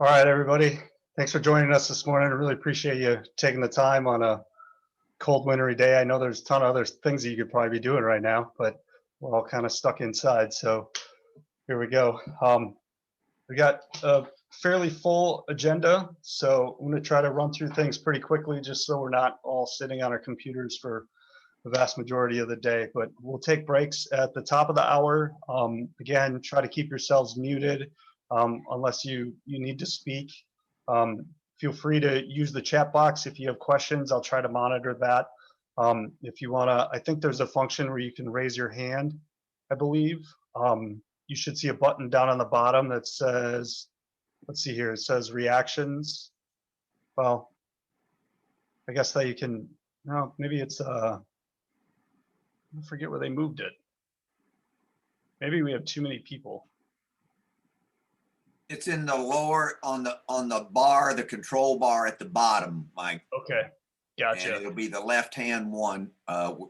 All right, everybody. Thanks for joining us this morning. I really appreciate you taking the time on a cold, wintry day. I know there's a ton of other things that you could probably be doing right now, but we're all kind of stuck inside. So here we go. We got a fairly full agenda, so I'm going to try to run through things pretty quickly just so we're not all sitting on our computers for the vast majority of the day. But we'll take breaks at the top of the hour. Again, try to keep yourselves muted unless you need to speak. Feel free to use the chat box if you have questions. I'll try to monitor that. If you want to, I think there's a function where you can raise your hand, I believe. You should see a button down on the bottom that says, let's see here, it says reactions. Well, I guess that you can, no, maybe it's, I forget where they moved it. Maybe we have too many people. It's in the lower on the bar, the control bar at the bottom, Mike. Okay, gotcha. And it'll be the left-hand one,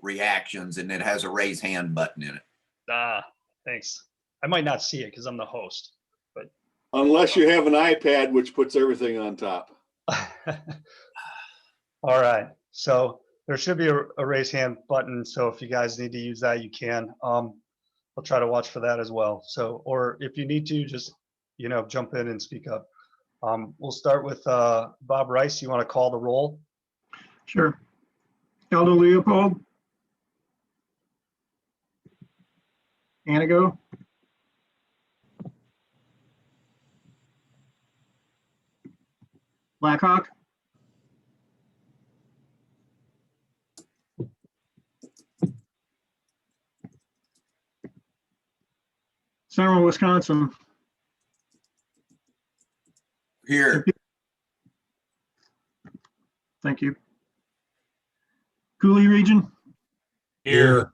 reactions, and it has a raise hand button in it. Ah, thanks. I might not see it because I'm the host, but unless you have an iPad, which puts everything on top. all right. So there should be a raise hand button. So if you guys need to use that, you can. I'll try to watch for that as well. So, or if you need to, just jump in and speak up. We'll start with Bob Rice. You want to call the roll? Sure. Aldo Leopold. Anago. Blackhawk. Central Wisconsin. Here. Thank you. Cooley region. Here.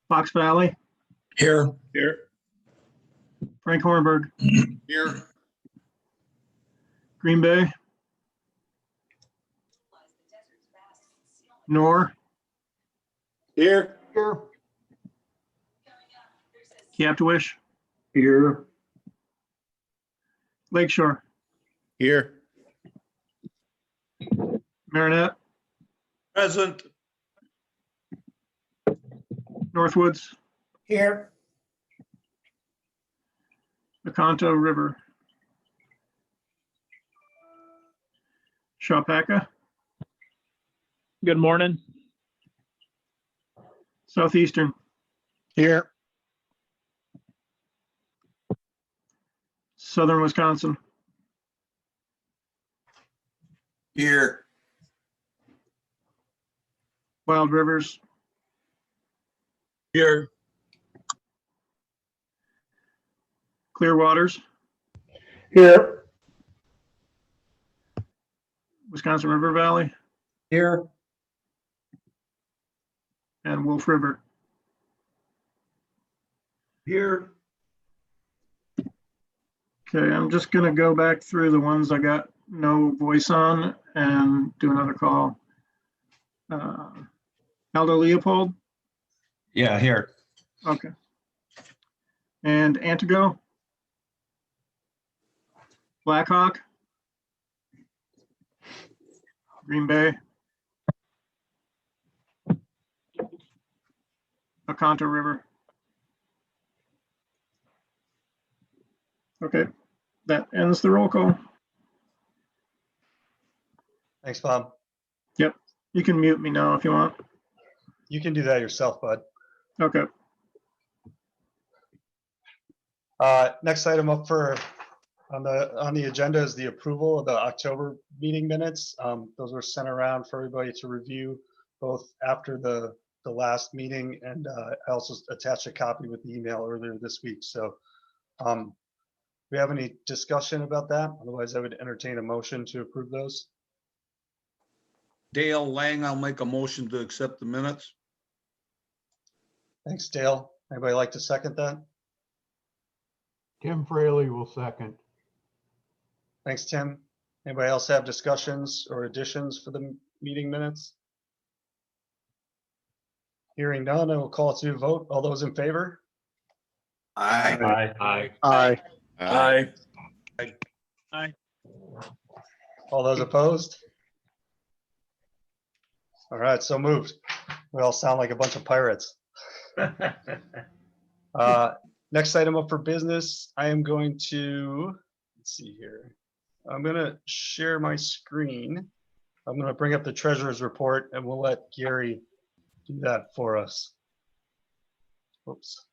Fox Valley. Here. Here. Frank Hornburg. Here. Green Bay. Nor. Here. Here. Captawish. Here. Lakeshore. Here. Marinette. Present. Northwoods. Here. Oconto River. Shawpaca. Good morning. Southeastern. Here. Southern Wisconsin. Here. Wild Rivers. Here. Clear Waters. Here. Wisconsin River Valley. Here. And Wolf River. Here. Okay, I'm just gonna go back through the ones I got no voice on and do another call. Aldo Leopold. Yeah, here. Okay. And Antigo. Blackhawk. Green Bay. Oconto River. Okay, that ends the roll call. Thanks, Bob. Yep, you can mute me now if you want. You can do that yourself, bud. Okay. Next item up on the agenda is the approval of the October meeting minutes. Those were sent around for everybody to review both after the last meeting, and I also attached a copy with the email earlier this week. So do we have any discussion about that? Otherwise, I would entertain a motion to approve those. Dale Lang, I'll make a motion to accept the minutes. Thanks, Dale. Anybody like to second that? Tim Fraley will second. Thanks, Tim. Anybody else have discussions or additions for the meeting minutes? Hearing none, I will call it to a vote. All those in favor? Aye. Aye. Aye. All those opposed? All right, so moved. We all sound like a bunch of pirates. Next item up for business, I am going to, let's see here. I'm gonna share my screen. I'm gonna bring up the treasurer's report and we'll let Gary do that for us. Oops.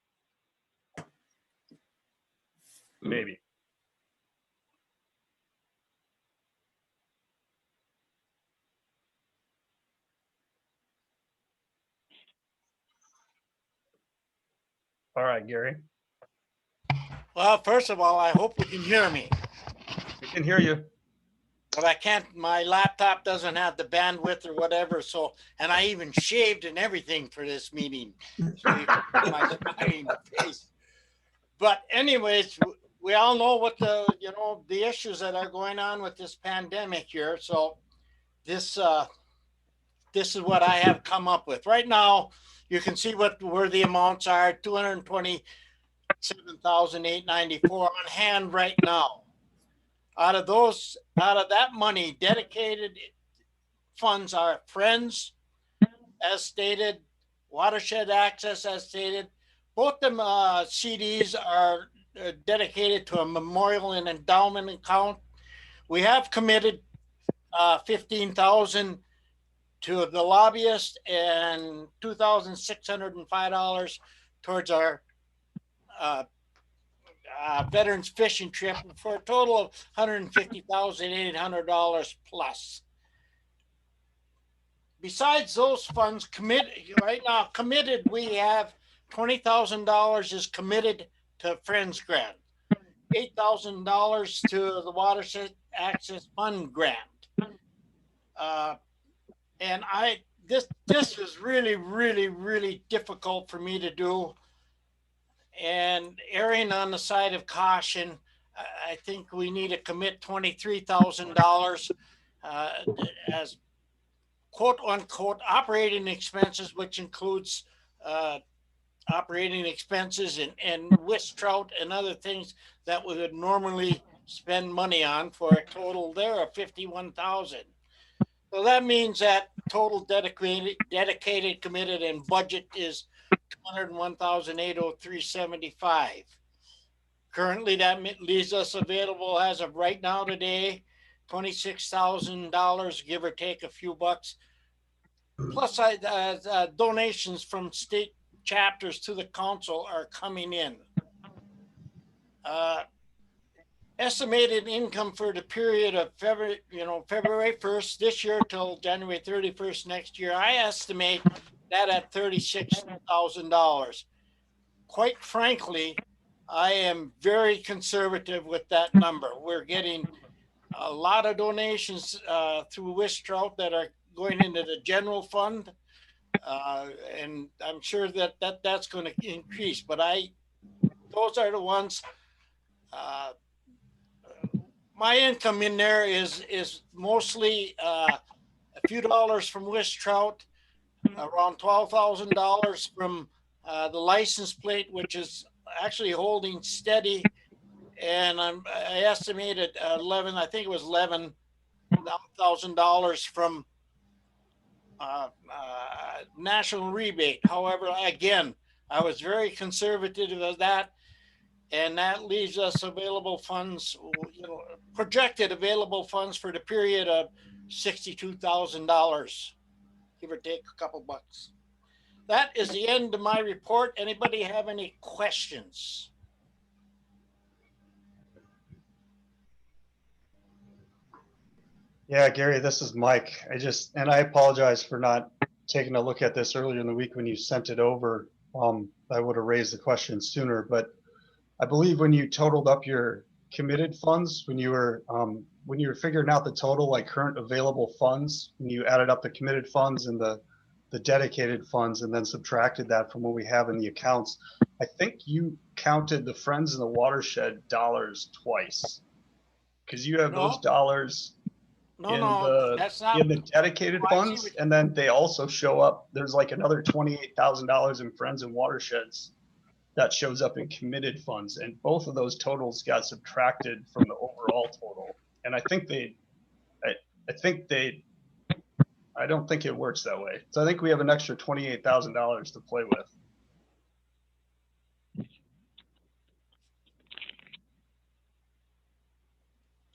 Maybe. All right, Gary, Well, first of all, I hope you can hear me, we can hear you. but I can't, my laptop doesn't have the bandwidth or whatever, so, and I even shaved and everything for this meeting. So you can see my smiling face. But anyways, we all know what the issues that are going on with this pandemic here. So this is what I have come up with. Right now, you can see where the amounts are, 227,894 on hand right now. Out of that money, dedicated funds are Friends, as stated, Watershed Access, as stated. Both them CDs are dedicated to a memorial and endowment account. We have committed 15,000 to the lobbyist and $2,605 towards our veterans fishing trip for a total of $150,800 plus. Besides those funds right now committed, we have $20,000 is committed to Friends grant, $8,000 to the Watershed Access Fund grant. And this is really, really, really difficult for me to do. And erring on the side of caution, I think we need to commit $23,000 as quote unquote operating expenses, which includes operating expenses and whisk trout and other things that we would normally spend money on, for a total there of $51,000. So that means that total dedicated, committed, and budget is $201,803.75. Currently, that leaves us available as of right now today, $26,000, give or take a few bucks. Plus, donations from state chapters to the council are coming in. Estimated income for the period of February 1st this year till January 31st next year, I estimate that at $36,000. Quite frankly, I am very conservative with that number. We're getting a lot of donations through Whisk Trout that are going into the general fund, and I'm sure that's going to increase. But those are the ones. My income in there is mostly a few dollars from Whisk Trout, around $12,000 from the license plate, which is actually holding steady, and I estimated $11,000 from national rebate. However, again, I was very conservative of that. And that leaves us available funds, projected available funds for the period of $62,000, give or take a couple bucks. That is the end of my report. Anybody have any questions? Yeah, Gary, this is Mike. And I apologize for not taking a look at this earlier in the week when you sent it over. I would have raised the question sooner, but I believe when you totaled up your committed funds, when you were figuring out the total, like current available funds, when you added up the committed funds and the dedicated funds and then subtracted that from what we have in the accounts, I think you counted the Friends in the Watershed dollars twice, because you have those dollars in the dedicated funds, and then they also show up. There's like another $28,000 in Friends and Watersheds that shows up in committed funds, and both of those totals got subtracted from the overall total. And I don't think it works that way. So I think we have an extra $28,000 to play with.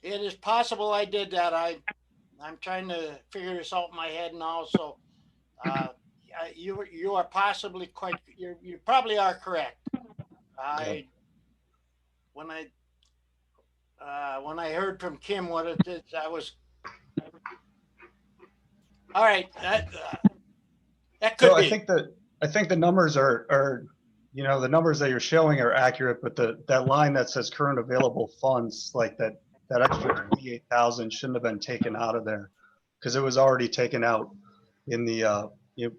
It is possible I did that. I'm trying to figure this out in my head now. So you are possibly you probably are correct. When I heard from Kim what it is, I was all right. That could So be. I think the numbers are, you know, the numbers that you're showing are accurate, but that line that says current available funds, like that extra 28,000 shouldn't have been taken out of there, because it was already taken out in the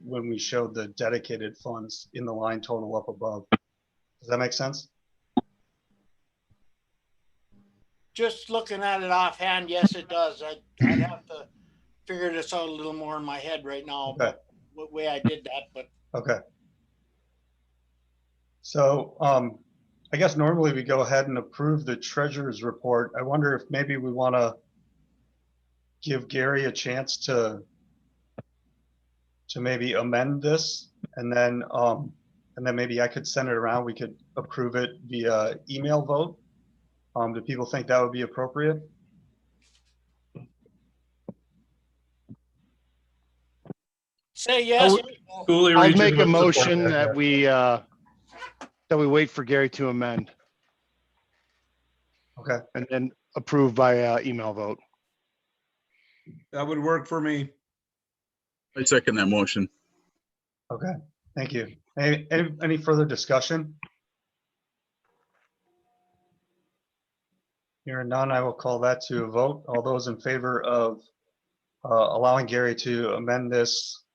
when we showed the dedicated funds in the line total up above. Does that make sense? Just looking at it offhand, yes, it does. I'd have to figure this out a little more in my head right now, Okay. but what way I did that, but Okay. So I guess normally we go ahead and approve the treasurer's report. I wonder if maybe we want to give Gary a chance to maybe amend this, and then maybe I could send it around. We could approve it via email vote. Do people think that would be appropriate? say yes. I'll make a motion that we wait for Gary to amend Okay. and then approve by email vote. That would work for me. I second that motion. Okay. Thank you. Any further discussion? Hearing none, I will call that to a vote. All those in favor of allowing Gary to amend this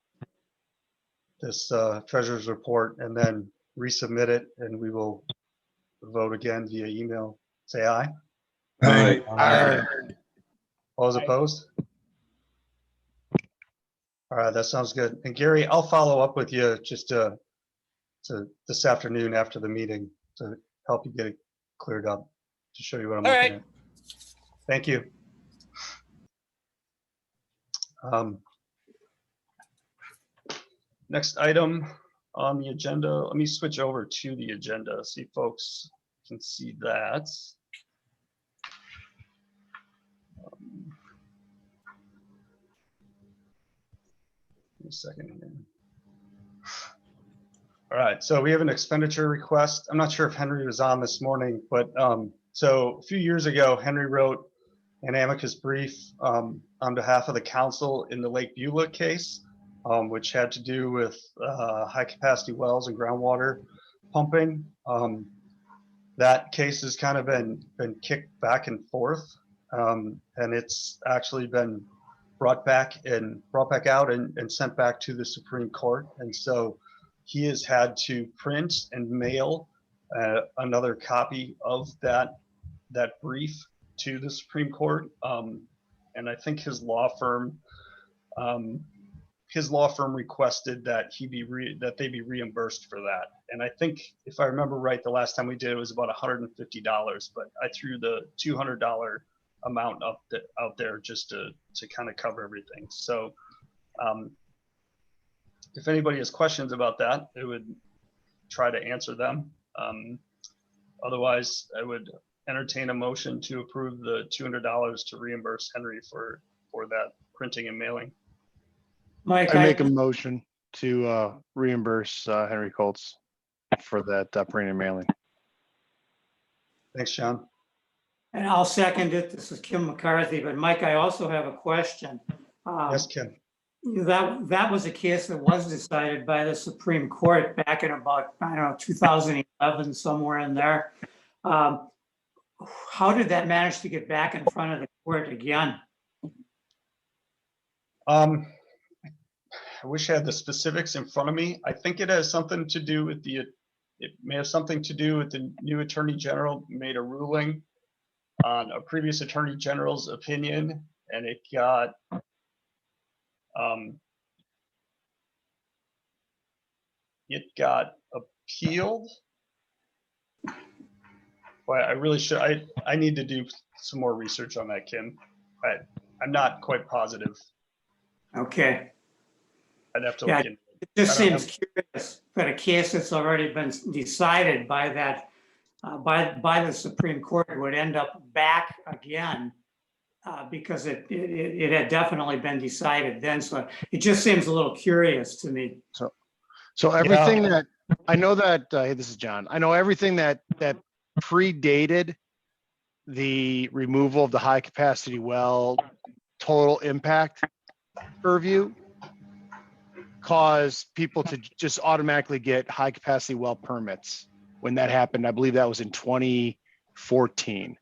treasurer's report and then resubmit it, and we will vote again via email, say aye. Aye. All those opposed? All right, that sounds good. And Gary, I'll follow up with you just to this afternoon after the meeting to help you get it cleared up, to show you what I'm All looking right. at. Thank you. Next item on the agenda, let me switch over to the agenda, see if folks can see that. Give me a second here. All right, so we have an expenditure request. I'm not sure if Henry was on this morning, but so a few years ago, Henry wrote an amicus brief on behalf of the council in the Lake Beulah case, which had to do with high capacity wells and groundwater pumping. That case has kind of been kicked back and forth, and it's actually been brought back out and sent back to the Supreme Court. And so he has had to print and mail another copy of that brief to the Supreme Court. And I think his law firm requested that they be reimbursed for that. And I think, if I remember right, the last time we did it was about $150, but I threw the $200 amount out there just to kind of cover everything. So if anybody has questions about that, I would try to answer them. Otherwise, I would entertain a motion to approve the $200 to reimburse Henry for that printing and mailing. I make a motion to reimburse Henry Colts for that printing and mailing. Thanks, John. And I'll second it. This is Kim McCarthy, but Mike, I also have a question. Yes, Kim. That was a case that was decided by the Supreme Court back in about, 2011, somewhere in there. How did that manage to get back in front of the court again? I wish I had the specifics in front of me. I think it has something to do with it may have something to do with the new Attorney General made a ruling on a previous Attorney General's opinion, and it got appealed. Well, I really should, I need to do some more research on that, Kim. I'm not quite positive. Okay. I'd have to Yeah, look in. it just I don't seems curious that a case that's already been decided by that, by the Supreme Court would end up back again because it had definitely been decided then. So it just seems a little curious to me. So everything that, I know that, hey, this is John. I know everything that predated the removal of the high capacity well total impact purview caused people to just automatically get high capacity well permits. When that happened, I believe that was in 2014.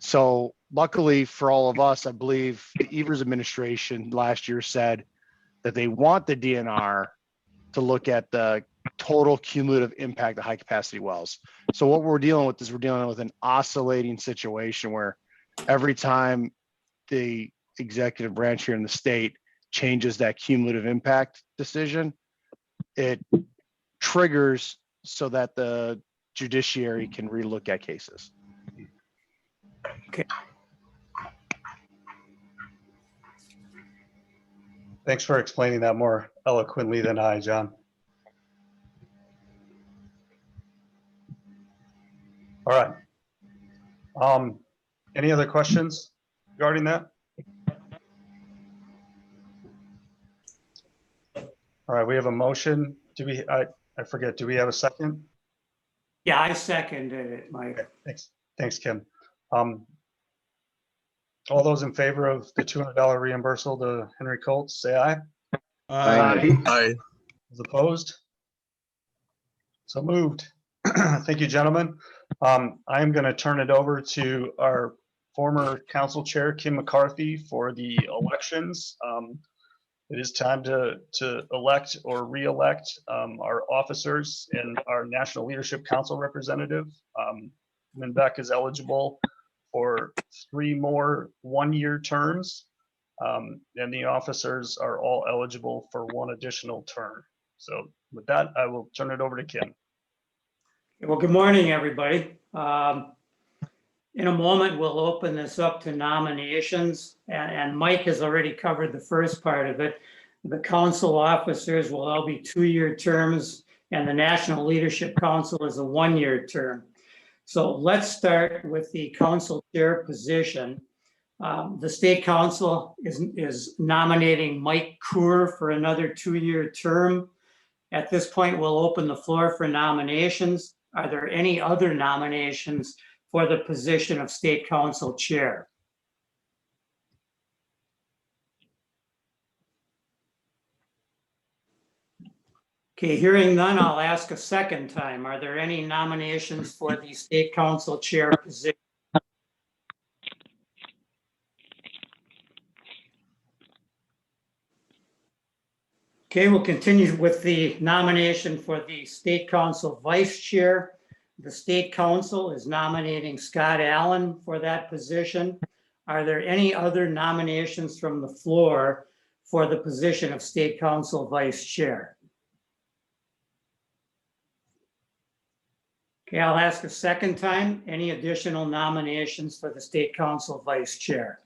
So luckily for all of us, I believe the Evers administration last year said that they want the DNR to look at the total cumulative impact of high capacity wells. So what we're dealing with is we're dealing with an oscillating situation where every time the executive branch here in the state changes that cumulative impact decision, it triggers so that the judiciary can relook at cases. Thanks for explaining that more eloquently than I, John. All right. Any other questions regarding that? All right, we have a motion. Do we, I forget, do we have a second? Yeah, I seconded it, Mike. Okay, thanks. Thanks, Kim. All those in favor of the $200 reimbursal to Henry Colts, say aye. Aye. Those opposed? So moved. Thank you, gentlemen. I am going to turn it over to our former council chair, Kim McCarthy, for the elections. It is time to elect or re-elect our officers and our National Leadership Council representative. Minbeck is eligible for 3 more one-year terms, and the officers are all eligible for 1 additional term. So with that, I will turn it over to Kim. Well, good morning, everybody. In a moment, we'll open this up to nominations, and Mike has already covered the first part of it. The council officers will all be 2-year terms, and the National Leadership Council is a 1-year term. So let's start with the council chair position. The state council is nominating Mike Coor for another 2-year term. At this point, we'll open the floor for nominations. Are there any other nominations for the position of state council chair? Okay, hearing none, I'll ask a second time. Are there any nominations for the state council chair position? Okay, we'll continue with the nomination for the state council vice chair. The state council is nominating Scott Allen for that position. Are there any other nominations from the floor for the position of state council vice chair? Okay, I'll ask a second time. Any additional nominations for the state council vice chair?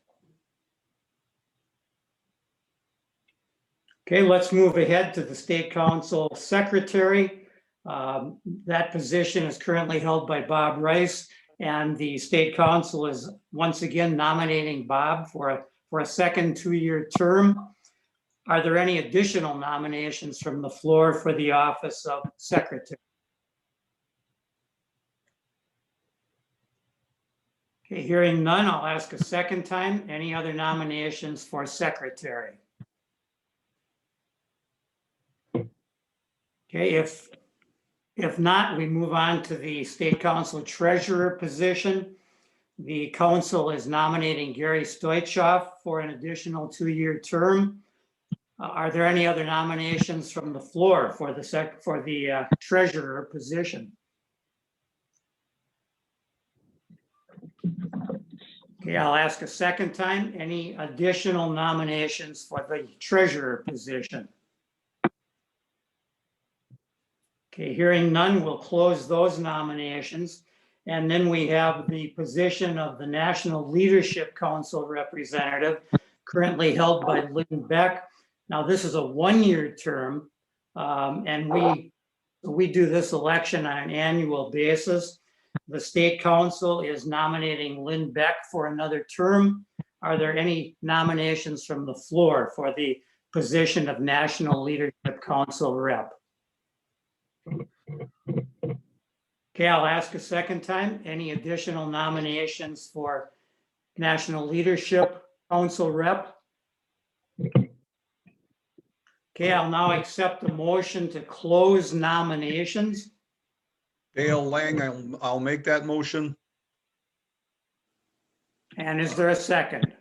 Okay, let's move ahead to the state council secretary. That position is currently held by Bob Rice, and the state council is once again nominating Bob for a second 2-year term. Are there any additional nominations from the floor for the office of secretary? Okay, hearing none, I'll ask a second time. Any other nominations for secretary? Okay, if not, we move on to the state council treasurer position. The council is nominating Gary Stoichkov for an additional 2-year term. Are there any other nominations from the floor for the treasurer position? Okay, I'll ask a second time. Any additional nominations for the treasurer position? Okay, hearing none, we'll close those nominations. And then we have the position of the National Leadership Council representative, currently held by Lynn Beck. Now, this is a one-year term, and we do this election on an annual basis. The state council is nominating Lynn Beck for another term. Are there any nominations from the floor for the position of National Leadership Council rep? Okay, I'll ask a second time. Any additional nominations for National Leadership Council rep? Okay, I'll now accept the motion to close nominations. Dale Lang, I'll make that motion. And is there a second?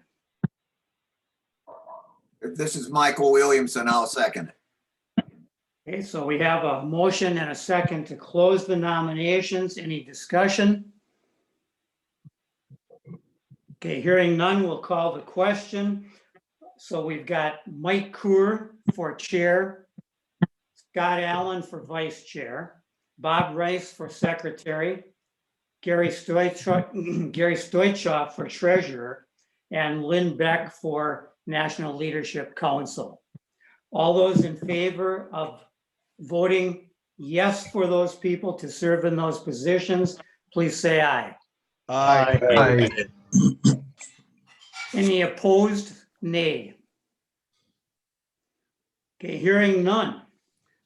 If this is Michael Williamson, I'll second it. Okay, so we have a motion and a second to close the nominations. Any discussion? Okay, hearing none, we'll call the question. So we've got Mike Coor for chair, Scott Allen for vice chair, Bob Rice for secretary, Gary Stoichkov for treasurer, and Lynn Beck for National Leadership Council. All those in favor of voting yes for those people to serve in those positions, please say aye. Aye. Any opposed? Nay. Okay, hearing none.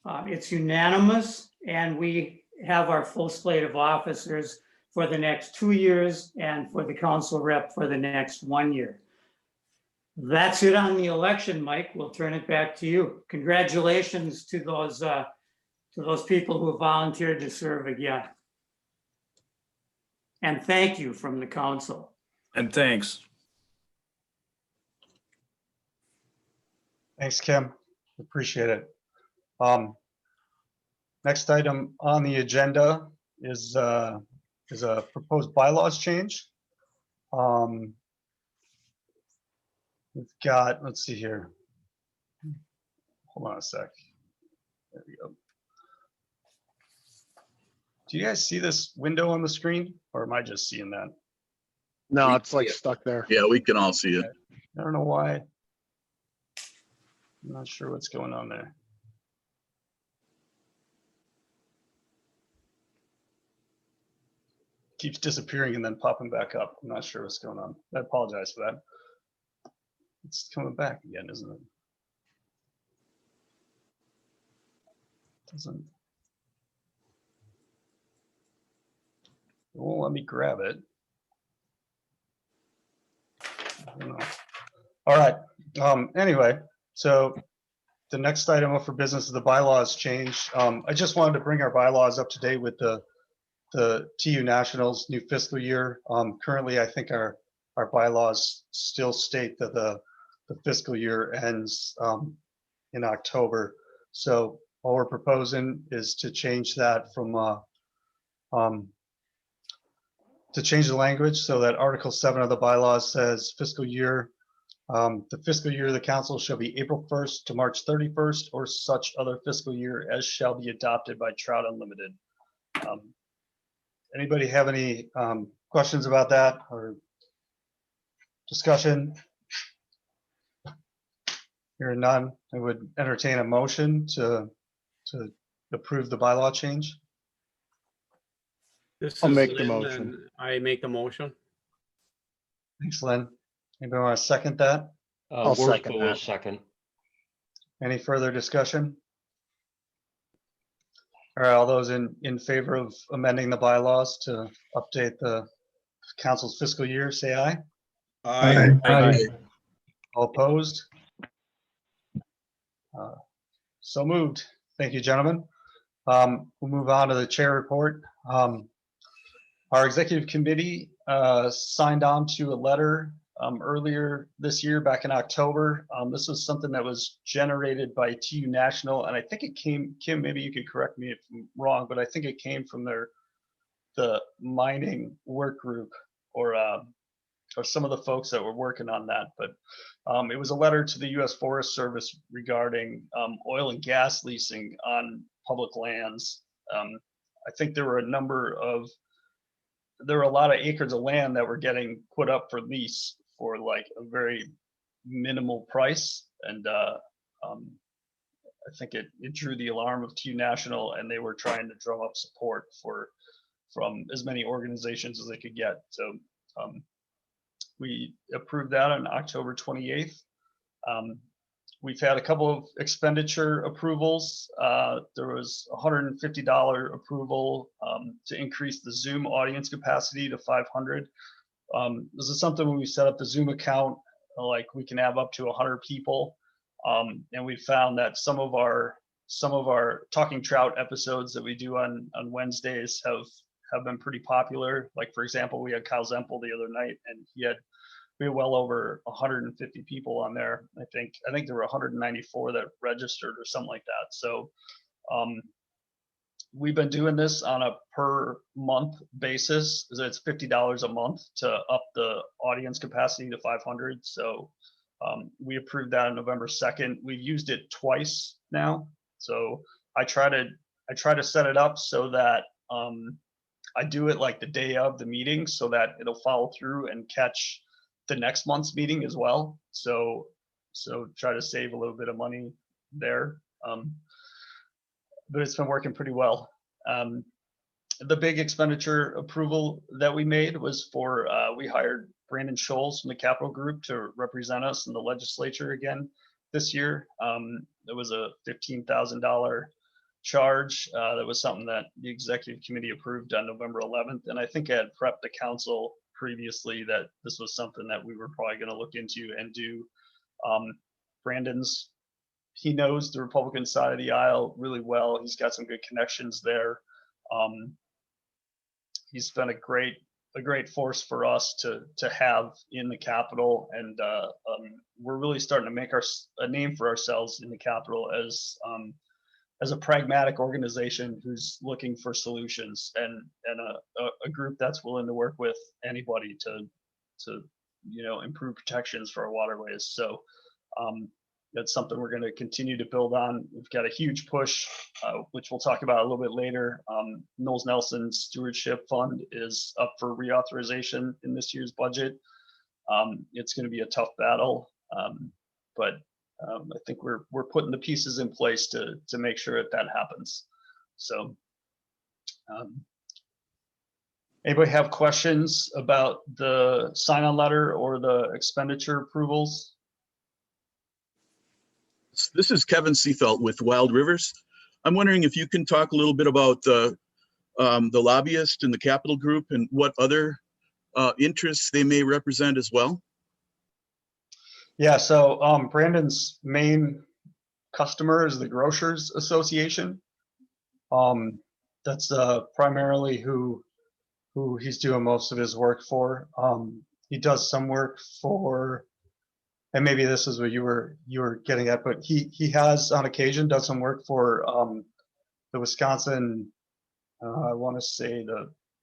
It's unanimous, and we have our full slate of officers for the next 2 years and for the council rep for the next 1 year. That's it on the election, Mike. We'll turn it back to you. Congratulations to those people who volunteered to serve again. And thank you from the council. And thanks. Thanks, Kim. Appreciate it. Next item on the agenda is a proposed bylaws change. We've got, let's see here. Hold on a sec. There we go. Do you guys see this window on the screen, or am I just seeing that? No, it's like stuck there. Yeah, we can all see it. I don't know why. I'm not sure what's going on there. Keeps disappearing and then popping back up. I'm not sure what's going on. I apologize for that. It's coming back again, isn't it? Doesn't. It won't let me grab it. I don't know. All right. Anyway, so the next item up for business is the bylaws change. I just wanted to bring our bylaws up to date with the TU Nationals new fiscal year. Currently, I think our bylaws still state that the fiscal year ends in October. So all we're proposing is to change that from to change the language so that Article 7 of the bylaws says fiscal year. The fiscal year of the council shall be April 1st to March 31st, or such other fiscal year as shall be adopted by Trout Unlimited. Anybody have any questions about that or discussion? Hearing none, I would entertain a motion to approve the bylaw change. This I'll is make the Lynn, motion. and I make the motion. Thanks, Lynn. Anybody want to second that? I'll second Worspo will that. second. Any further discussion? All right, all those in favor of amending the bylaws to update the council's fiscal year, say aye. Aye. All opposed? So moved. Thank you, gentlemen. We'll move on to the chair report. Our executive committee signed on to a letter earlier this year, back in October. This was something that was generated by TU National, and I think it came, Kim, maybe you could correct me if I'm wrong, but I think it came from the mining work group or some of the folks that were working on that. But it was a letter to the U.S. Forest Service regarding oil and gas leasing on public lands. I think there were a number of there were a lot of acres of land that were getting put up for lease for like a very minimal price. And I think it drew the alarm of TU National, and they were trying to drum up support from as many organizations as they could get. So we approved that on October 28th. We've had a couple of expenditure approvals. There was $150 approval to increase the Zoom audience capacity to 500. This is something when we set up the Zoom account, like we can have up to 100 people. And we found that some of our Talking Trout episodes that we do on Wednesdays have been pretty popular. Like, for example, we had Kyle Zempel the other night, and we had well over 150 people on there. I think there were 194 that registered or something like that. So we've been doing this on a per month basis. So it's $50 a month to up the audience capacity to 500. So we approved that on November 2nd. We've used it twice now. So I try to set it up so that I do it like the day of the meeting so that it'll follow through and catch the next month's meeting as well. So try to save a little bit of money there. But it's been working pretty well. The big expenditure approval that we made was for, we hired Brandon Scholes from the Capital Group to represent us in the legislature again this year. There was a $15,000 charge. That was something that the executive committee approved on November 11th. And I think I had prepped the council previously that this was something that we were probably going to look into and do. He knows the Republican side of the aisle really well. He's got some good connections there. He's been a great force for us to have in the Capitol, and we're really starting to make a name for ourselves in the Capitol as a pragmatic organization who's looking for solutions and a group that's willing to work with anybody to improve protections for our waterways. So that's something we're going to continue to build on. We've got a huge push, which we'll talk about a little bit later. Knowles Nelson Stewardship Fund is up for reauthorization in this year's budget. It's going to be a tough battle, but I think we're putting the pieces in place to make sure that happens. So, anybody have questions about the sign-on letter or the expenditure approvals? This is Kevin Seathelt with Wild Rivers. I'm wondering if you can talk a little bit about the lobbyist and the Capital Group and what other interests they may represent as well. Yeah, so Brandon's main customer is the Grocers Association. That's primarily who he's doing most of his work for. He does some work for, and maybe this is what you were getting at, but he has on occasion done some work for the Wisconsin, I want to say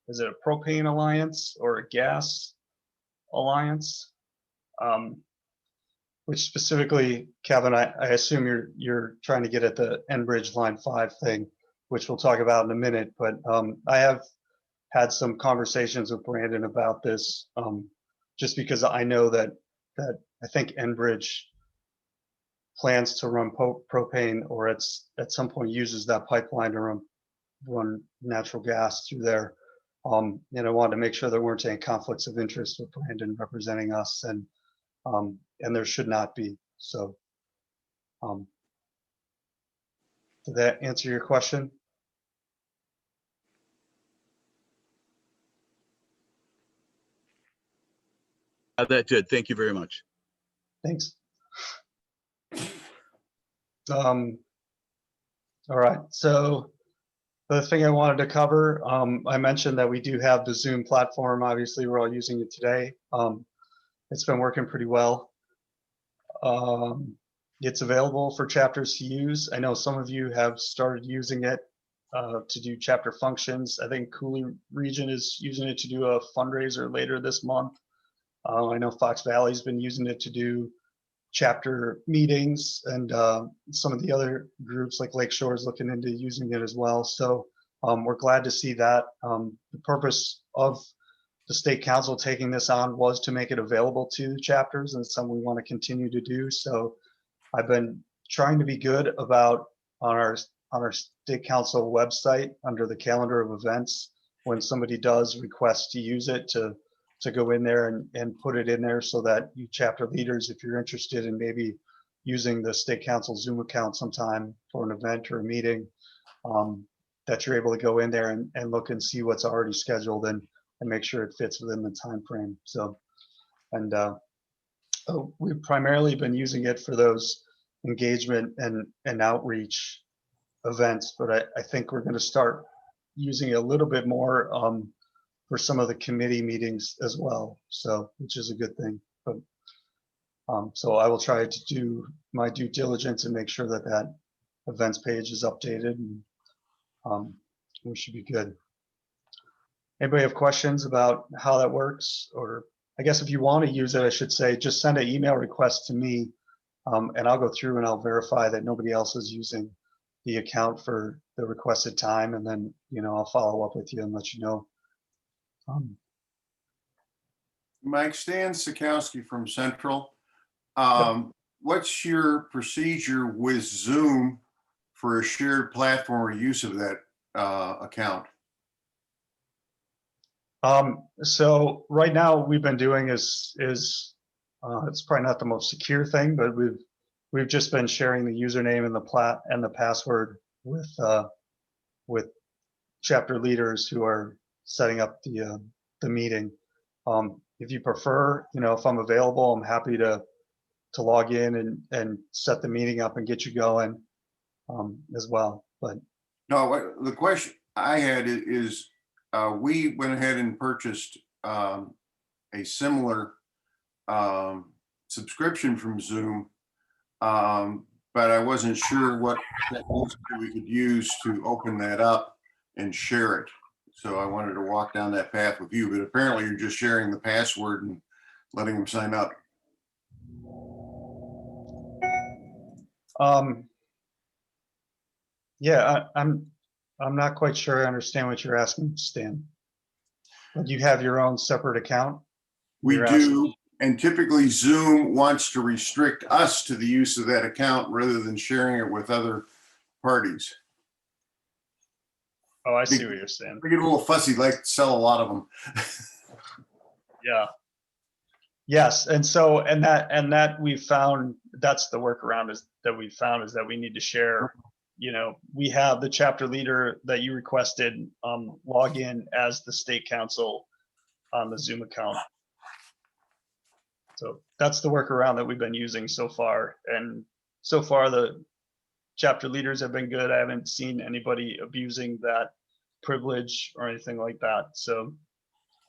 is it a propane alliance or a gas alliance? Which specifically, Kevin, I assume you're trying to get at the Enbridge Line 5 thing, which we'll talk about in a minute. But I have had some conversations with Brandon about this, just because I know that I think Enbridge plans to run propane, or at some point uses that pipeline to run natural gas through there. And I wanted to make sure there weren't any conflicts of interest with Brandon representing us, and there should not be. So, did that answer your question? That did. Thank you very much. Thanks. All right. So the thing I wanted to cover, I mentioned that we do have the Zoom platform. Obviously, we're all using it today. It's been working pretty well. It's available for chapters to use. I know some of you have started using it to do chapter functions. I think Cooley Region is using it to do a fundraiser later this month. I know Fox Valley's been using it to do chapter meetings, and some of the other groups like Lakeshore is looking into using it as well. So we're glad to see that. The purpose of the state council taking this on was to make it available to chapters, and something we want to continue to do. So I've been trying to be good about on our state council website under the calendar of events, when somebody does request to use it, to go in there and put it in there so that you chapter leaders, if you're interested in maybe using the state council Zoom account sometime for an event or a meeting, that you're able to go in there and look and see what's already scheduled and make sure it fits within the time frame. So, and we've primarily been using it for those engagement and outreach events, but I think we're going to start using it a little bit more for some of the committee meetings as well. So, which is a good thing. But so I will try to do my due diligence and make sure that that events page is updated, and we should be good. Anybody have questions about how that works? Or I guess if you want to use it, I should say, just send an email request to me, and I'll go through and I'll verify that nobody else is using the account for the requested time, and then I'll follow up with you and let you know. Mike, Stan Sikowski from Central. What's your procedure with Zoom for a shared platform or use of that account? So right now we've been doing is it's probably not the most secure thing, but we've just been sharing the username and the password with chapter leaders who are setting up the meeting. If you prefer, if I'm available, I'm happy to log in and set the meeting up and get you going as well. But no, the question I had is we went ahead and purchased a similar subscription from Zoom, but I wasn't sure what technology we could use to open that up and share it. So I wanted to walk down that path with you, but apparently you're just sharing the password and letting them sign up. Yeah, I'm not quite sure I understand what you're asking, Stan. But you have your own separate account? We do, and typically Zoom wants to restrict us to the use of that account rather than sharing it with other parties. Oh, I see what you're saying. They get a little fussy, like to sell a lot of them. Yeah. Yes, and so that we found, that's the workaround is that we need to share. We have the chapter leader that you requested log in as the state council on the Zoom account. So that's the workaround that we've been using so far, and so far the chapter leaders have been good. I haven't seen anybody abusing that privilege or anything like that. So,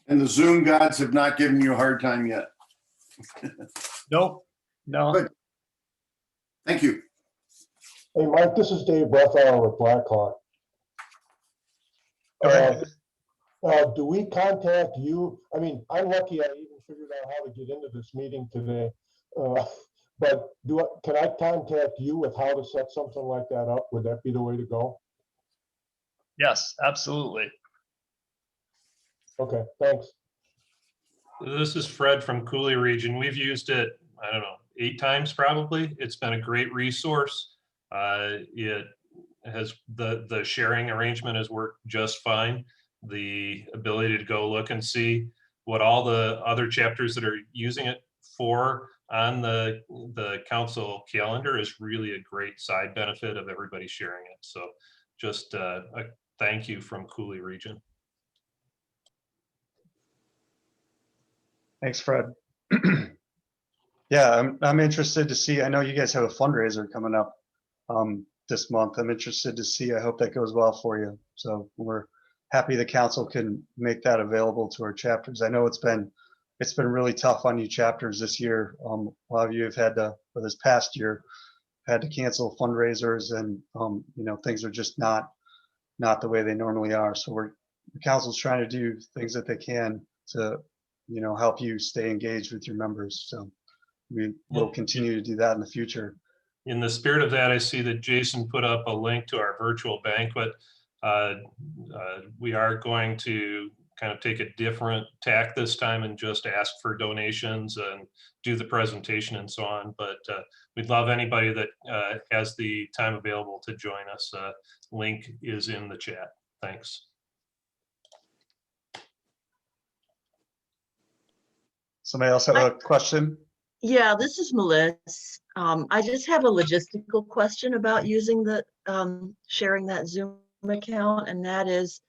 and the Zoom gods have not given you a hard time yet. Nope. No. Good. Thank you. Hey, Mike, this is Dave Breathour with Blackhawk. Do we contact you? I mean, I'm lucky I even figured out how to get into this meeting today. But can I contact you with how to set something like that up? Would that be the way to go? Yes, absolutely. Okay, thanks. This is Fred from Cooley Region. We've used it, I don't know, 8 times probably. It's been a great resource. It has the sharing arrangement has worked just fine. The ability to go look and see what all the other chapters that are using it for on the council calendar is really a great side benefit of everybody sharing it. So just a thank you from Cooley Region. Thanks, Fred. Yeah, I'm interested to see. I know you guys have a fundraiser coming up this month. I'm interested to see. I hope that goes well for you. So we're happy the council can make that available to our chapters. I know it's been really tough on you chapters this year. A lot of you have had to, for this past year, had to cancel fundraisers, and things are just not the way they normally are. So the council's trying to do things that they can to help you stay engaged with your members. So we will continue to do that in the future. In the spirit of that, I see that Jason put up a link to our virtual banquet. We are going to kind of take a different tack this time and just ask for donations and do the presentation and so on. But we'd love anybody that has the time available to join us. Link is in the chat. Thanks. Somebody else have a question? Yeah, this is Melissa. I just have a logistical question about using the, sharing that Zoom account, and that is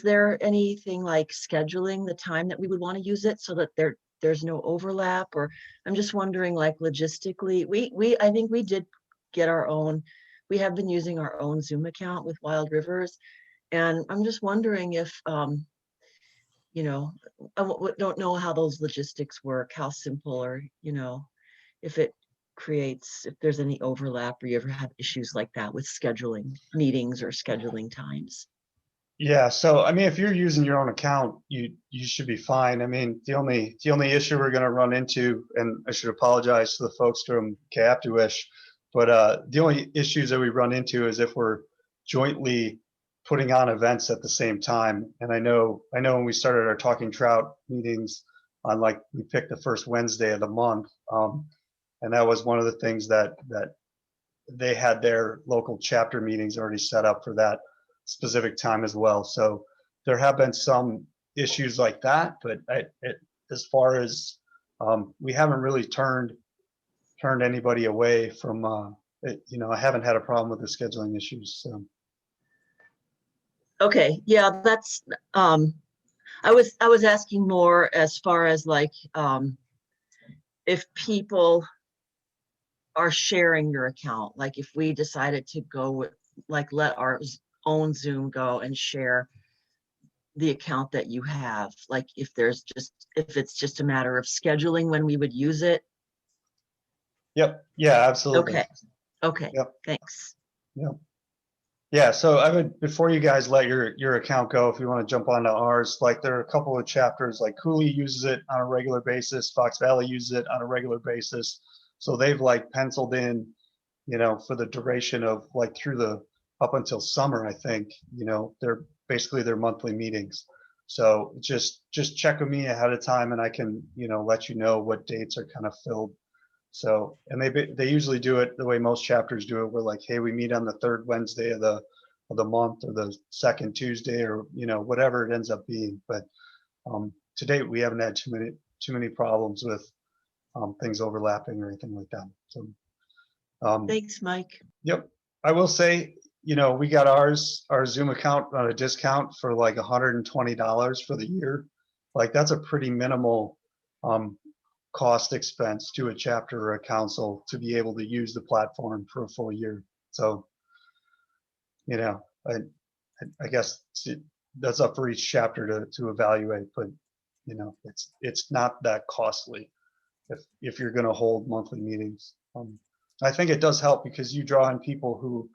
there anything like scheduling the time that we would want to use it so that there's no overlap? Or I'm just wondering, like, logistically, I think we did get our own, we have been using our own Zoom account with Wild Rivers, and I'm just wondering if, you know, don't know how those logistics work, how simple, or, you know, if it creates, if there's any overlap, or you ever have issues like that with scheduling meetings or scheduling times. Yeah, so I mean, if you're using your own account, you should be fine. I mean, the only issue we're going to run into, and I should apologize to the folks from Captuish, but the only issues that we run into is if we're jointly putting on events at the same time. And I know when we started our Talking Trout meetings on, like, we picked the first Wednesday of the month, and that was one of the things that they had their local chapter meetings already set up for that specific time as well. So there have been some issues like that, but as far as we haven't really turned anybody away from you know, I haven't had a problem with the scheduling issues. So. Okay, yeah, that's I was asking more as far as, like, if people are sharing your account, like if we decided to go with, like, let our own Zoom go and share the account that you have, like if it's just a matter of scheduling when we would use it. Yep. Yeah, absolutely. Okay. Yep. Thanks. Yep. Yeah, so I would, before you guys let your account go, if you want to jump onto ours, like, there are a couple of chapters, like Cooley uses it on a regular basis, Fox Valley uses it on a regular basis. So they've, like, penciled in, you know, for the duration of, like, up until summer, I think, you know, they're basically their monthly meetings. So just check with me ahead of time and I can, you know, let you know what dates are kind of filled. So, and they usually do it the way most chapters do it. We're like, hey, we meet on the third Wednesday of the month, or the second Tuesday, or, you know, whatever it ends up being. But to date, we haven't had too many problems with things overlapping or anything like that. So Thanks, Mike. yep. I will say, you know, we got our Zoom account on a discount for like $120 for the year. Like, that's a pretty minimal cost expense to a chapter or a council to be able to use the platform for a full year. So, you know, I guess that's up for each chapter to evaluate, but, you know, it's not that costly if you're going to hold monthly meetings. I think it does help because you draw in people who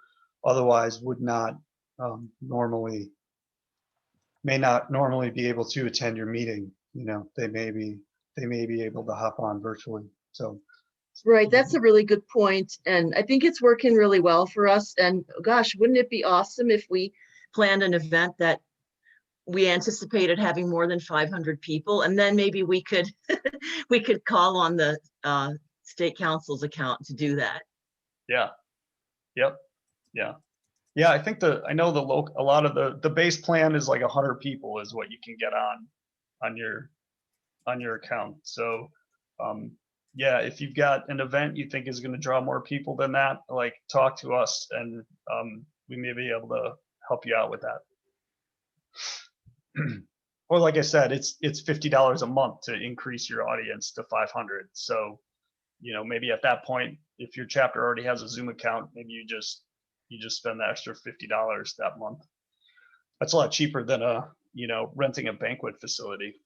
otherwise would not may not normally be able to attend your meeting. You know, they may be able to hop on virtually. So. Right, that's a really good point, and I think it's working really well for us. And gosh, wouldn't it be awesome if we planned an event that we anticipated having more than 500 people, and then maybe we could we could call on the state council's account to do that. Yeah. Yep. Yeah. Yeah. I think a lot of the base plan is like 100 people is what you can get on your account. So yeah, if you've got an event you think is going to draw more people than that, like, talk to us and we may be able to help you out with that. Or, like I said, it's $50 a month to increase your audience to 500. So, you know, maybe at that point, if your chapter already has a Zoom account, maybe you just spend the extra $50 that month. That's a lot cheaper than renting a banquet facility.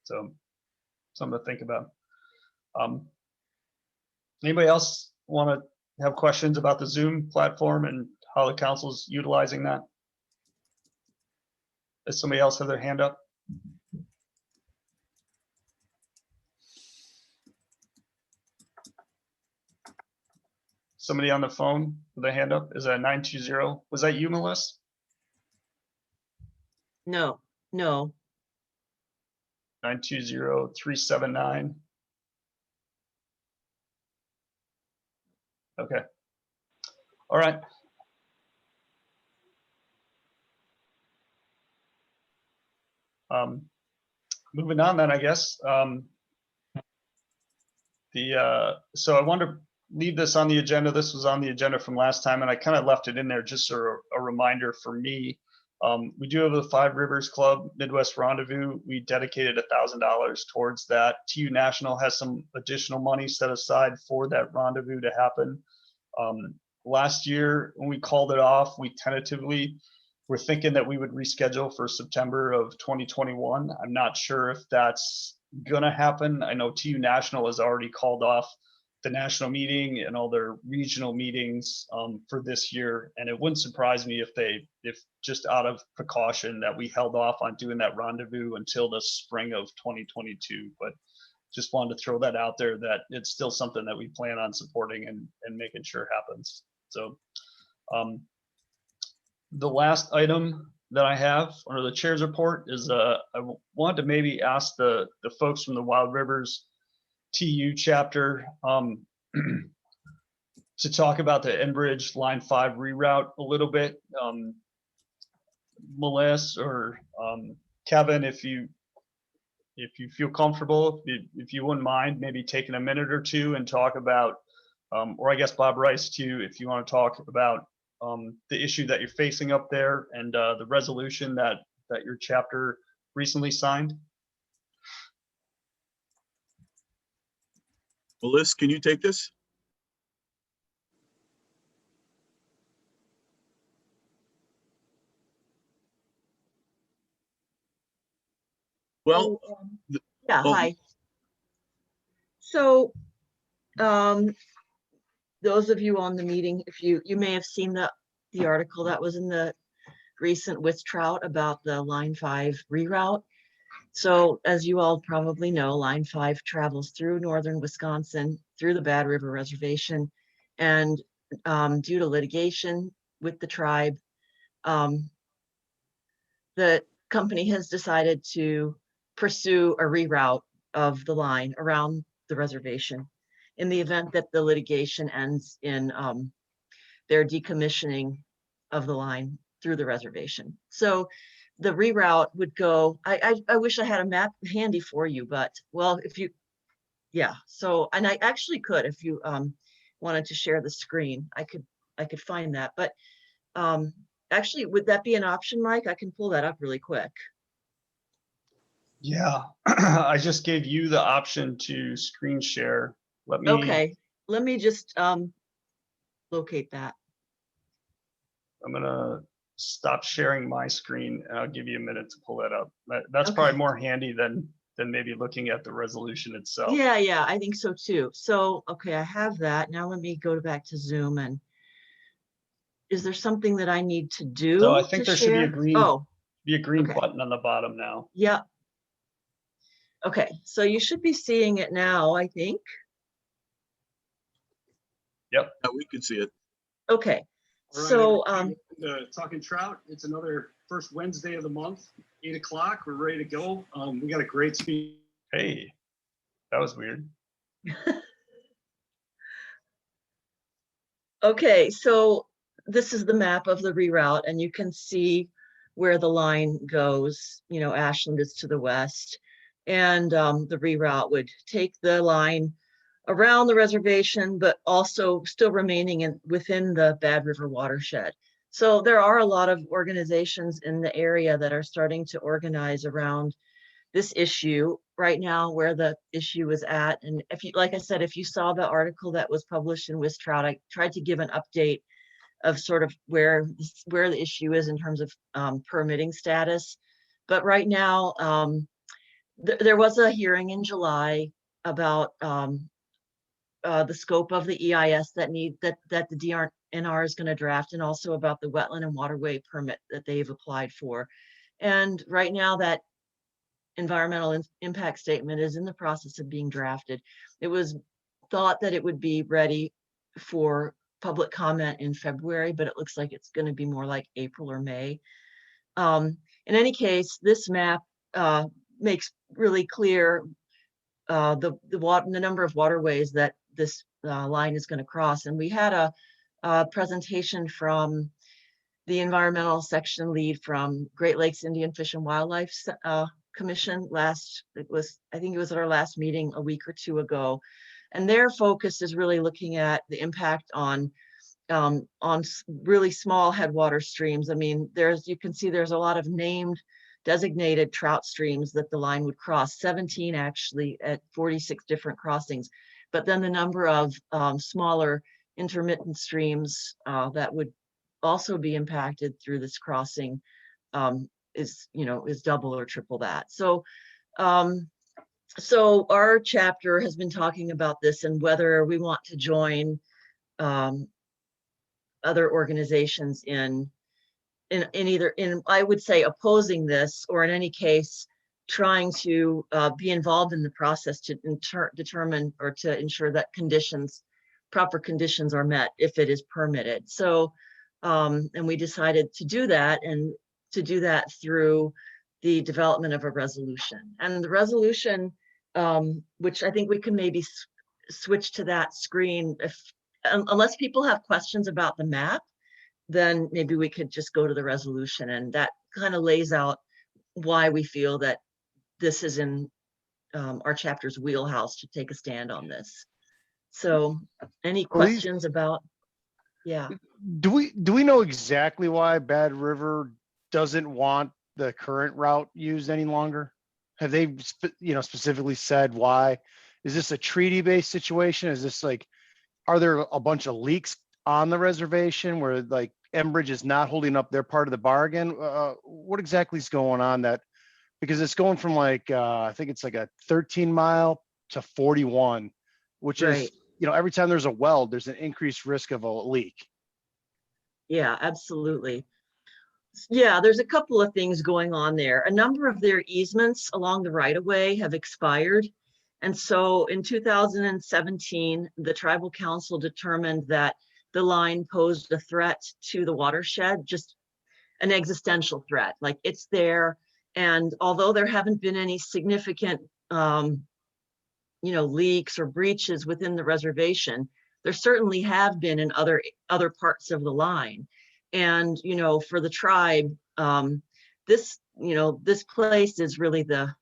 So, something to think about. Anybody else want to have questions about the Zoom platform and how the council's utilizing that? Does somebody else have their hand up? Somebody on the phone with a hand up? Is that 920? Was that you, Melissa? No. No. 920-379. Okay. All right. Moving on then, I guess. So I wanted to leave this on the agenda. This was on the agenda from last time, and I kind of left it in there just a reminder for me. We do have the Five Rivers Club Midwest Rendezvous. We dedicated $1,000 towards that. TU National has some additional money set aside for that rendezvous to happen. Last year, when we called it off, we tentatively were thinking that we would reschedule for September of 2021. I'm not sure if that's gonna happen. I know TU National has already called off the national meeting and all their regional meetings for this year, and it wouldn't surprise me if just out of precaution that we held off on doing that rendezvous until the spring of 2022. But just wanted to throw that out there, that it's still something that we plan on supporting and making sure happens. So the last item that I have under the chair's report is I wanted to maybe ask the folks from the Wild Rivers TU chapter to talk about the Enbridge Line 5 reroute a little bit. Melissa or Kevin, if you feel comfortable, if you wouldn't mind maybe taking a minute or two and talk about, or I guess Bob Rice too, if you want to talk about the issue that you're facing up there and the resolution that your chapter recently signed. Melissa, can you take this? Well, yeah, oh. hi. So those of you on the meeting, if you may have seen the article that was in the recent with Trout about the Line 5 reroute. So as you all probably know, Line 5 travels through northern Wisconsin, through the Bad River Reservation, and due to litigation with the tribe, the company has decided to pursue a reroute of the line around the reservation in the event that the litigation ends in their decommissioning of the line through the reservation. So the reroute would go, I wish I had a map handy for you, but well, if you, yeah, so, and I actually could, if you wanted to share the screen, I could find that, but actually, would that be an option, Mike? I can pull that up really quick. Yeah, I just gave you the option to screen share. Let me. Okay, let me just locate that. I'm gonna stop sharing my screen and I'll give you a minute to pull that up. That's Okay. probably more handy than maybe looking at the resolution itself. Yeah, I think so too. So, okay, I have that. Now let me go back to Zoom, and is there something that I need to do? So I think there should be a green okay. button on the bottom now. Yeah. Okay, so you should be seeing it now, I think. Yep. Yeah, we can see it. Okay. All right, So Talking Trout, it's another first Wednesday of the month, 8 o'clock. We're ready to go. We got a great speech. Hey, that was weird. okay, so this is the map of the reroute, and you can see where the line goes. You know, Ashland is to the west, and the reroute would take the line around the reservation, but also still remaining within the Bad River watershed. So there are a lot of organizations in the area that are starting to organize around this issue right now, where the issue is at. And if you, like I said, if you saw the article that was published in With Trout, I tried to give an update of sort of where the issue is in terms of permitting status. But right now, there was a hearing in July about the scope of the EIS that the DRNR is going to draft, and also about the wetland and waterway permit that they've applied for. And right now, that environmental impact statement is in the process of being drafted. It was thought that it would be ready for public comment in February, but it looks like it's going to be more like April or May. And in any case, this map makes really clear the number of waterways that this line is going to cross. And we had a presentation from the environmental section lead from Great Lakes Indian Fish and Wildlife Commission I think it was at our last meeting a week or two ago. And their focus is really looking at the impact on really small headwater streams. I mean, you can see there's a lot of named designated trout streams that the line would cross, 17 actually at 46 different crossings. But then the number of smaller intermittent streams that would also be impacted through this crossing is double or triple that. So so our chapter has been talking about this and whether we want to join other organizations in I would say opposing this, or in any case trying to be involved in the process to determine or to ensure that proper conditions are met if it is permitted. So and we decided to do that, and to do that through the development of a resolution. And the resolution, which I think we can maybe switch to that screen unless people have questions about the map, then maybe we could just go to the resolution, and that kind of lays out why we feel that this is in our chapter's wheelhouse to take a stand on this. So any questions about, yeah. Do we know exactly why Bad River doesn't want the current route used any longer? Have they specifically said why? Is this a treaty-based situation? Is this like, are there a bunch of leaks on the reservation where like Enbridge is not holding up their part of the bargain? What exactly is going on because it's going from like, I think it's like a 13-mile to 41, which is, every time there's a weld, there's an increased risk of a leak. Yeah, absolutely. Yeah, there's a couple of things going on there. A number of their easements along the right-of-way have expired. And so in 2017, the tribal council determined that the line posed a threat to the watershed, just an existential threat, like it's there. And although there haven't been any significant, leaks or breaches within the reservation, there certainly have been in other parts of the line. And, for the tribe, this place is really the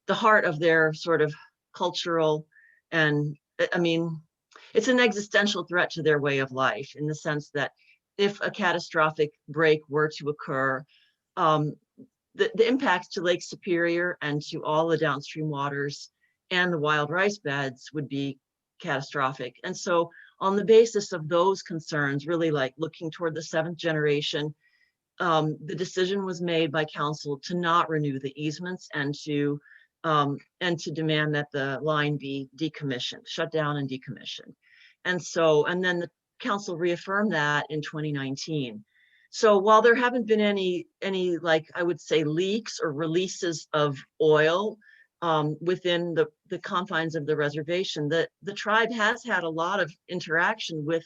heart of their sort of cultural, and I mean, it's an existential threat to their way of life, in the sense that if a catastrophic break were to occur, the impacts to Lake Superior and to all the downstream waters and the wild rice beds would be catastrophic. And so on the basis of those concerns, really like looking toward the 7th generation, the decision was made by council to not renew the easements and to demand that the line be decommissioned, shut down and decommissioned. And then the council reaffirmed that in 2019. So while there haven't been any like I would say leaks or releases of oil within the confines of the reservation, the tribe has had a lot of interaction with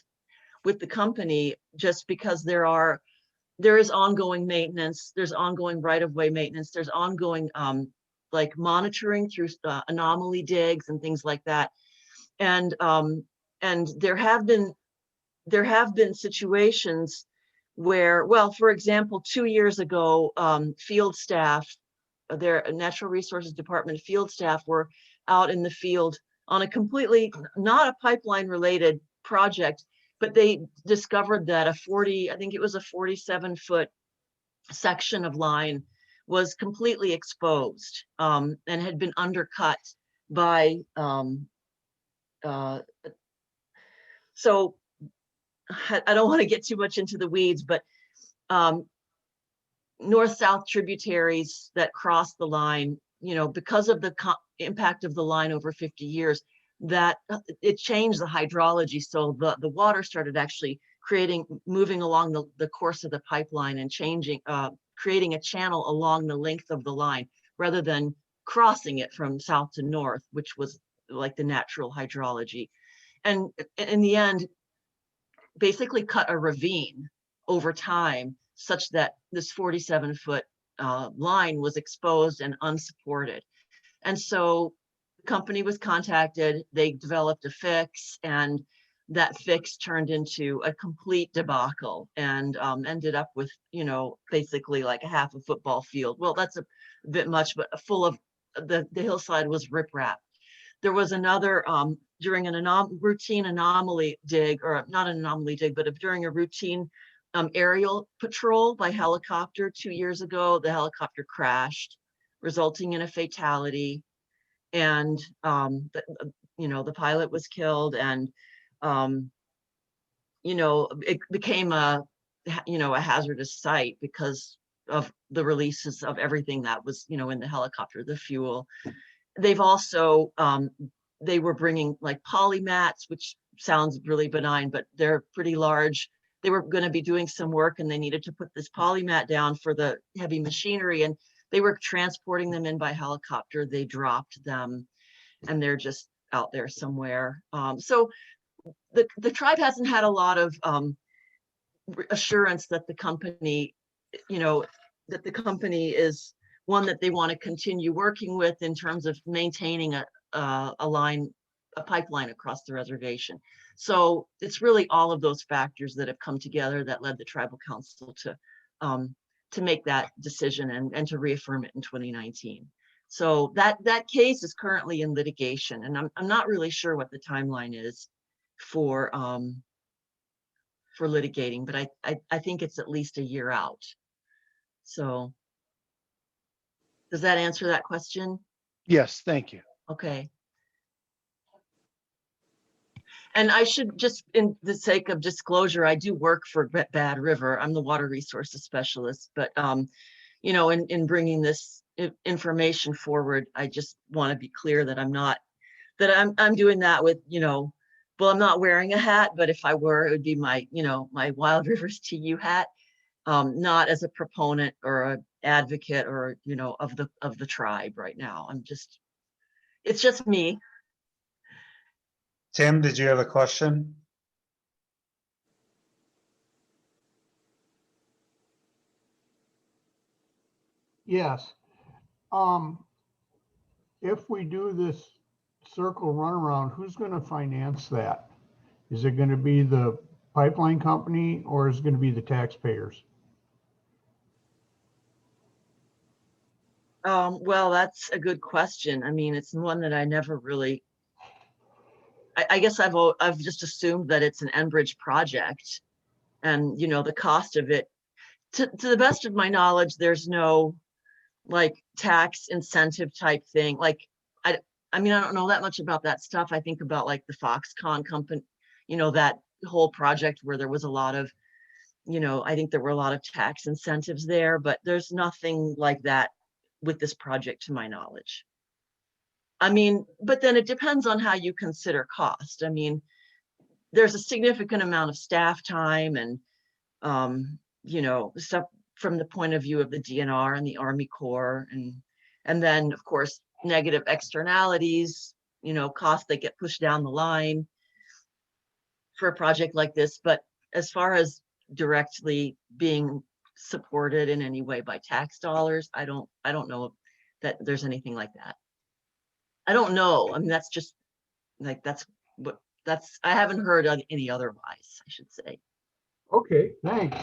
the company, just because there is ongoing maintenance, there's ongoing right-of-way maintenance, there's ongoing like monitoring through anomaly digs and things like that. And there have been situations where, well, for example, 2 years ago, field staff, their Natural Resources Department field staff were out in the field on a completely, not a pipeline related project, but they discovered that I think it was a 47-foot section of line was completely exposed and had been undercut by, so I don't want to get too much into the weeds, but north-south tributaries that cross the line, because of the impact of the line over 50 years, that it changed the hydrology. So the water started actually moving along the course of the pipeline and creating a channel along the length of the line, rather than crossing it from south to north, which was like the natural hydrology. And in the end, basically cut a ravine over time, such that this 47-foot line was exposed and unsupported. And so the company was contacted, they developed a fix, and that fix turned into a complete debacle and ended up with, basically like a half a football field. Well, that's a bit much, but full of the hillside was riprap. There was another, during an routine anomaly dig, or not an anomaly dig, but during a routine aerial patrol by helicopter 2 years ago, the helicopter crashed, resulting in a fatality. And, the pilot was killed, and, it became a hazardous site because of the releases of everything that was, in the helicopter, the fuel. They've also, they were bringing like polymats, which sounds really benign, but they're pretty large. They were going to be doing some work and they needed to put this polymat down for the heavy machinery, and they were transporting them in by helicopter. They dropped them and they're just out there somewhere. So the tribe hasn't had a lot of assurance that the company, that the company is one that they want to continue working with in terms of maintaining a pipeline across the reservation. So it's really all of those factors that have come together that led the tribal council to make that decision and to reaffirm it in 2019. So that case is currently in litigation, and I'm not really sure what the timeline is for litigating, but I think it's at least a year out. So does that answer that question? Yes, thank you. Okay. And I should just, in the sake of disclosure, I do work for Bad River. I'm the water resources specialist, but in bringing this information forward, I just want to be clear that I'm doing that with, well, I'm not wearing a hat, but if I were, it would be my, my Wild Rivers TU hat, not as a proponent or an advocate or, of the tribe right now. It's just me. Tim, did you have a question? Yes. If we do this circle runaround, who's going to finance that? Is it going to be the pipeline company or is it going to be the taxpayers? Well, that's a good question. I mean, it's one that I never really, I guess I've just assumed that it's an Enbridge project, and the cost of it, to the best of my knowledge, there's no like tax incentive type thing. Like, I mean, I don't know that much about that stuff. I think about like the Foxconn company, that whole project where there was a lot of, I think there were a lot of tax incentives there, but there's nothing like that with this project to my knowledge. I mean, but then it depends on how you consider cost. I mean, there's a significant amount of staff time and, stuff from the point of view of the DNR and the Army Corps, and then of course, negative externalities, costs that get pushed down the line for a project like this. But as far as directly being supported in any way by tax dollars, I don't know that there's anything like that. I don't know. I mean, that's just like, I haven't heard any otherwise, I should say. Okay, thanks.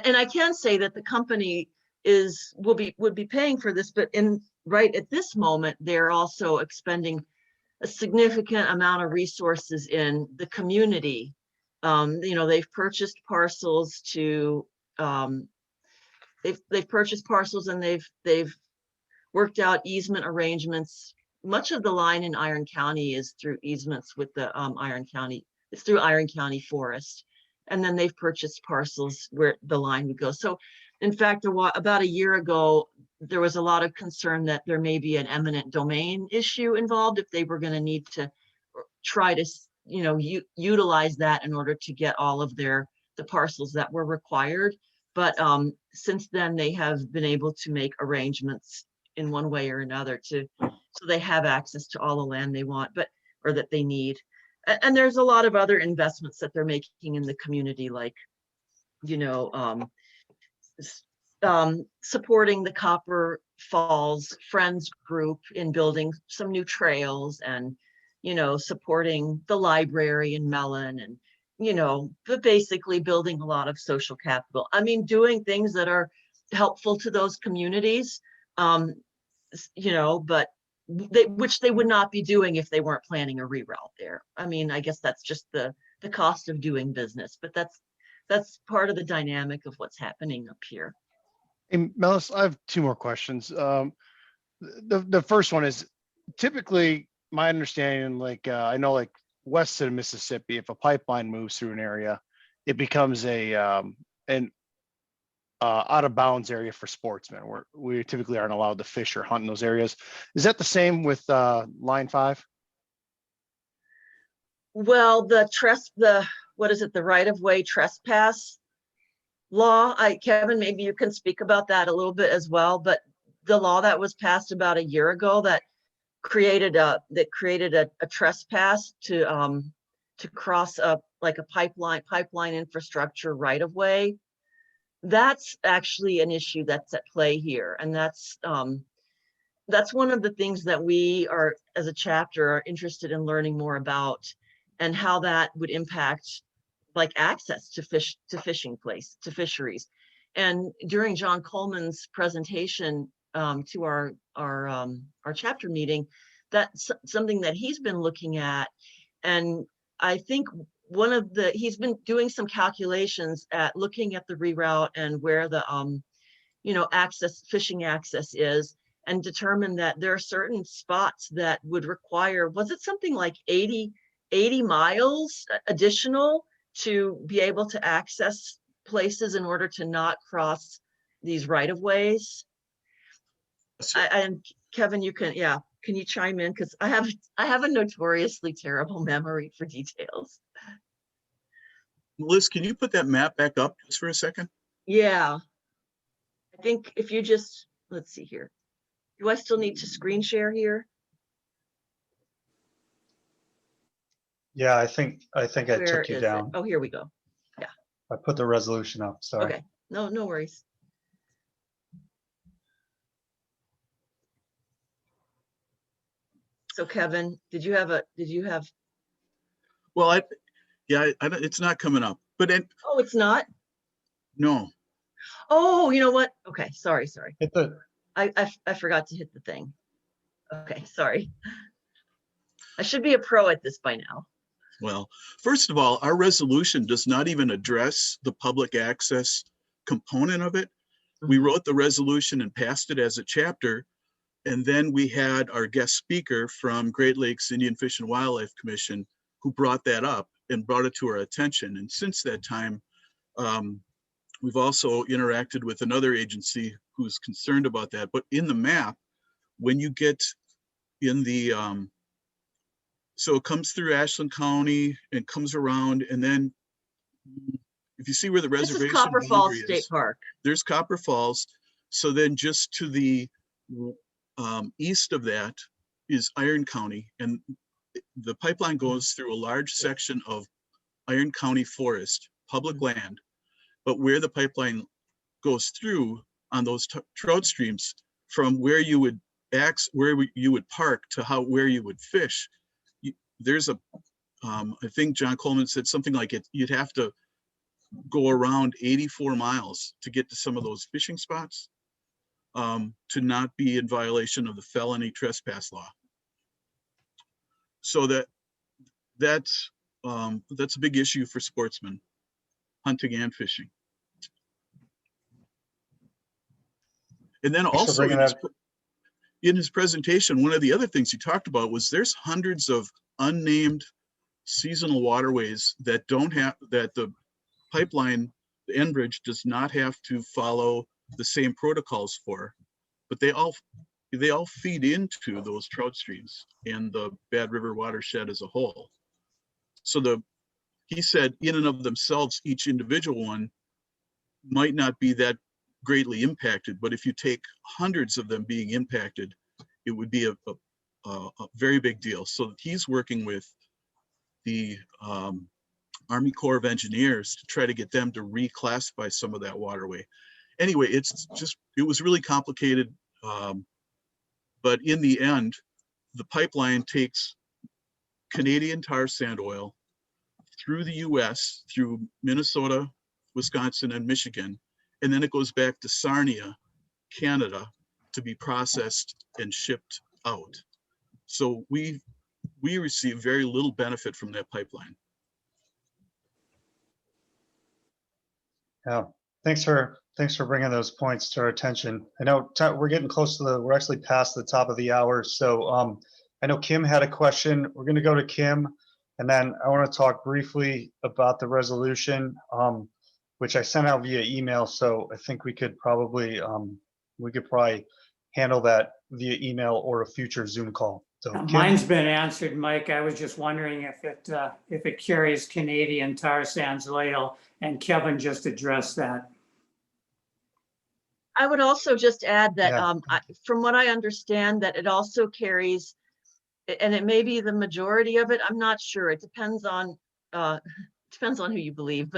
And I can say that the company would be paying for this, but right at this moment, they're also expending a significant amount of resources in the community. They've purchased parcels they've purchased parcels, and they've worked out easement arrangements. Much of the line in Iron County is through easements with the it's through Iron County Forest. And then they've purchased parcels where the line would go. So in fact, about a year ago, there was a lot of concern that there may be an eminent domain issue involved if they were going to need to try to, utilize that in order to get all of the parcels that were required. But since then, they have been able to make arrangements in one way or another so they have access to all the land they want, or that they need. And there's a lot of other investments that they're making in the community, like, supporting the Copper Falls Friends group in building some new trails and, supporting the library in Mellon and, but basically building a lot of social capital. I mean, doing things that are helpful to those communities, but which they would not be doing if they weren't planning a reroute there. I mean, I guess that's just the cost of doing business, but that's part of the dynamic of what's happening up here. And Melis, I have two more questions. The first one is typically my understanding, I know like west of Mississippi, if a pipeline moves through an area, it becomes an out of bounds area for sportsmen where we typically aren't allowed to fish or hunt in those areas. Is that the same with Line 5? Well, the right of way trespass law, Kevin, maybe you can speak about that a little bit as well, but the law that was passed about a year ago that created a trespass to cross up like a pipeline infrastructure right of way. That's actually an issue that's at play here. And that's one of the things that we are, as a chapter, are interested in learning more about and how that would impact like access to fisheries. And during John Coleman's presentation to our chapter meeting, that's something that he's been looking at. And I think he's been doing some calculations at looking at the reroute and where the fishing access is, and determined that there are certain spots that would require, was it something like 80 miles additional to be able to access places in order to not cross these right of ways? And Kevin, can you chime in? Because I have a notoriously terrible memory for details. Liz, can you put that map back up just for a second? Yeah. I think if you just, let's see here. Do I still need to screen share here? Yeah, I think I Where took you is down. it? Oh, here we go. Yeah. I put the resolution up, sorry. Okay. No worries. So Kevin, did you have? Well, it's not coming up, but oh, it's not? No. Oh, you know what? Okay, sorry. Hit the. I forgot to hit the thing. Okay, sorry. I should be a pro at this by now. Well, first of all, our resolution does not even address the public access component of it. We wrote the resolution and passed it as a chapter. And then we had our guest speaker from Great Lakes Indian Fish and Wildlife Commission who brought that up and brought it to our attention. And since that time, we've also interacted with another agency who's concerned about that. But in the map, when you get in the, so it comes through Ashland County and comes around, and then if you see where the reservation this is Copper Falls State Park. There's Copper Falls. So then just to the east of that is Iron County, and the pipeline goes through a large section of Iron County forest, public land. But where the pipeline goes through on those trout streams, from where you would park to where you would fish, there's a I think John Coleman said something like you'd have to go around 84 miles to get to some of those fishing spots to not be in violation of the felony trespass law. So that's a big issue for sportsmen, hunting and fishing. And then also in his presentation, one of the other things he talked about was there's hundreds of unnamed seasonal waterways that the pipeline, the Enbridge, does not have to follow the same protocols for, but they all feed into those trout streams and the Bad River watershed as a whole. So he said in and of themselves, each individual one might not be that greatly impacted, but if you take hundreds of them being impacted, it would be a very big deal. So he's working with the Army Corps of Engineers to try to get them to reclassify some of that waterway. anyway, it was really complicated. But in the end, the pipeline takes Canadian tar sand oil through the US, through Minnesota, Wisconsin, and Michigan, and then it goes back to Sarnia, Canada, to be processed and shipped out. So we receive very little benefit from that pipeline. Yeah, thanks for bringing those points to our attention. I know we're getting close to we're actually past the top of the hour. So I know Kim had a question. We're going to go to Kim, and then I want to talk briefly about the resolution, which I sent out via email. So I think we could probably handle that via email or a future Zoom call. So Kim? Mine's been answered, Mike. I was just wondering if it carries Canadian tar sands oil, and Kevin just addressed that. I would also just add that Yeah. from what I understand, that it also carries, and it may be the majority of it, I'm not sure. It depends on who you believe,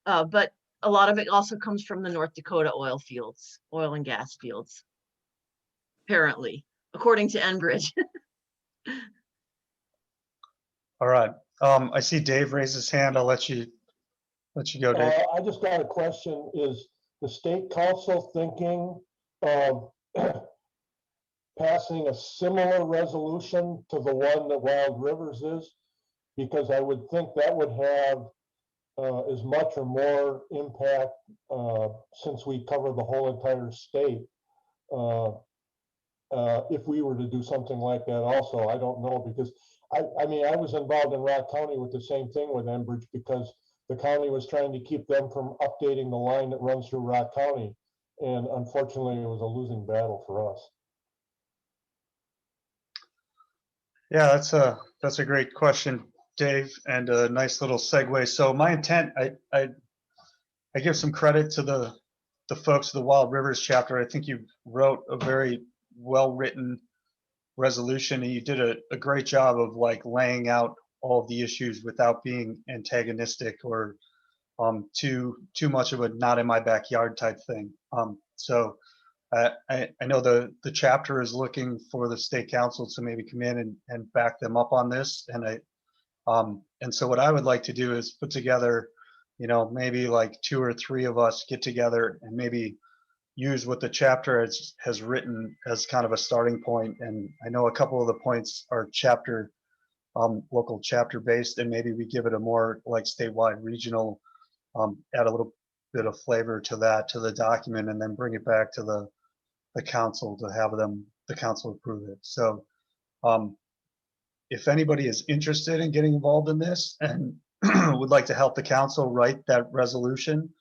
but a lot of it also comes from the North Dakota oil fields, oil and gas fields, apparently, according to Enbridge. All right. I see Dave raise his hand. I'll let you go, Dave. I just got a question. Is the state council thinking of passing a similar resolution to the one that Wild Rivers is? Because I would think that would have as much or more impact since we cover the whole entire state. If we were to do something like that also, I don't know, because I mean, I was involved in Rock County with the same thing with Enbridge, because the county was trying to keep them from updating the line that runs through Rock County. And unfortunately, it was a losing battle for us. Yeah, that's a great question, Dave, and a nice little segue. So my intent, I give some credit to the folks of the Wild Rivers chapter. I think you wrote a very well-written resolution, and you did a great job of like laying out all of the issues without being antagonistic or too much of a not in my backyard type thing. So I know the chapter is looking for the state council to maybe come in and back them up on this, and so what I would like to do is put together, maybe like 2 or 3 of us get together and maybe use what the chapter has written as kind of a starting point. And I know a couple of the points are local chapter based, and maybe we give it a more like statewide regional, add a little bit of flavor to the document, and then bring it back to the council to have the council approve it. So if anybody is interested in getting involved in this and would like to help the council write that resolution,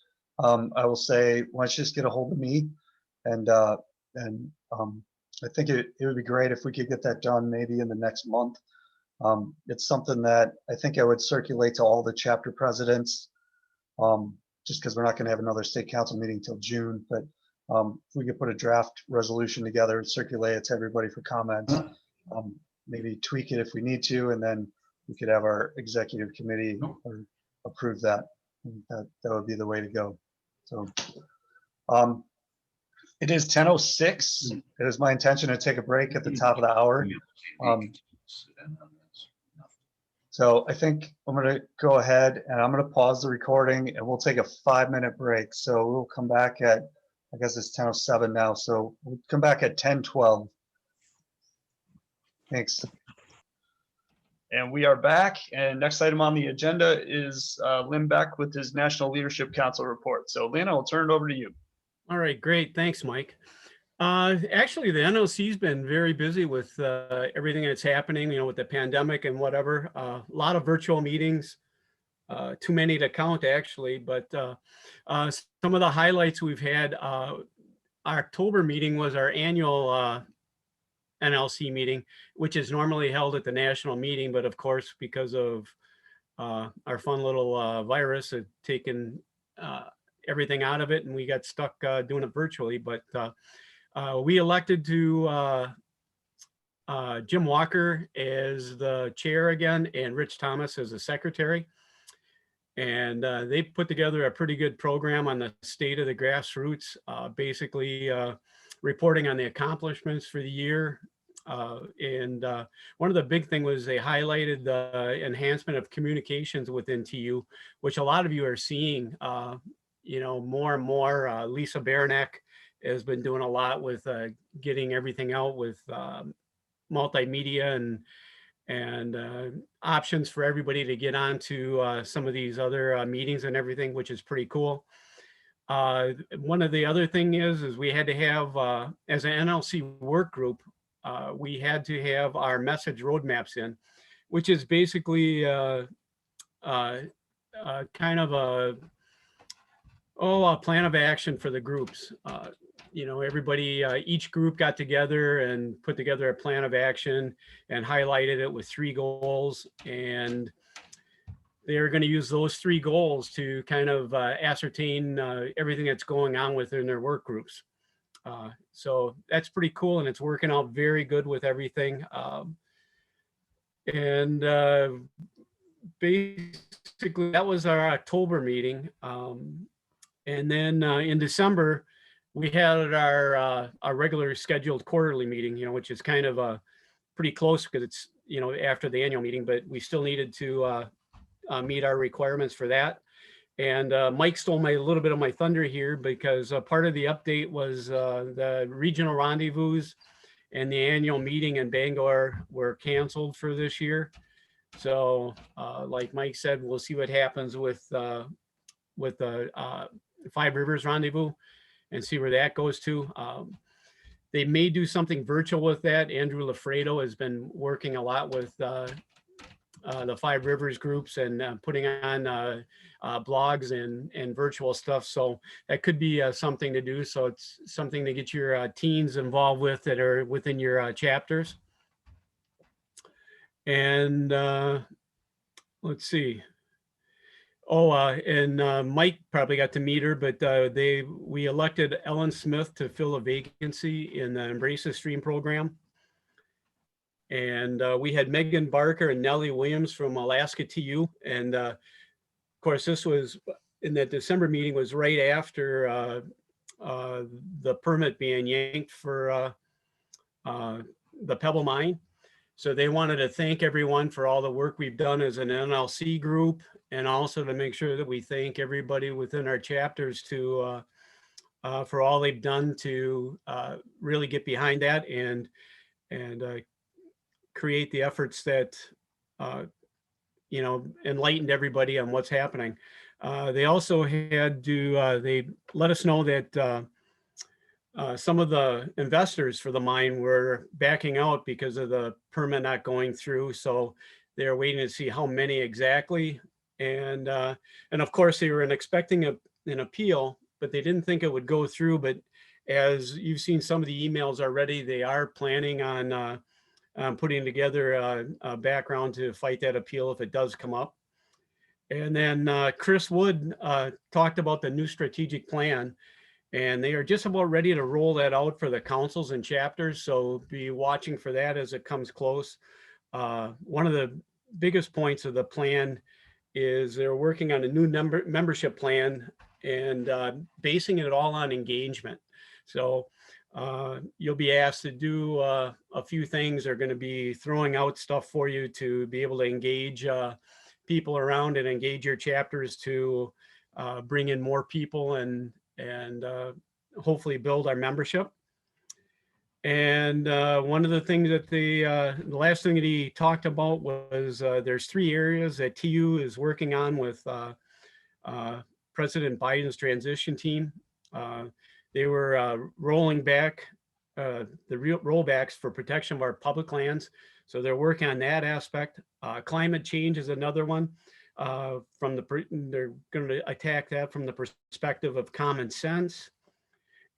I will say, let's just get a hold of me, and I think it would be great if we could get that done maybe in the next month. It's something that I think I would circulate to all the chapter presidents, just because we're not going to have another state council meeting till June. But if we could put a draft resolution together and circulate it to everybody for comments, maybe tweak it if we need to, and then we could have our executive committee approve that. That would be the way to go. So it is 10:06. It is my intention to take a break at the top of the hour. So I think I'm going to go ahead and I'm going to pause the recording, and we'll take a 5-minute break. So we'll come back at, I guess it's 10:07 now. So we'll come back at 10:12. Thanks. And we are back. And next item on the agenda is Lynn Beck with his National Leadership Council report. So Lynn, I'll turn it over to you. All right, great. Thanks, Mike. Actually, the NLC's been very busy with everything that's happening, with the pandemic and whatever. A lot of virtual meetings, too many to count actually, but some of the highlights we've had, our October meeting was our annual NLC meeting, which is normally held at the national meeting, but of course, because of our fun little virus, had taken everything out of it, and we got stuck doing it virtually. But we elected to Jim Walker as the chair again, and Rich Thomas as the secretary. And they put together a pretty good program on the state of the grassroots, basically reporting on the accomplishments for the year. And one of the big thing was they highlighted the enhancement of communications within TU, which a lot of you are seeing, more and more. Lisa Baranek has been doing a lot with getting everything out with multimedia and options for everybody to get onto some of these other meetings and everything, which is pretty cool. One of the other thing is we had to have, as an NLC work group, we had to have our message roadmaps in, which is basically kind of a plan of action for the groups. Everybody, each group got together and put together a plan of action and highlighted it with 3 goals. And they're going to use those 3 goals to kind of ascertain everything that's going on within their work groups. So that's pretty cool, and it's working out very good with everything. Basically, that was our October meeting. And then in December, we had our regular scheduled quarterly meeting, which is kind of pretty close because it's, after the annual meeting, but we still needed to meet our requirements for that. And Mike stole a little bit of my thunder here because part of the update was the regional rendezvous and the annual meeting in Bangor were canceled for this year. So like Mike said, we'll see what happens with the Five Rivers rendezvous and see where that goes to. They may do something virtual with that. Andrew Lafredo has been working a lot with the Five Rivers groups and putting on blogs and virtual stuff. So that could be something to do. So it's something to get your teens involved with that are within your chapters. And let's see. And Mike probably got to meet her, but we elected Ellen Smith to fill a vacancy in the Embrace the Stream program. And we had Megan Barker and Nellie Williams from Alaska TU. And of course, this was in that December meeting was right after the permit being yanked for the Pebble Mine. So they wanted to thank everyone for all the work we've done as an NLC group, and also to make sure that we thank everybody within our chapters for all they've done to really get behind that and create the efforts that enlightened everybody on what's happening. They also had to they let us know that some of the investors for the mine were backing out because of the permit not going through. So they're waiting to see how many exactly. And of course they were expecting an appeal, but they didn't think it would go through. But as you've seen some of the emails already, they are planning on putting together a background to fight that appeal if it does come up. And then Chris Wood talked about the new strategic plan. And they are just about ready to roll that out for the councils and chapters. So be watching for that as it comes close. One of the biggest points of the plan is they're working on a new membership plan and basing it all on engagement. So you'll be asked to do a few things. They're going to be throwing out stuff for you to be able to engage people around and engage your chapters to bring in more people and hopefully build our membership. And one of the things that the last thing that he talked about was there's 3 areas that TU is working on with President Biden's transition team. They were rolling back the rollbacks for protection of our public lands. So they're working on that aspect. Climate change is another one. They're going to attack that from the perspective of common sense.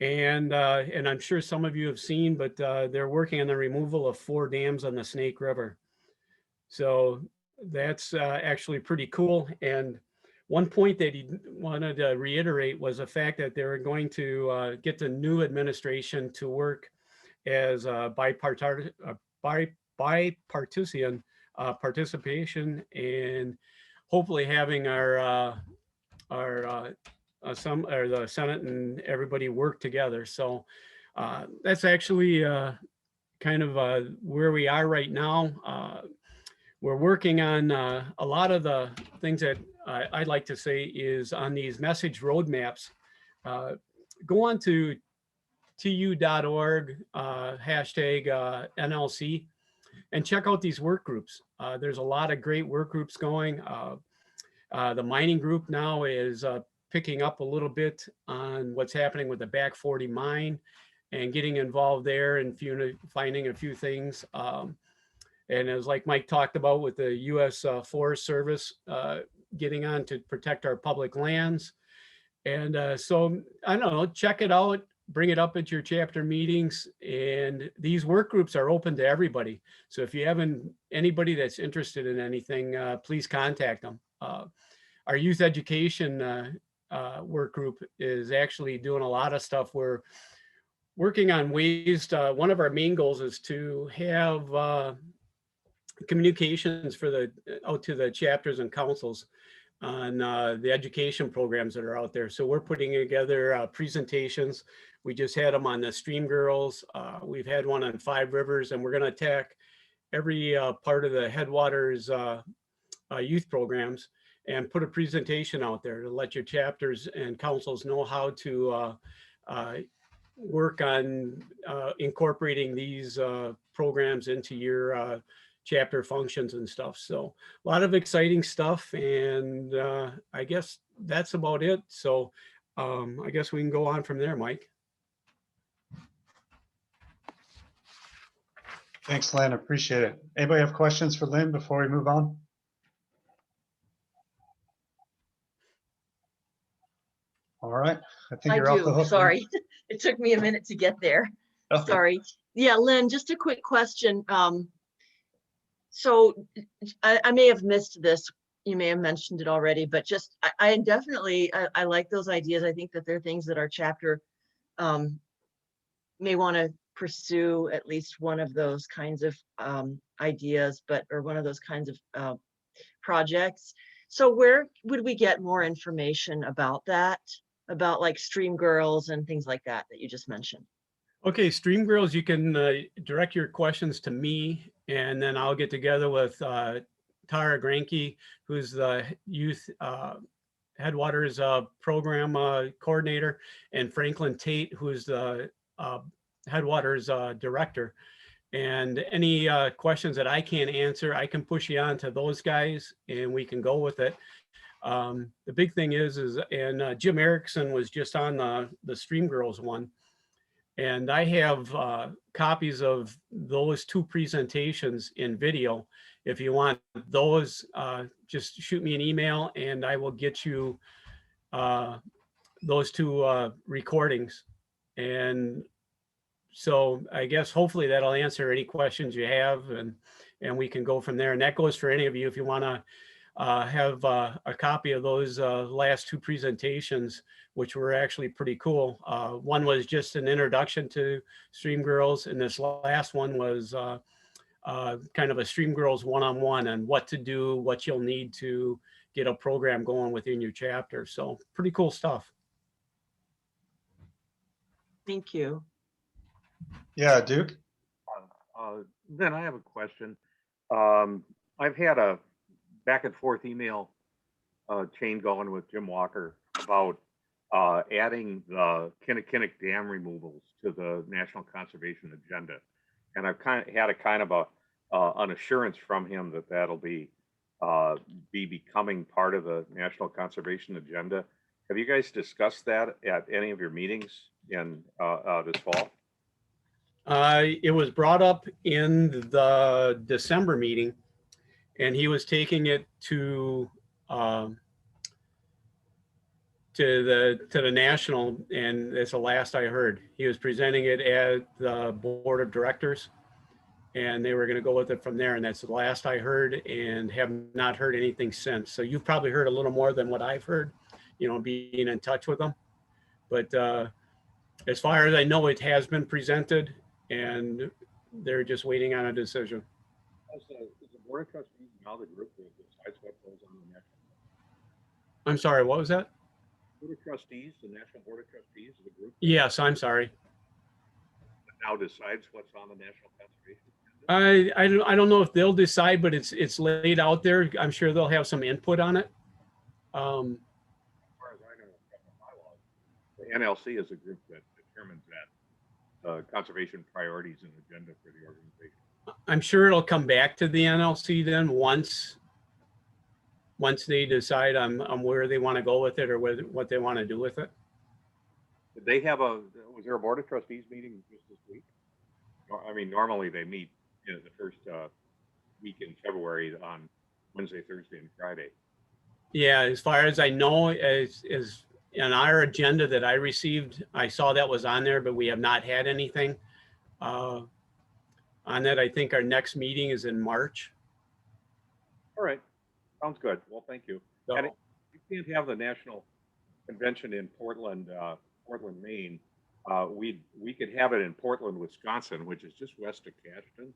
And I'm sure some of you have seen, but they're working on the removal of 4 dams on the Snake River. So that's actually pretty cool. And one point that he wanted to reiterate was the fact that they were going to get the new administration to work as bipartisan participation and hopefully having the Senate and everybody work together. So that's actually kind of where we are right now. We're working on a lot of the things that I'd like to say is on these message roadmaps. Go on to tu.org #NLC and check out these work groups. There's a lot of great work groups going. The mining group now is picking up a little bit on what's happening with the Back 40 mine and getting involved there and finding a few things. And as like Mike talked about with the U.S. Forest Service, getting on to protect our public lands. And so, I don't know, check it out, bring it up at your chapter meetings. And these work groups are open to everybody. So if you haven't anybody that's interested in anything, please contact them. Our youth education work group is actually doing a lot of stuff. We're working on ways one of our main goals is to have communications for out to the chapters and councils on the education programs that are out there. So we're putting together presentations. We just had them on the Stream Girls. We've had one on 5 Rivers, and we're going to attack every part of the Headwaters youth programs and put a presentation out there to let your chapters and councils know how to work on incorporating these programs into your chapter functions and stuff. So a lot of exciting stuff, and I guess that's about it. So I guess we can go on from there, Mike. Thanks, Lynn. Appreciate it. Anybody have questions for Lynn before we move on? All right. I think you're off the hook. Lynn. Sorry. It took me a minute to get there. Okay. Sorry. Yeah, Lynn, just a quick question. So I may have missed this. You may have mentioned it already, but just I definitely like those ideas. I think that they're things that our chapter may want to pursue at least one of those kinds of ideas, or one of those kinds of projects. So where would we get more information about that? About like Stream Girls and things like that you just mentioned? Okay, Stream Girls, you can direct your questions to me, and then I'll get together with Tara Granke, who's the youth Headwaters program coordinator, and Franklin Tate, who's the Headwaters director. And any questions that I can't answer, I can push you on to those guys, and we can go with it. The big thing is and Jim Erickson was just on the Stream Girls one. And I have copies of those 2 presentations in video. If you want those, just shoot me an email and I will get you those 2 recordings. And so I guess hopefully that'll answer any questions you have, and we can go from there. And that goes for any of you if you want to have a copy of those last 2 presentations, which were actually pretty cool. One was just an introduction to Stream Girls, and this last one was kind of a Stream Girls one-on-one on what to do, what you'll need to get a program going within your chapter. So pretty cool stuff. Thank you. Yeah, Duke? Then I have a question. I've had a back and forth email chain going with Jim Walker about adding the Kinnickinnic Dam removals to the National Conservation Agenda. And I've had a kind of an assurance from him that that'll be becoming part of the National Conservation Agenda. Have you guys discussed that at any of your meetings in this fall? It was brought up in the December meeting, and he was taking it to the national, and that's the last I heard. He was presenting it at the board of directors, and they were going to go with it from there. And that's the last I heard, and have not heard anything since. So you've probably heard a little more than what I've heard, you know, being in touch with them. But as far as I know, it has been presented, and they're just waiting on a decision. Is the board of trustees now the group that decides what goes on the National I'm sorry, what was that? Board of Trustees, the National Board of Trustees is a group that Yes, I'm sorry. now decides what's on the National Conservation. I don't know if they'll decide, but it's laid out there. I'm sure they'll have some input on it. As far as I know, from the bylaws, the NLC is a group that determines that conservation priorities and agenda for the organization. I'm sure it'll come back to the NLC then once they decide on where they want to go with it or what they want to do with it. Did they have was there a Board of Trustees meeting just this week? I mean, normally they meet, the first week in February on Wednesday, Thursday, and Friday. Yeah, as far as I know, as in our agenda that I received, I saw that was on there, but we have not had anything on that. I think our next meeting is in March. All right, sounds good. Well, thank you. So, And you can't have the national convention in Portland, Maine. We could have it in Portland, Wisconsin, which is just west of Cashton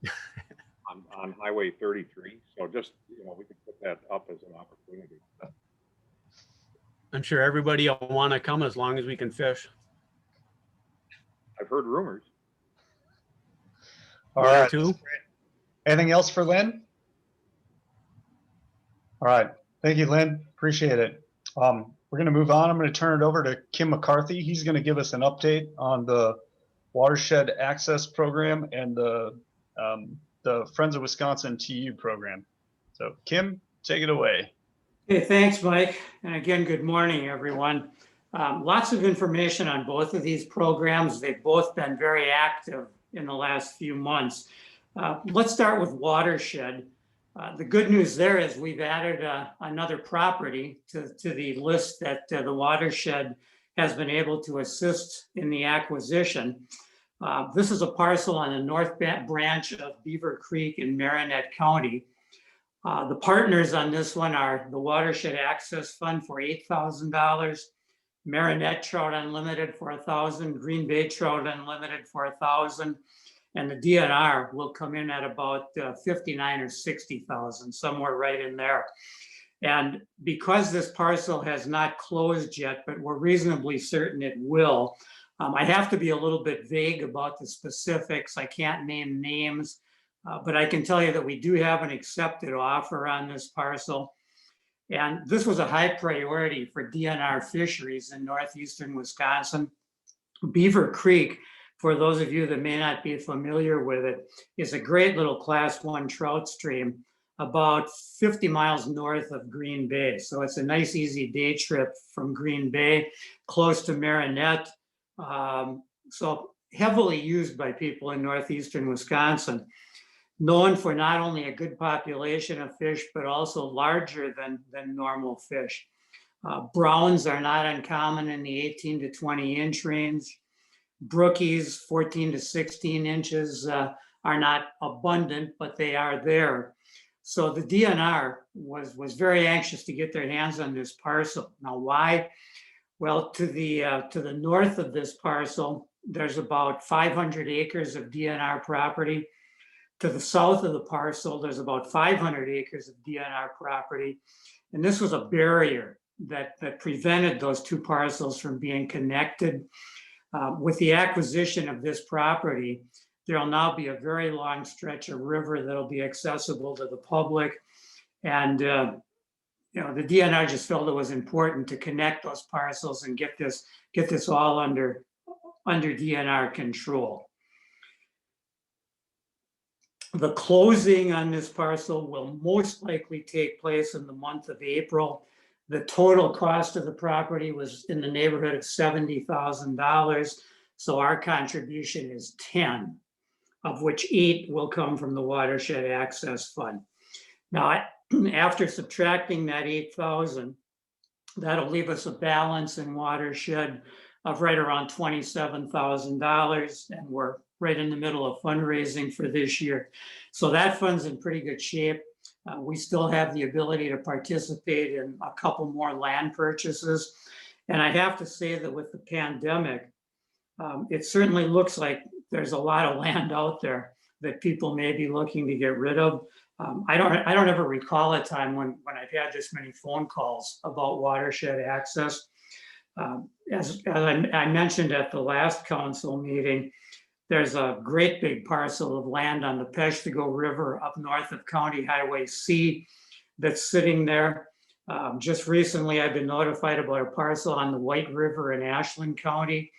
on Highway 33. So just, we could put that up as an opportunity. I'm sure everybody will want to come as long as we can fish. I've heard rumors. All Yeah, right. too. Anything else for Lynn? All right. Thank you, Lynn. Appreciate it. We're going to move on. I'm going to turn it over to Kim McCarthy. He's going to give us an update on the Watershed Access Program and the Friends of Wisconsin TU program. So Kim, take it away. Hey, thanks, Mike. And again, good morning, everyone. Lots of information on both of these programs. They've both been very active in the last few months. Let's start with Watershed. The good news there is we've added another property to the list that the Watershed has been able to assist in the acquisition. This is a parcel on the north branch of Beaver Creek in Marinette County. The partners on this one are the Watershed Access Fund for $8,000, Marinette Trout Unlimited for $1,000, Green Bay Trout Unlimited for $1,000, and the DNR will come in at about 59 or 60,000, somewhere right in there. And because this parcel has not closed yet, but we're reasonably certain it will, I have to be a little bit vague about the specifics. I can't name names, but I can tell you that we do have an accepted offer on this parcel. And this was a high priority for DNR fisheries in northeastern Wisconsin. Beaver Creek, for those of you that may not be familiar with it, is a great little class 1 trout stream about 50 miles north of Green Bay. So it's a nice, easy day trip from Green Bay, close to Marinette. So heavily used by people in northeastern Wisconsin, known for not only a good population of fish, but also larger than normal fish. Browns are not uncommon in the 18 to 20 inch range. Brookies, 14 to 16 inches, are not abundant, but they are there. So the DNR was very anxious to get their hands on this parcel. Now, why? Well, to the north of this parcel, there's about 500 acres of DNR property. To the south of the parcel, there's about 500 acres of DNR property. And this was a barrier that prevented those two parcels from being connected. With the acquisition of this property, there will now be a very long stretch of river that will be accessible to the public. And the DNR just felt it was important to connect those parcels and get this all under DNR control. The closing on this parcel will most likely take place in the month of April. The total cost of the property was in the neighborhood of $70,000. So our contribution is 10, of which 8 will come from the Watershed Access Fund. Now, after subtracting that 8,000, that'll leave us a balance in Watershed of right around $27,000, and we're right in the middle of fundraising for this year. So that fund's in pretty good shape. We still have the ability to participate in a couple more land purchases. And I have to say that with the pandemic, it certainly looks like there's a lot of land out there. that people may be looking to get rid of. I don't ever recall a time when I've had this many phone calls about watershed access. As I mentioned at the last council meeting, there's a great big parcel of land on the Peshtigo River up north of County Highway C that's sitting there. Just recently, I've been notified about a parcel on the White River in Ashland County.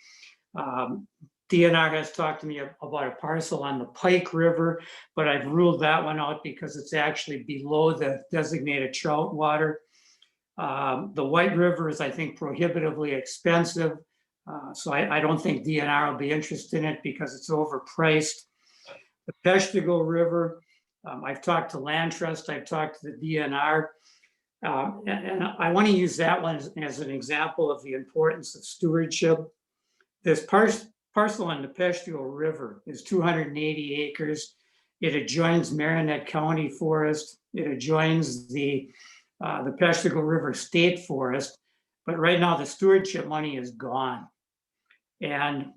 DNR has talked to me about a parcel on the Pike River, but I've ruled that one out because it's actually below the designated trout water. The White River is, I think, prohibitively expensive. So I don't think DNR will be interested in it because it's overpriced. The Peshtigo River, I've talked to Land Trust, I've talked to the DNR. And I want to use that one as an example of the importance of stewardship. This parcel on the Peshtigo River is 280 acres. It adjoins Marinette County Forest. It adjoins the Peshtigo River State Forest. But right now the stewardship money is gone. And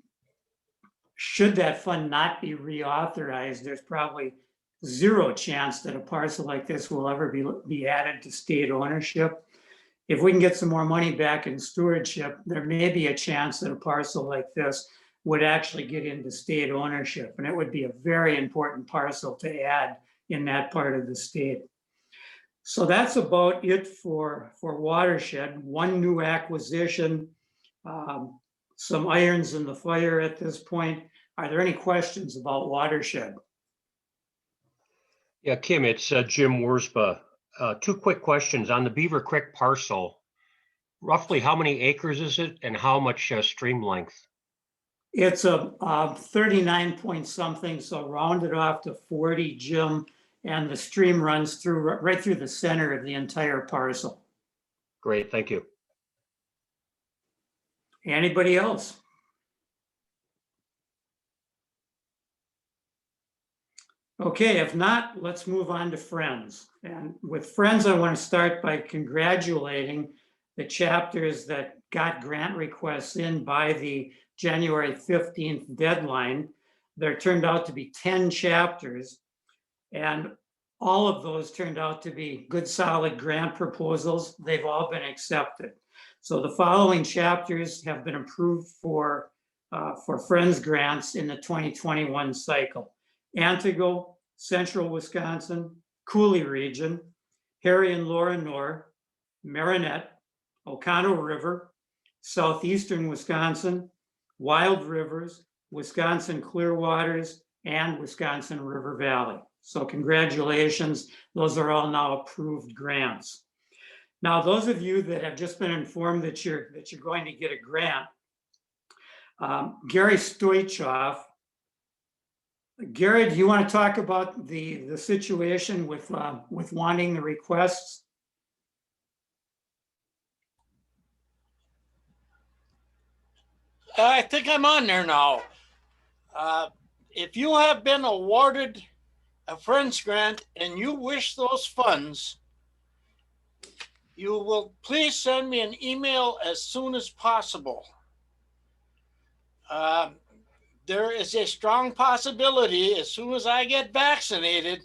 should that fund not be reauthorized, there's probably zero chance that a parcel like this will ever be added to state ownership. If we can get some more money back in stewardship, there may be a chance that a parcel like this would actually get into state ownership. And it would be a very important parcel to add in that part of the state. So that's about it for watershed. One new acquisition, some irons in the fire at this point. Are there any questions about watershed? Yeah, Kim, it's Jim Worsba. Two quick questions. On the Beaver Creek parcel, roughly how many acres is it and how much stream length? It's a 39 point something, so rounded off to 40, Jim, and the stream runs through right through the center of the entire parcel. Great, thank you. Anybody else? Okay, if not, let's move on to Friends. And with Friends, I want to start by congratulating the chapters that got grant requests in by the January 15th deadline. There turned out to be 10 chapters, and all of those turned out to be good, solid grant proposals. They've all been accepted. So the following chapters have been approved for Friends grants in the 2021 cycle: Antigo, Central Wisconsin, Cooley Region, Harry and Laura Knorr, Marinette, Oconto River, Southeastern Wisconsin, Wild Rivers, Wisconsin Clearwaters, and Wisconsin River Valley. So congratulations, those are all now approved grants. Now, those of you that have just been informed that you're going to get a grant, Gary Stoichkov. Gary, do you want to talk about the situation with wanting the requests? I think I'm on there now. If you have been awarded a Friends grant and you wish those funds, you will please send me an email as soon as possible. There is a strong possibility as soon as I get vaccinated,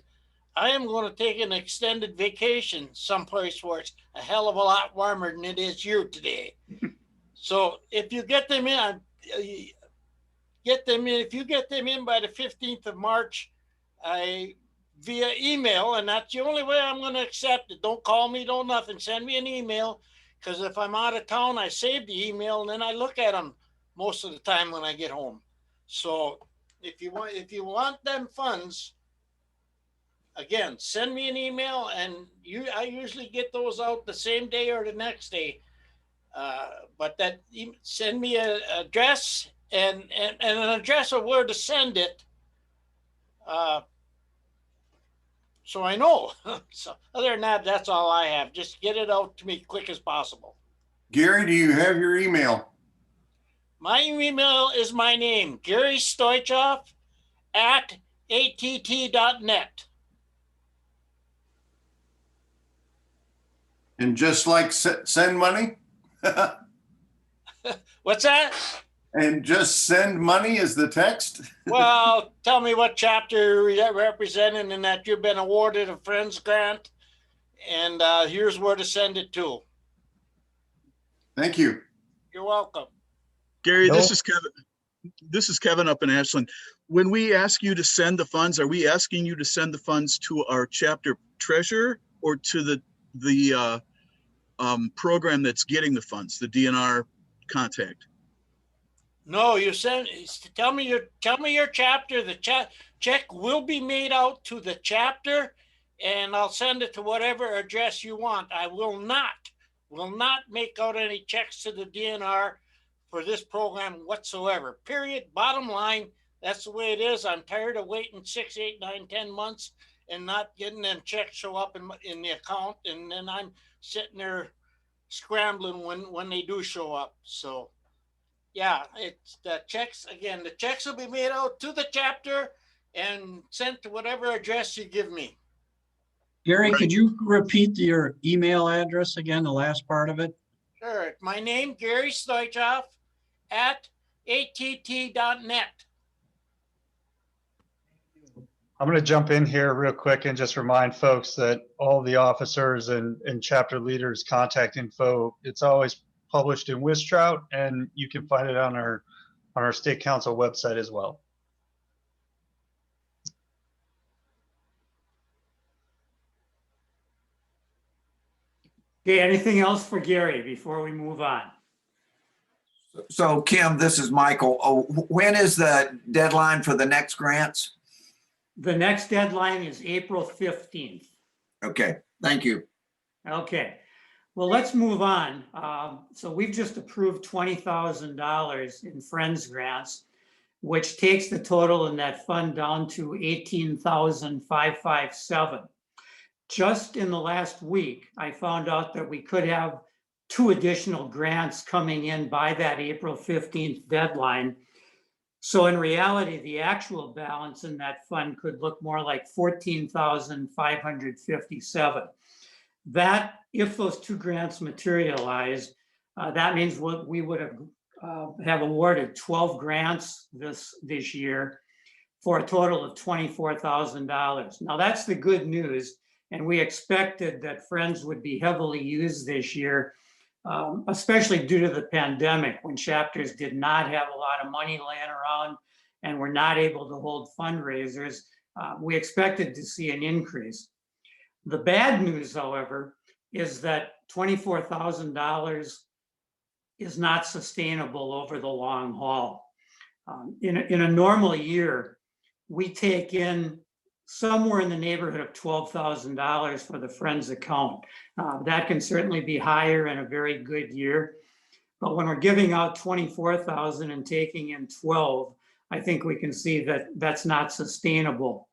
I am going to take an extended vacation someplace where it's a hell of a lot warmer than it is here today. So if you get them in, if you get them in by the 15th of March, via email, and that's the only way I'm going to accept it. Don't call me, don't nothing. Send me an email, because if I'm out of town, I save the email and then I look at them most of the time when I get home. So if you want them funds, again, send me an email, and I usually get those out the same day or the next day. But send me an address and an address of where to send it. So I know. So other than that, that's all I have. Just get it out to me quick as possible. Gary, do you have your email? My email is my name, Gary Stoichkov @att.net. And just like send money? What's that? And just send money as the text? Well, tell me what chapter you're representing and that you've been awarded a Friends grant. And here's where to send it to. Thank you. You're welcome. Gary, Nope. This is Kevin up in Ashland. When we ask you to send the funds, are we asking you to send the funds to our chapter treasurer or to the program that's getting the funds, the DNR contact? No, you send. Tell me your chapter. The check will be made out to the chapter, and I'll send it to whatever address you want. I will not make out any checks to the DNR for this program whatsoever. Period. Bottom line. That's the way it is. I'm tired of waiting 6, 8, 9, 10 months and not getting them checks show up in the account, and then I'm sitting there scrambling when they do show up. So. Yeah, it's the checks again. The checks will be made out to the chapter and sent to whatever address you give me. Gary, could you repeat your email address again, the last part of it? Sure. My name, Gary Stoichkov at att.net. I'm going to jump in here real quick and just remind folks that all the officers and chapter leaders contact info, it's always published in Trout, and you can find it on our state council website as well. Okay, anything else for Gary before we move on? So Kim, this is Michael. Oh, when is the deadline for the next grants? The next deadline is April 15th. Okay, thank you. Okay, well, let's move on. So we've just approved $20,000 in Friends grants, which takes the total in that fund down to $18,557. Just in the last week, I found out that we could have 2 additional grants coming in by that April 15th deadline. So in reality, the actual balance in that fund could look more like $14,557. That, if those 2 grants materialize, that means we would have awarded 12 grants this year for a total of $24,000. Now that's the good news, and we expected that Friends would be heavily used this year, especially due to the pandemic, when chapters did not have a lot of money laying around and were not able to hold fundraisers. We expected to see an increase. The bad news, however, is that $24,000 is not sustainable over the long haul. In a normal year, we take in somewhere in the neighborhood of $12,000 for the Friends account. That can certainly be higher in a very good year. But when we're giving out $24,000 and taking in 12, I think we can see that that's not sustainable.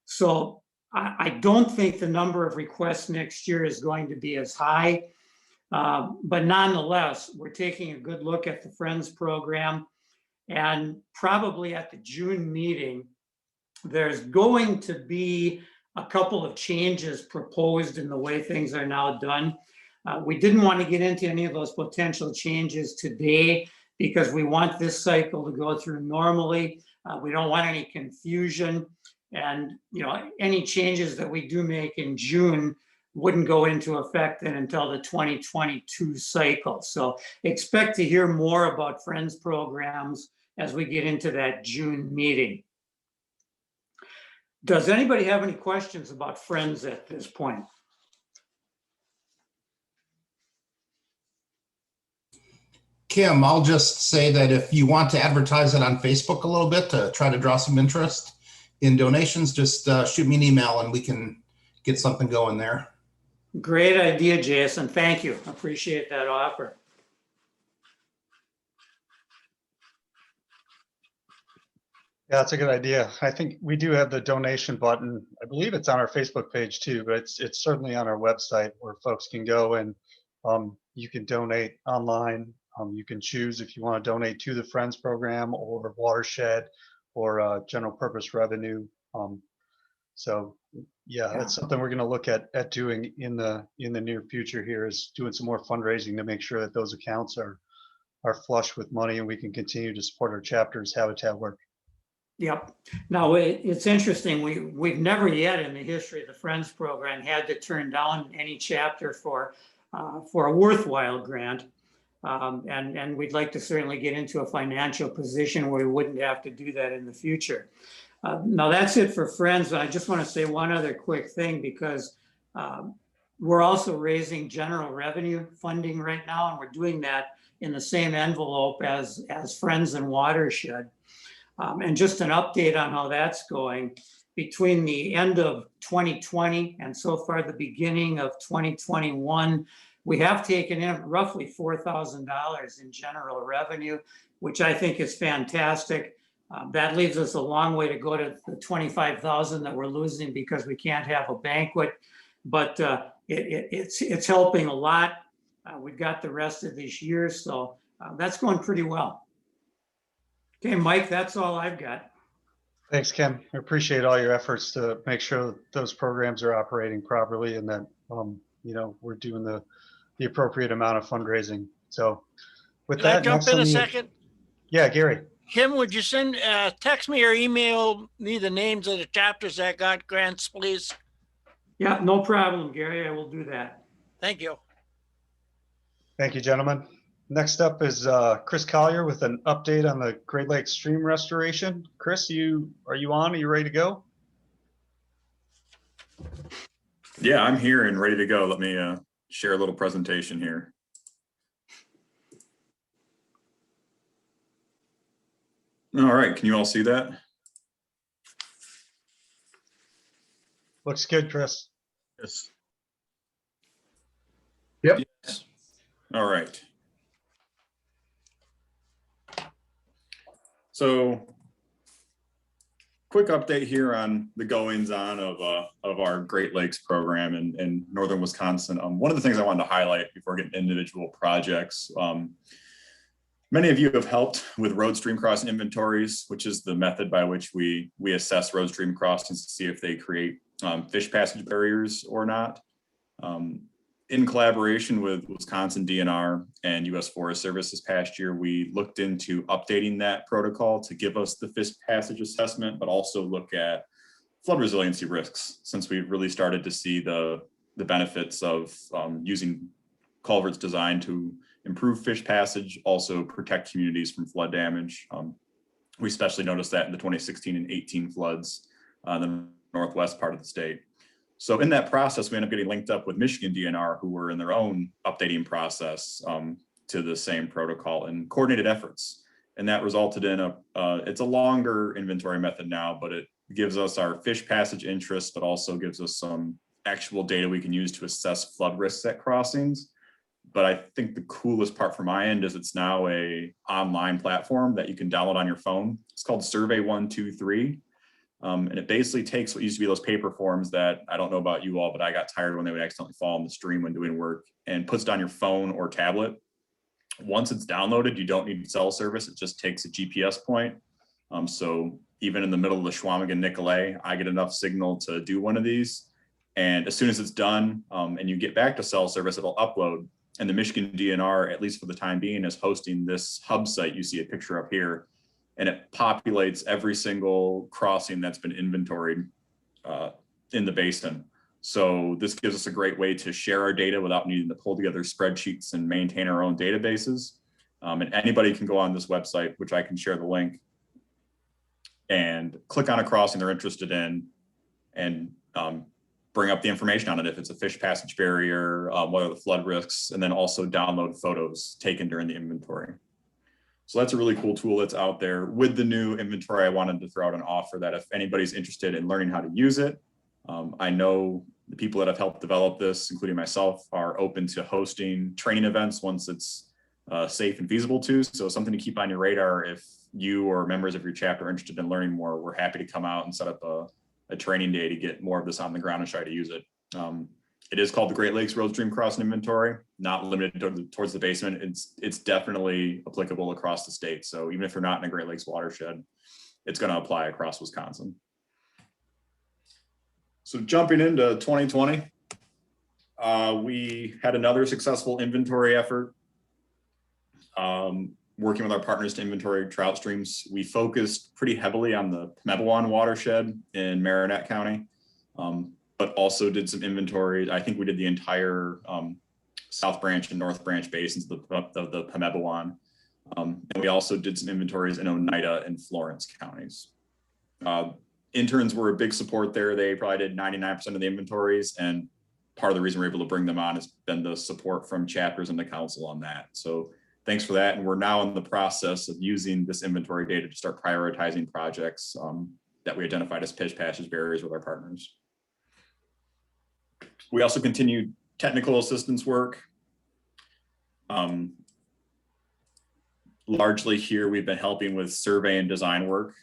So I don't think the number of requests next year is going to be as high, but nonetheless, we're taking a good look at the Friends program, and probably at the June meeting, there's going to be a couple of changes proposed in the way things are now done. We didn't want to get into any of those potential changes today because we want this cycle to go through normally. We don't want any confusion. And any changes that we do make in June wouldn't go into effect then until the 2022 cycle. So expect to hear more about Friends programs as we get into that June meeting. Does anybody have any questions about Friends at this point? Kim, I'll just say that if you want to advertise it on Facebook a little bit to try to draw some interest in donations, just shoot me an email and we can get something going there. Great idea, Jason. Thank you. Appreciate that offer. Yeah, that's a good idea. I think we do have the donation button. I believe it's on our Facebook page too, but it's certainly on our website where folks can go and you can donate online. You can choose if you want to donate to the Friends program or Watershed or general purpose revenue. So yeah, that's something we're going to look at doing in the near future here, is doing some more fundraising to make sure that those accounts are are flush with money and we can continue to support our chapter's habitat work. Yep. Now, it's interesting. We've never yet in the history of the Friends program had to turn down any chapter for a worthwhile grant. And we'd like to certainly get into a financial position where we wouldn't have to do that in the future. Now that's it for Friends. I just want to say one other quick thing, because we're also raising general revenue funding right now, and we're doing that in the same envelope as Friends and Watershed. And just an update on how that's going. Between the end of 2020 and so far the beginning of 2021, we have taken in roughly $4,000 in general revenue, which I think is fantastic. That leaves us a long way to go to the 25,000 that we're losing because we can't have a banquet, but it's helping a lot. We've got the rest of this year, so that's going pretty well. Okay, Mike, that's all I've got. Thanks, Kim. I appreciate all your efforts to make sure that those programs are operating properly and that, you know, we're doing the appropriate amount of fundraising. So with Can I that, jump next in on a the- second? Yeah, Gary. Kim, would you send, text me or email me the names of the chapters that got grants, please? Yeah, no problem, Gary. I will do that. Thank you. Thank you, gentlemen. Next up is Chris Collier with an update on the Great Lakes stream restoration. Chris, are you on? Are you ready to go? Yeah, I'm here and ready to go. Let me share a little presentation here. All right, can you all see that? Looks good, Chris. Yes. Yep. Yes. All right. So quick update here on the goings on of our Great Lakes program in northern Wisconsin. One of the things I wanted to highlight before getting individual projects, many of you have helped with road stream crossing inventories, which is the method by which we assess road stream crossings to see if they create fish passage barriers or not. In collaboration with Wisconsin DNR and U.S. Forest Service this past year, we looked into updating that protocol to give us the fish passage assessment, but also look at flood resiliency risks, since we've really started to see the benefits of using culverts designed to improve fish passage, also protect communities from flood damage. We especially noticed that in the 2016 and 18 floods in the northwest part of the state. So in that process, we ended up getting linked up with Michigan DNR, who were in their own updating process to the same protocol and coordinated efforts. And that resulted in it's a longer inventory method now, but it gives us our fish passage interest, but also gives us some actual data we can use to assess flood risks at crossings. But I think the coolest part from my end is it's now a online platform that you can download on your phone. It's called Survey 123. And it basically takes what used to be those paper forms that I don't know about you all, but I got tired when they would accidentally fall in the stream when doing work, and puts it on your phone or tablet. Once it's downloaded, you don't need cell service. It just takes a GPS point. So even in the middle of the Schwamigan Nicolay, I get enough signal to do one of these. And as soon as it's done and you get back to cell service, it'll upload. And the Michigan DNR, at least for the time being, is hosting this hub site. You see a picture up here. And it populates every single crossing that's been inventoried in the basin. So this gives us a great way to share our data without needing to pull together spreadsheets and maintain our own databases. And anybody can go on this website, which I can share the link, and click on a crossing they're interested in and bring up the information on it. If it's a fish passage barrier, what are the flood risks, and then also download photos taken during the inventory. So that's a really cool tool that's out there. With the new inventory, I wanted to throw out an offer that if anybody's interested in learning how to use it, I know the people that have helped develop this, including myself, are open to hosting training events once it's safe and feasible to. So something to keep on your radar. If you or members of your chapter are interested in learning more, we're happy to come out and set up a training day to get more of this on the ground and try to use it. It is called the Great Lakes Road Stream Crossing Inventory, not limited towards the basement. It's definitely applicable across the state. So even if you're not in a Great Lakes watershed, it's going to apply across Wisconsin. So jumping into 2020, we had another successful inventory effort. working with our partners to inventory trout streams. We focused pretty heavily on the Pemebelon watershed in Marinette County, but also did some inventory. I think we did the entire South Branch and North Branch basins of the Pemebelon. And we also did some inventories in Oneida and Florence counties. Interns were a big support there. They probably did 99% of the inventories, and part of the reason we're able to bring them on has been the support from chapters and the council on that. So thanks for that. And we're now in the process of using this inventory data to start prioritizing projects that we identified as pitch patches barriers with our partners. We also continued technical assistance work. Largely here, we've been helping with survey and design work.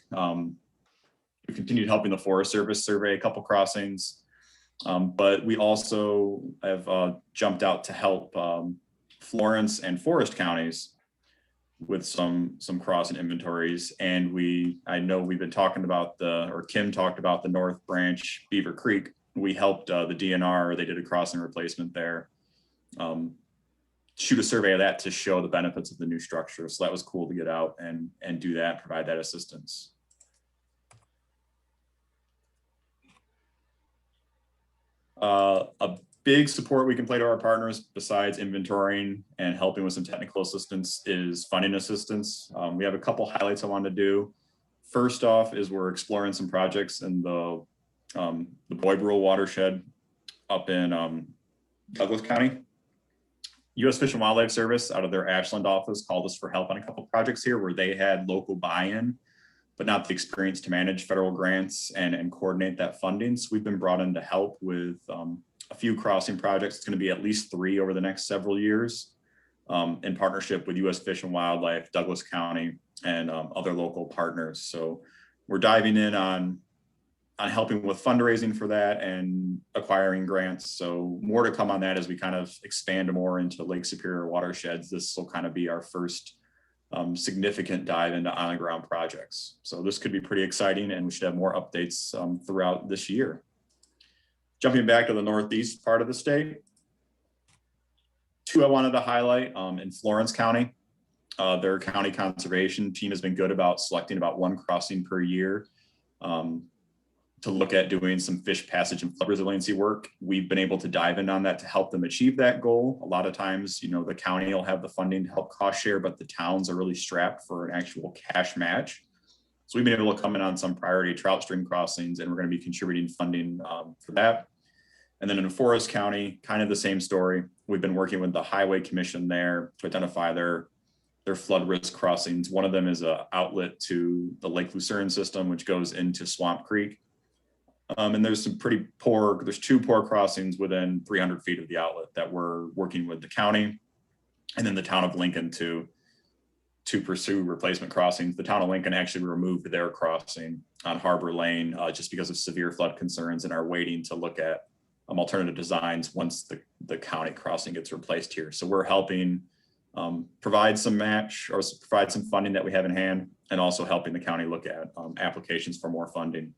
We continued helping the Forest Service survey a couple crossings, but we also have jumped out to help Florence and Forest counties with some crossing inventories. And I know we've been talking about Kim talked about the North Branch Beaver Creek. We helped the DNR, they did a crossing replacement there. Shoot a survey of that to show the benefits of the new structure. So that was cool to get out and do that, provide that assistance. A big support we can play to our partners besides inventorying and helping with some technical assistance is funding assistance. We have a couple highlights I wanted to do. First off is we're exploring some projects in the Boyd Rural watershed up in Douglas County. U.S. Fish and Wildlife Service out of their Ashland office called us for help on a couple projects here where they had local buy-in, but not the experience to manage federal grants and coordinate that funding. So we've been brought in to help with a few crossing projects. It's going to be at least 3 over the next several years in partnership with U.S. Fish and Wildlife, Douglas County, and other local partners. So we're diving in on helping with fundraising for that and acquiring grants. So more to come on that as we kind of expand more into Lake Superior watersheds. This will kind of be our first significant dive into on-the-ground projects. So this could be pretty exciting, and we should have more updates throughout this year. Jumping back to the northeast part of the state, 2 I wanted to highlight in Florence County. Their county conservation team has been good about selecting about 1 crossing per year to look at doing some fish passage and flood resiliency work. We've been able to dive in on that to help them achieve that goal. A lot of times, the county will have the funding to help cost share, but the towns are really strapped for an actual cash match. So we've been able to come in on some priority trout stream crossings, and we're going to be contributing funding for that. And then in Forest County, kind of the same story. We've been working with the Highway Commission there to identify their flood risk crossings. One of them is an outlet to the Lake Lucerne system, which goes into Swamp Creek. And there's some there's 2 poor crossings within 300 feet of the outlet that we're working with the county and then the town of Lincoln to pursue replacement crossings. The town of Lincoln actually removed their crossing on Harbor Lane just because of severe flood concerns and are waiting to look at alternative designs once the county crossing gets replaced here. So we're helping provide some match or provide some funding that we have in hand, and also helping the county look at applications for more funding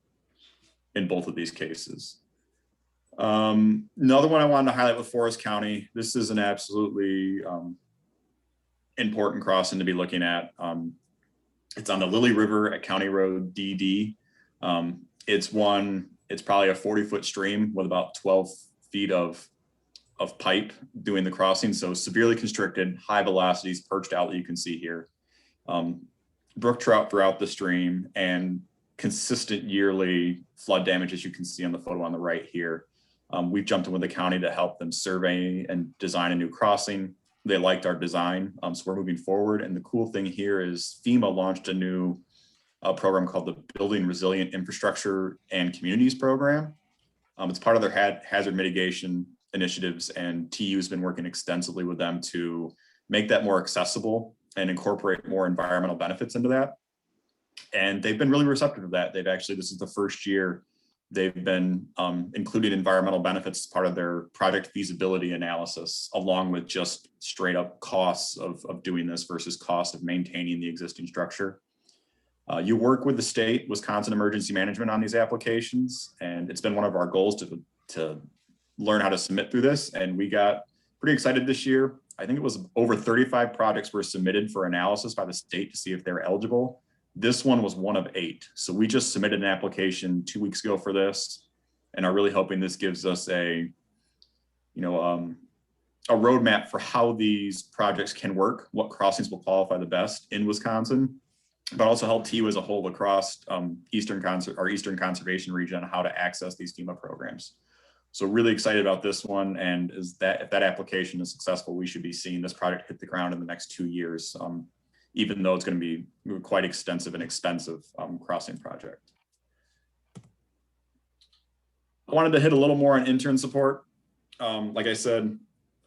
in both of these cases. Another one I wanted to highlight with Forest County. This is an absolutely important crossing to be looking at. It's on the Lily River at County Road DD. It's probably a 40-foot stream with about 12 feet of pipe doing the crossing. So severely constricted, high velocities, perched outlet you can see here. Brook trout throughout the stream and consistent yearly flood damage, as you can see on the photo on the right here. We've jumped in with the county to help them survey and design a new crossing. They liked our design, so we're moving forward. And the cool thing here is FEMA launched a new program called the Building Resilient Infrastructure and Communities Program. It's part of their hazard mitigation initiatives, and TU has been working extensively with them to make that more accessible and incorporate more environmental benefits into that. And they've been really receptive to that. This is the first year they've been including environmental benefits as part of their project feasibility analysis, along with just straight up costs of doing this versus cost of maintaining the existing structure. You work with the state, Wisconsin Emergency Management, on these applications, and it's been one of our goals to learn how to submit through this. And we got pretty excited this year. I think it was over 35 projects were submitted for analysis by the state to see if they're eligible. This one was one of 8. So we just submitted an application 2 weeks ago for this, and are really hoping this gives us a roadmap for how these projects can work, what crossings will qualify the best in Wisconsin, but also help TU as a whole across Eastern Conservation region on how to access these FEMA programs. So really excited about this one, and if that application is successful, we should be seeing this project hit the ground in the next 2 years, even though it's going to be quite extensive and expensive crossing project. I wanted to hit a little more on intern support. Like I said,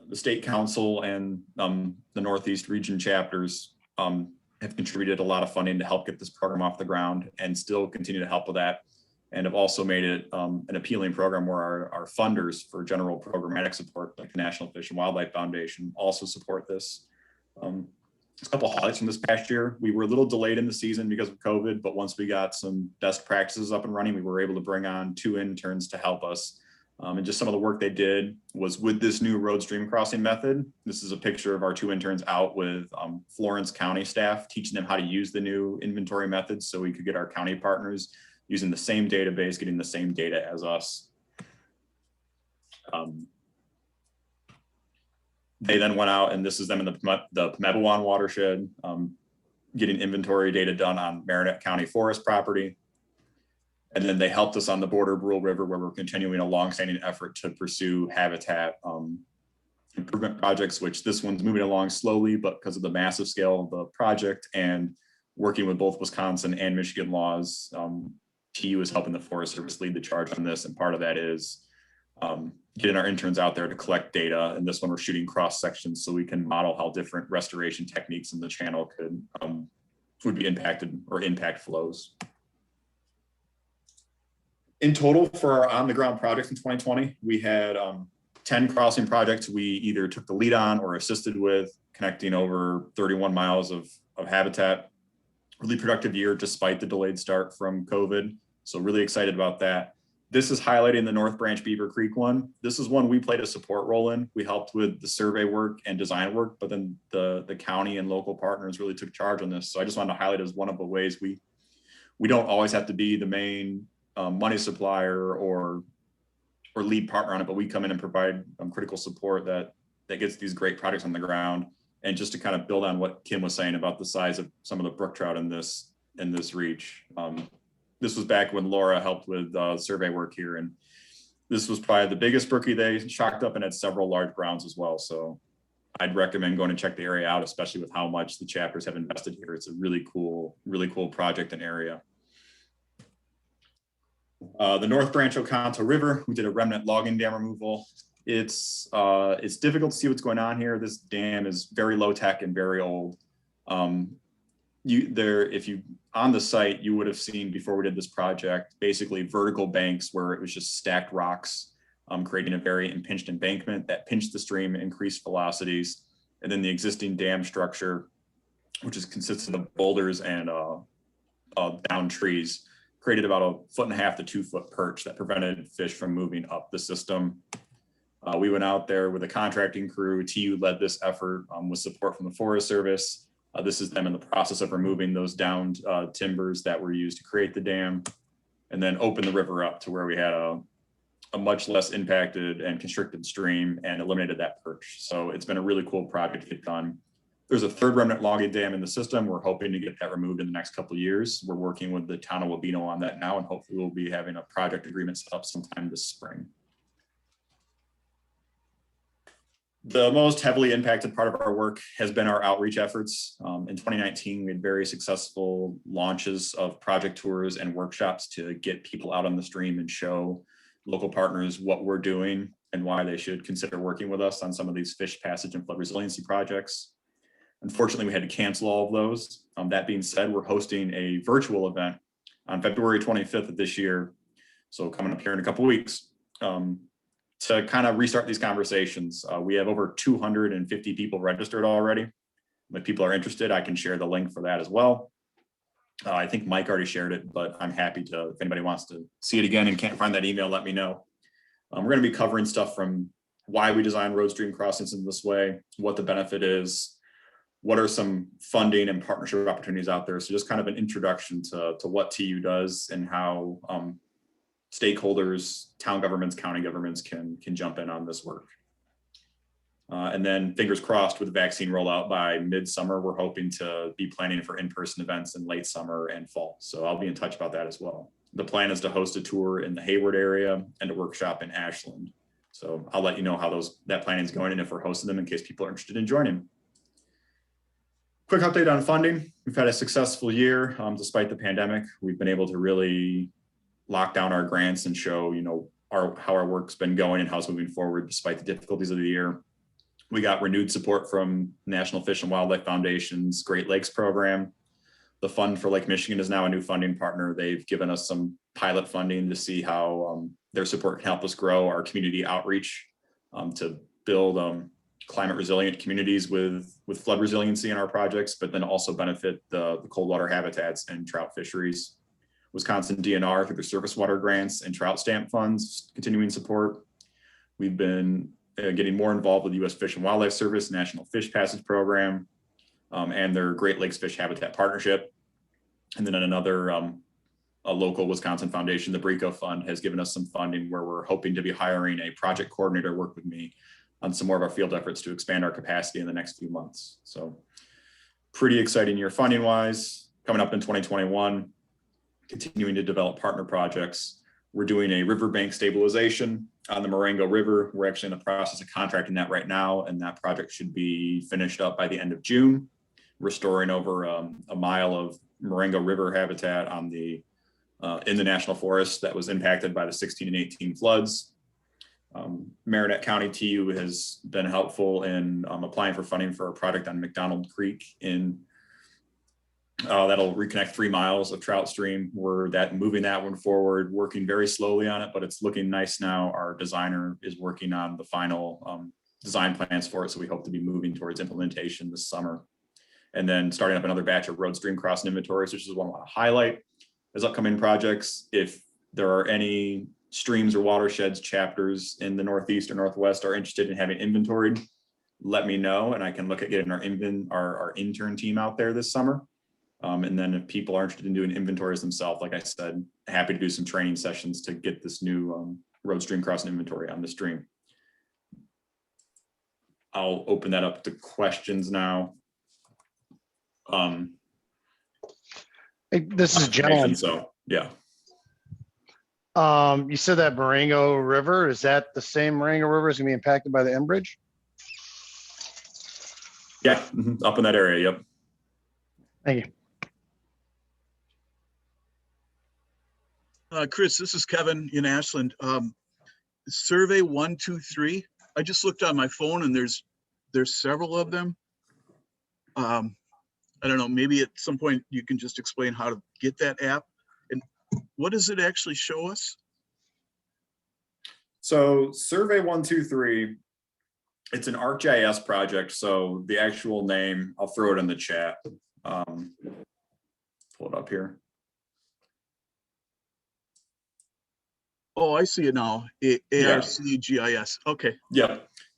the state council and the Northeast region chapters have contributed a lot of funding to help get this program off the ground, and still continue to help with that, and have also made it an appealing program where our funders for general programmatic support, like the National Fish and Wildlife Foundation, also support this. A couple highlights from this past year. We were a little delayed in the season because of COVID, but once we got some best practices up and running, we were able to bring on 2 interns to help us. And just some of the work they did was with this new road stream crossing method. This is a picture of our 2 interns out with Florence County staff, teaching them how to use the new inventory methods so we could get our county partners using the same database, getting the same data as us. They then went out, and this is them in the Pemebawon watershed, getting inventory data done on Marinette County Forest property. And then they helped us on the border of Brule River, where we're continuing a longstanding effort to pursue habitat improvement projects, which this one's moving along slowly, but because of the massive scale of the project and working with both Wisconsin and Michigan laws, TU is helping the Forest Service lead the charge on this. And part of that is getting our interns out there to collect data. And this one, we're shooting cross sections so we can model how different restoration techniques in the channel would be impacted or impact flows. In total, for our on-the-ground projects in 2020, we had 10 crossing projects we either took the lead on or assisted with, connecting over 31 miles of habitat. Really productive year despite the delayed start from COVID. So really excited about that. This is highlighting the North Branch Beaver Creek one. This is one we played a support role in. We helped with the survey work and design work, but then the county and local partners really took charge on this. So I just wanted to highlight as one of the ways we don't always have to be the main money supplier or lead partner on it, but we come in and provide critical support that gets these great projects on the ground. And just to kind of build on what Kim was saying about the size of some of the brook trout in this reach. This was back when Laura helped with survey work here, and this was probably the biggest brookie they shocked up, and had several large browns as well. So I'd recommend going to check the area out, especially with how much the chapters have invested here. It's a really cool project and area. The North Branch Oconto River, we did a remnant logging dam removal. It's difficult to see what's going on here. This dam is very low tech and very old. If you on the site, you would have seen before we did this project, basically vertical banks where it was just stacked rocks, creating a very impinged embankment that pinched the stream, increased velocities. And then the existing dam structure, which is consistent of boulders and down trees, created about a 1.5 to 2 foot perch that prevented fish from moving up the system. We went out there with a contracting crew. TU led this effort with support from the Forest Service. This is them in the process of removing those downed timbers that were used to create the dam, and then open the river up to where we had a much less impacted and constricted stream and eliminated that perch. So it's been a really cool project to get done. There's a 3rd remnant logging dam in the system. We're hoping to get that removed in the next couple of years. We're working with the town of Wabeno on that now, and hopefully we'll be having a project agreement set up sometime this spring. The most heavily impacted part of our work has been our outreach efforts. In 2019, we had very successful launches of project tours and workshops to get people out on the stream and show local partners what we're doing and why they should consider working with us on some of these fish passage and flood resiliency projects. Unfortunately, we had to cancel all of those. That being said, we're hosting a virtual event on February 25th of this year. So coming up here in a couple of weeks, to kind of restart these conversations. We have over 250 people registered already. If people are interested, I can share the link for that as well. I think Mike already shared it, but I'm happy to, if anybody wants to see it again and can't find that email, let me know. We're going to be covering stuff from why we design road stream crossings in this way, what the benefit is, what are some funding and partnership opportunities out there. So just kind of an introduction to what TU does and how stakeholders, town governments, county governments can jump in on this work. And then fingers crossed with the vaccine rollout by midsummer, we're hoping to be planning for in-person events in late summer and fall. So I'll be in touch about that as well. The plan is to host a tour in the Hayward area and a workshop in Ashland. So I'll let you know how that planning is going and if we're hosting them in case people are interested in joining. Quick update on funding. We've had a successful year despite the pandemic. We've been able to really lock down our grants and show, how our work's been going and how it's moving forward despite the difficulties of the year. We got renewed support from National Fish and Wildlife Foundation's Great Lakes program. The Fund for Lake Michigan is now a new funding partner. They've given us some pilot funding to see how their support can help us grow our community outreach to build climate resilient communities with flood resiliency in our projects, but then also benefit the cold water habitats and trout fisheries. Wisconsin DNR through their surface water grants and trout stamp funds, continuing support. We've been getting more involved with U.S. Fish and Wildlife Service, National Fish Passage Program, and their Great Lakes Fish Habitat Partnership. And then another a local Wisconsin foundation, the Brico Fund, has given us some funding where we're hoping to be hiring a project coordinator to work with me on some more of our field efforts to expand our capacity in the next few months. So pretty exciting year funding wise. Coming up in 2021, continuing to develop partner projects. We're doing a riverbank stabilization on the Marengo River. We're actually in the process of contracting that right now, and that project should be finished up by the end of June, restoring over a mile of Marengo River habitat on in the national forest that was impacted by the 16 and 18 floods. Marinette County TU has been helpful in applying for funding for a project on McDonald Creek that'll reconnect 3 miles of trout stream. We're moving that one forward, working very slowly on it, but it's looking nice now. Our designer is working on the final design plans for it, so we hope to be moving towards implementation this summer. And then starting up another batch of road stream crossing inventories, which is what I want to highlight as upcoming projects. If there are any streams or watersheds chapters in the Northeast or Northwest are interested in having inventoried, let me know, and I can look at getting our intern team out there this summer. And then if people are interested in doing inventories themselves, like I said, happy to do some training sessions to get this new road stream crossing inventory on the stream. I'll open that up to questions now. Hey, this is John. So yeah. You said that Marengo River, is that the same Marengo River is gonna be impacted by the Enbridge? Yeah, up in that area, yep. Thank you. Chris, this is Kevin in Ashland. Survey 123. I just looked on my phone and there's several of them. I don't know, maybe at some point you can just explain how to get that app and what does it actually show us? So Survey 123, it's an ArcGIS project. So the actual name, I'll throw it in the chat. Pull it up here. Oh, I see it now. ARCGIS. Okay. Yeah.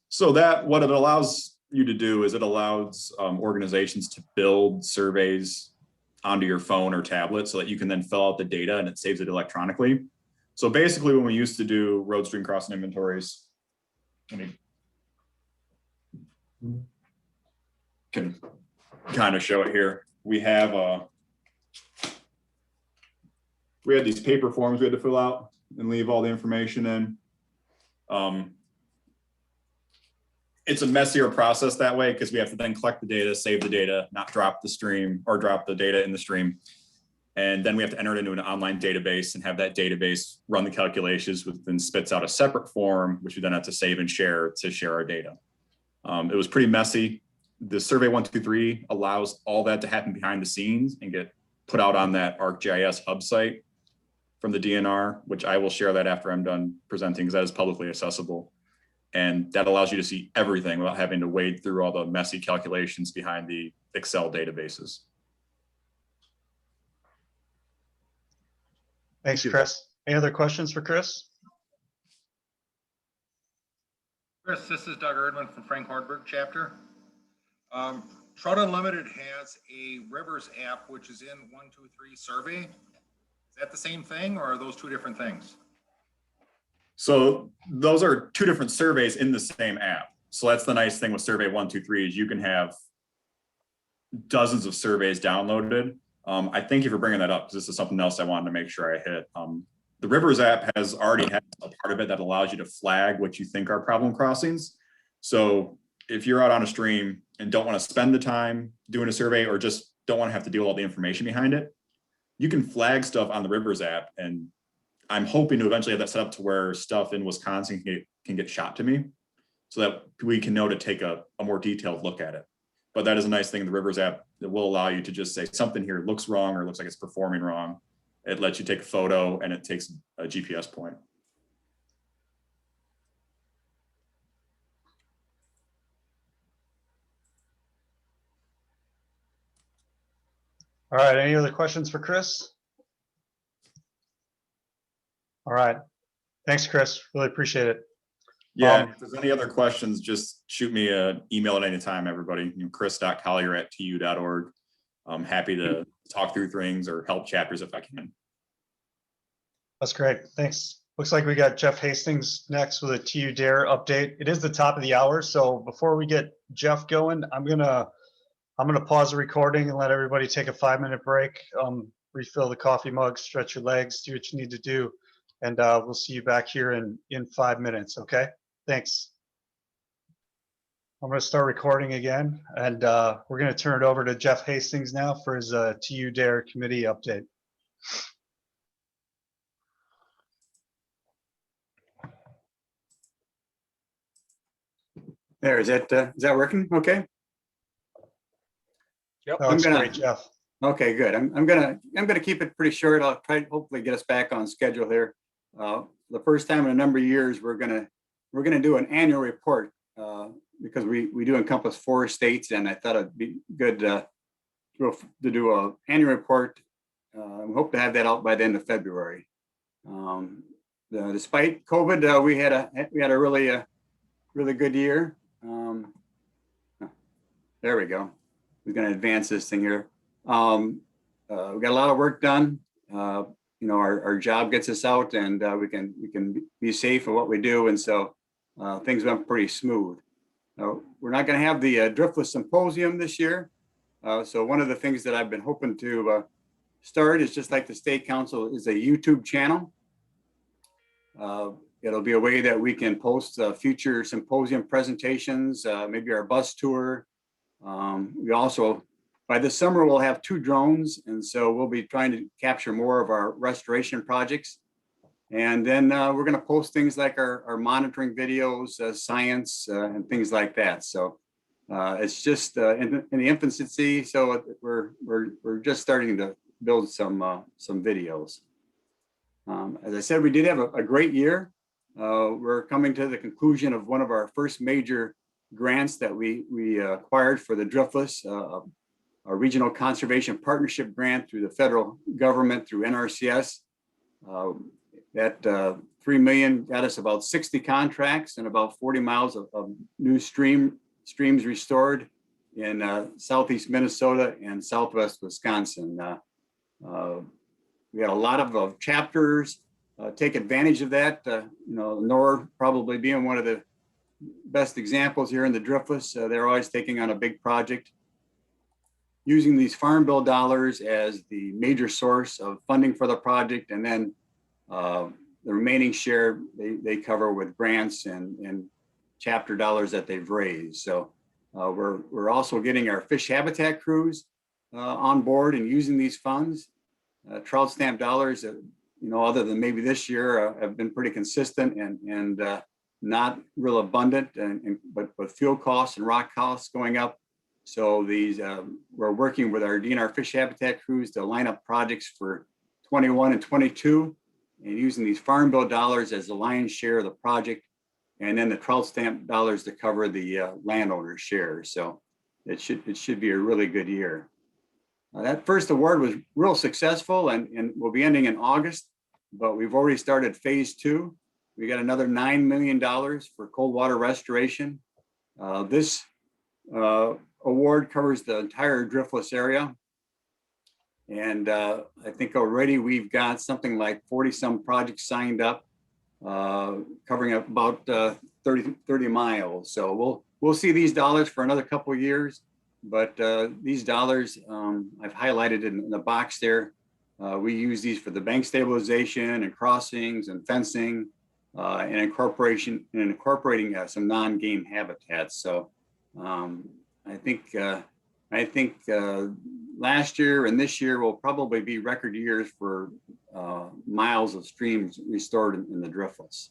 So what it allows you to do is it allows organizations to build surveys onto your phone or tablet so that you can then fill out the data and it saves it electronically. So basically when we used to do road stream crossing inventories, can kind of show it here. We had these paper forms we had to fill out and leave all the information in. It's a messier process that way because we have to then collect the data, save the data, not drop the stream or drop the data in the stream. And then we have to enter it into an online database and have that database run the calculations, which then spits out a separate form, which we then have to save and share to share our data. It was pretty messy. The Survey 123 allows all that to happen behind the scenes and get put out on that ArcGIS hub site from the DNR, which I will share that after I'm done presenting because that is publicly accessible. And that allows you to see everything without having to wade through all the messy calculations behind the Excel databases. Thanks, Chris. Any other questions for Chris? Chris, this is Doug Erdman from Frank Hornburg chapter. Trout Unlimited has a Rivers app, which is in 123 survey. Is that the same thing or are those two different things? So those are two different surveys in the same app. So that's the nice thing with survey 123 is you can have dozens of surveys downloaded. I thank you for bringing that up because this is something else I wanted to make sure I hit. The Rivers app has already had a part of it that allows you to flag what you think are problem crossings. So if you're out on a stream and don't want to spend the time doing a survey or just don't want to have to deal with all the information behind it, you can flag stuff on the Rivers app. And I'm hoping to eventually have that set up to where stuff in Wisconsin can get shot to me so that we can know to take a more detailed look at it. But that is a nice thing in the Rivers app that will allow you to just say something here looks wrong or looks like it's performing wrong. It lets you take a photo and it takes a GPS point. All right, any other questions for Chris? All right, thanks, Chris. Really appreciate it. Yeah, if there's any other questions, just shoot me an email at any time, everybody. Chris.collier@tu.org. I'm happy to talk through things or help chapters if I can. That's great. Thanks. Looks like we got Jeff Hastings next with a TU Dare update. It is the top of the hour, so before we get Jeff going, I'm gonna pause the recording and let everybody take a 5-minute break. Refill the coffee mug, stretch your legs, do what you need to do, and we'll see you back here in 5 minutes. Okay? Thanks. I'm gonna start recording again, and we're gonna turn it over to Jeff Hastings now for his TU Dare committee update. There, is that working? Okay. Yep. Oh, that's great, Jeff. Okay, good. I'm gonna keep it pretty short. I'll try to hopefully get us back on schedule here. The first time in a number of years, we're gonna do an annual report because we do encompass 4 states, and I thought it'd be good to do an annual report. We hope to have that out by the end of February. Despite COVID, we had a really good year. There we go. We're going to advance this thing here. We got a lot of work done. Our job gets us out, and we can be safe in what we do, and so things went pretty smooth. We're not going to have the Driftless Symposium this year. So one of the things that I've been hoping to start is, just like the State Council, is a YouTube channel. It'll be a way that we can post future symposium presentations, maybe our bus tour. We also, by this summer, we'll have 2 drones, and so we'll be trying to capture more of our restoration projects. And then we're going to post things like our monitoring videos, science, and things like that. So it's just in the infancy, so we're just starting to build some videos. As I said, we did have a great year. We're coming to the conclusion of one of our first major grants that we acquired for the Driftless, a regional conservation partnership grant through the federal government through NRCS. That $3 million got us about 60 contracts and about 40 miles of new streams restored in southeast Minnesota and southwest Wisconsin. We had a lot of chapters take advantage of that. NOR probably being one of the best examples here in the Driftless. They're always taking on a big project, using these farm bill dollars as the major source of funding for the project, and then the remaining share they cover with grants and chapter dollars that they've raised. So we're also getting our fish habitat crews on board and using these funds. Trout stamp dollars, other than maybe this year, have been pretty consistent and not real abundant, but fuel costs and rock costs going up. So we're working with our DNR fish habitat crews to line up projects for 21 and 22, and using these farm bill dollars as the lion's share of the project, and then the trout stamp dollars to cover the landowner's share. So it should be a really good year. That first award was real successful and will be ending in August, but we've already started phase 2. We got another $9 million for cold water restoration. This award covers the entire driftless area. And I think already we've got something like 40 some projects signed up, covering about 30 miles. So we'll see these dollars for another couple of years, but these dollars I've highlighted in the box there. We use these for the bank stabilization and crossings and fencing and incorporating some non-game habitats. So I think last year and this year will probably be record years for miles of streams restored in the driftless.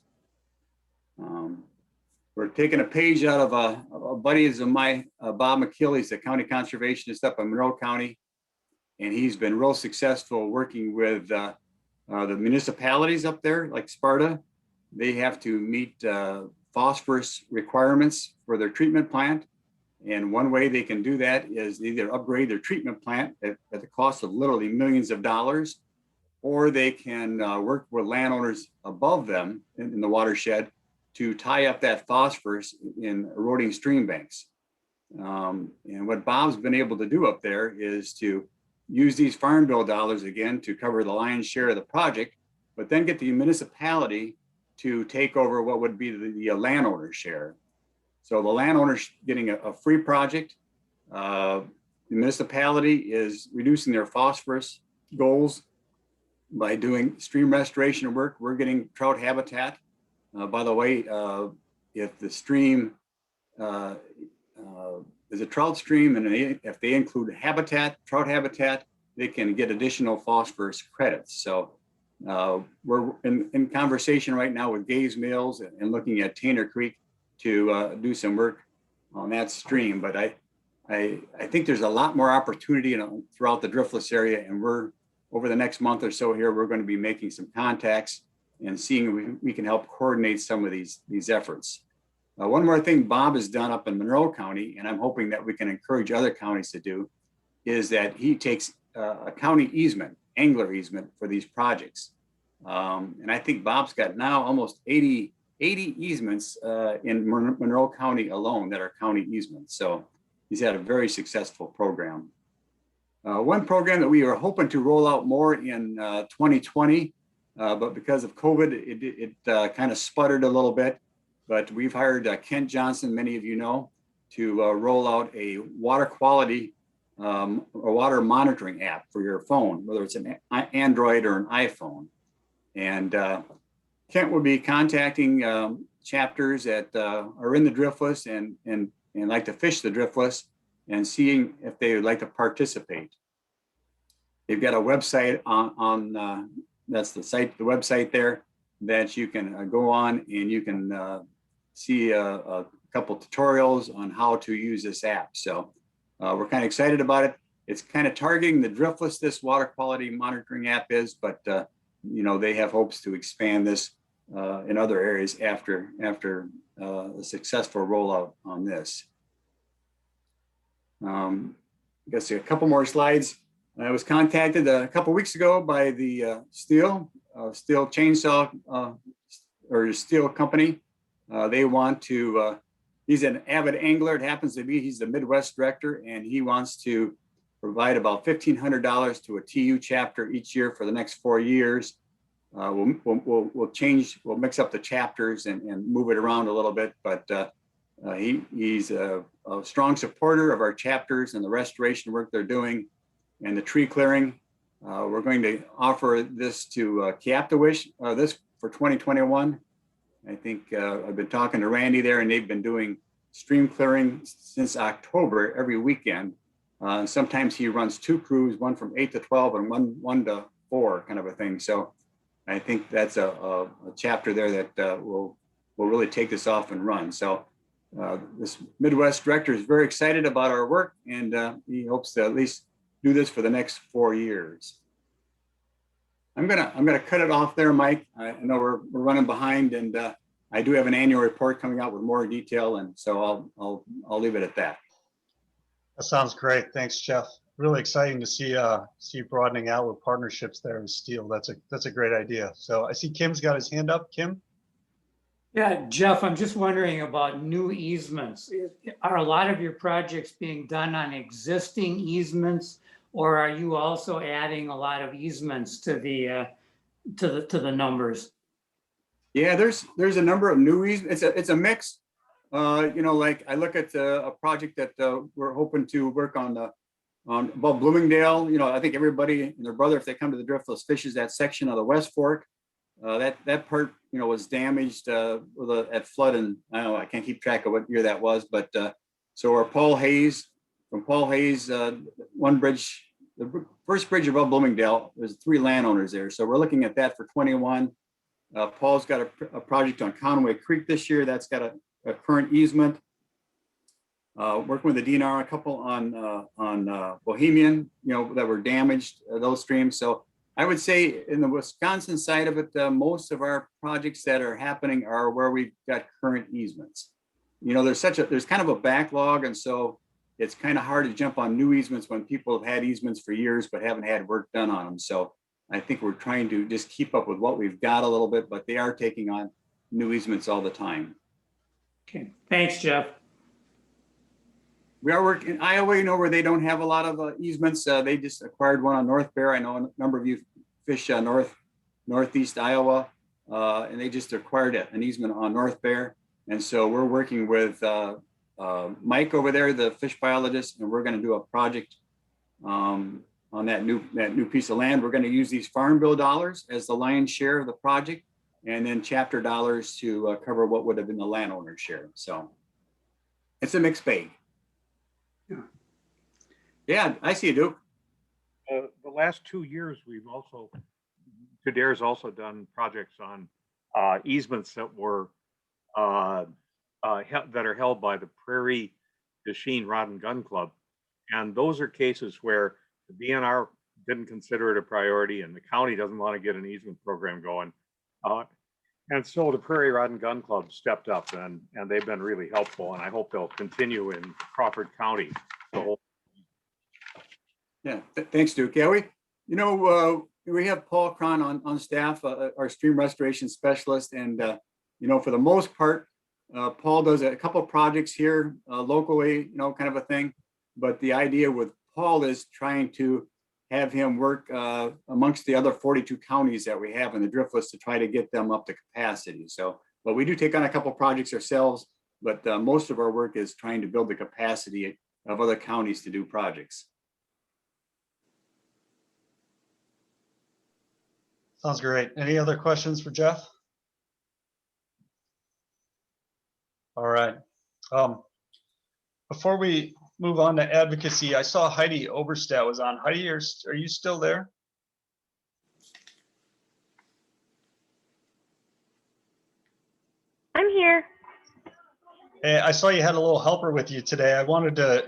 We're taking a page out of a buddies of my, Bob McKill. He's the county conservationist up in Monroe County, and he's been real successful working with the municipalities up there, like Sparta. They have to meet phosphorus requirements for their treatment plant. And one way they can do that is either upgrade their treatment plant at the cost of literally millions of dollars, or they can work with landowners above them in the watershed to tie up that phosphorus in eroding stream banks. And what Bob's been able to do up there is to use these farm bill dollars again to cover the lion's share of the project, but then get the municipality to take over what would be the landowner's share. So the landowner's getting a free project. The municipality is reducing their phosphorus goals by doing stream restoration work. We're getting trout habitat. By the way, if the stream is a trout stream, and if they include trout habitat, they can get additional phosphorus credits. So we're in conversation right now with Gaze Mills and looking at Tanner Creek to do some work on that stream. But I think there's a lot more opportunity throughout the driftless area, and we're over the next month or so here, we're going to be making some contacts and seeing if we can help coordinate some of these efforts. One more thing Bob has done up in Monroe County, and I'm hoping that we can encourage other counties to do, is that he takes a county easement, angler easement for these projects. And I think Bob's got now almost 80 easements in Monroe County alone that are county easements. So he's had a very successful program. One program that we were hoping to roll out more in 2020, but because of COVID, it kind of sputtered a little bit. But we've hired Kent Johnson, many of you know, to roll out a water quality, a water monitoring app for your phone, whether it's an Android or an iPhone. And Kent will be contacting chapters that are in the driftless and like to fish the driftless and seeing if they would like to participate. They've got a website on that's the website there that you can go on and you can see a couple tutorials on how to use this app. So we're kind of excited about it. It's kind of targeting the driftless, this water quality monitoring app is, but you know, they have hopes to expand this in other areas after a successful rollout on this. I guess a couple more slides. I was contacted a couple weeks ago by the steel chainsaw or steel company. They want to, he's an avid angler. It happens to be, he's the Midwest director, and he wants to provide about $1,500 to a TU chapter each year for the next 4 years. We'll mix up the chapters and move it around a little bit, but he's a strong supporter of our chapters and the restoration work they're doing and the tree clearing. We're going to offer this to Captawish this for 2021. I think I've been talking to Randy there, and they've been doing stream clearing since October every weekend. Sometimes he runs 2 crews, one from 8 to 12 and one to 4 kind of a thing. So I think that's a chapter there that will really take this off and run. So this Midwest director is very excited about our work, and he hopes to at least do this for the next 4 years. I'm gonna cut it off there, Mike. I know we're running behind, and I do have an annual report coming out with more detail, and so I'll leave it at that. That sounds great. Thanks, Jeff. Really exciting to see you broadening out with partnerships there with steel. That's a great idea. So I see Kim's got his hand up. Kim? Yeah, Jeff, I'm just wondering about new easements. Are a lot of your projects being done on existing easements? Or are you also adding a lot of easements to the numbers? Yeah, there's a number of new easements. It's a mix. Like I look at a project that we're hoping to work on above Bloomingdale. I think everybody and their brother, if they come to the Driftless, fishes that section of the West Fork. That part, was damaged at flood, and I don't know, I can't keep track of what year that was, but so our Paul Hayes, one bridge, the first bridge above Bloomingdale, there's 3 landowners there. So we're looking at that for 21. Paul's got a project on Conway Creek this year. That's got a current easement. Working with the DNR, a couple on Bohemian, that were damaged, those streams. So I would say in the Wisconsin side of it, most of our projects that are happening are where we've got current easements. There's kind of a backlog, and so it's kind of hard to jump on new easements when people have had easements for years but haven't had work done on them. So I think we're trying to just keep up with what we've got a little bit, but they are taking on new easements all the time. Okay, thanks, Jeff. We are working in Iowa, where they don't have a lot of easements. They just acquired one on North Bear. I know a number of you fish northeast Iowa, and they just acquired an easement on North Bear. And so we're working with Mike over there, the fish biologist, and we're going to do a project on that new piece of land. We're going to use these farm bill dollars as the lion's share of the project, and then chapter dollars to cover what would have been the landowner's share. So it's a mixed bag. Yeah, I see you, Duke. The last 2 years, Tudare's also done projects on easements that were that are held by the Prairie du Chien Rod and Gun Club, and those are cases where the DNR didn't consider it a priority, and the county doesn't want to get an easement program going, and so the Prairie Rod and Gun Club stepped up, and they've been really helpful, and I hope they'll continue in Crawford County. Yeah, thanks, Duke. Yeah, we have Paul Cron on staff, our stream restoration specialist, and for the most part, Paul does a couple of projects here locally, kind of a thing. But the idea with Paul is trying to have him work amongst the other 42 counties that we have in the Driftless to try to get them up to capacity. So, but we do take on a couple of projects ourselves, but most of our work is trying to build the capacity of other counties to do projects. Sounds great. Any other questions for Jeff? All right. Before we move on to advocacy, I saw Heidi Oberstadt was on. Heidi, are you still there? I'm here. Hey, I saw you had a little helper with you today. I wanted to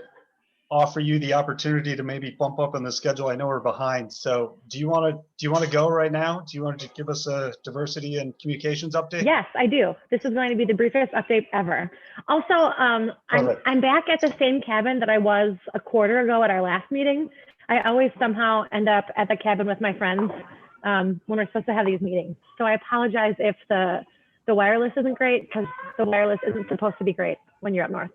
offer you the opportunity to maybe bump up in the schedule. I know we're behind. So do you want to go right now? Do you want to give us a diversity and communications update? Yes, I do. This is going to be the briefest update ever. Also, I'm back at the same cabin that I was a quarter ago at our last meeting. I always somehow end up at the cabin with my friends when we're supposed to have these meetings. So I apologize if the wireless isn't great, because the wireless isn't supposed to be great when you're up north.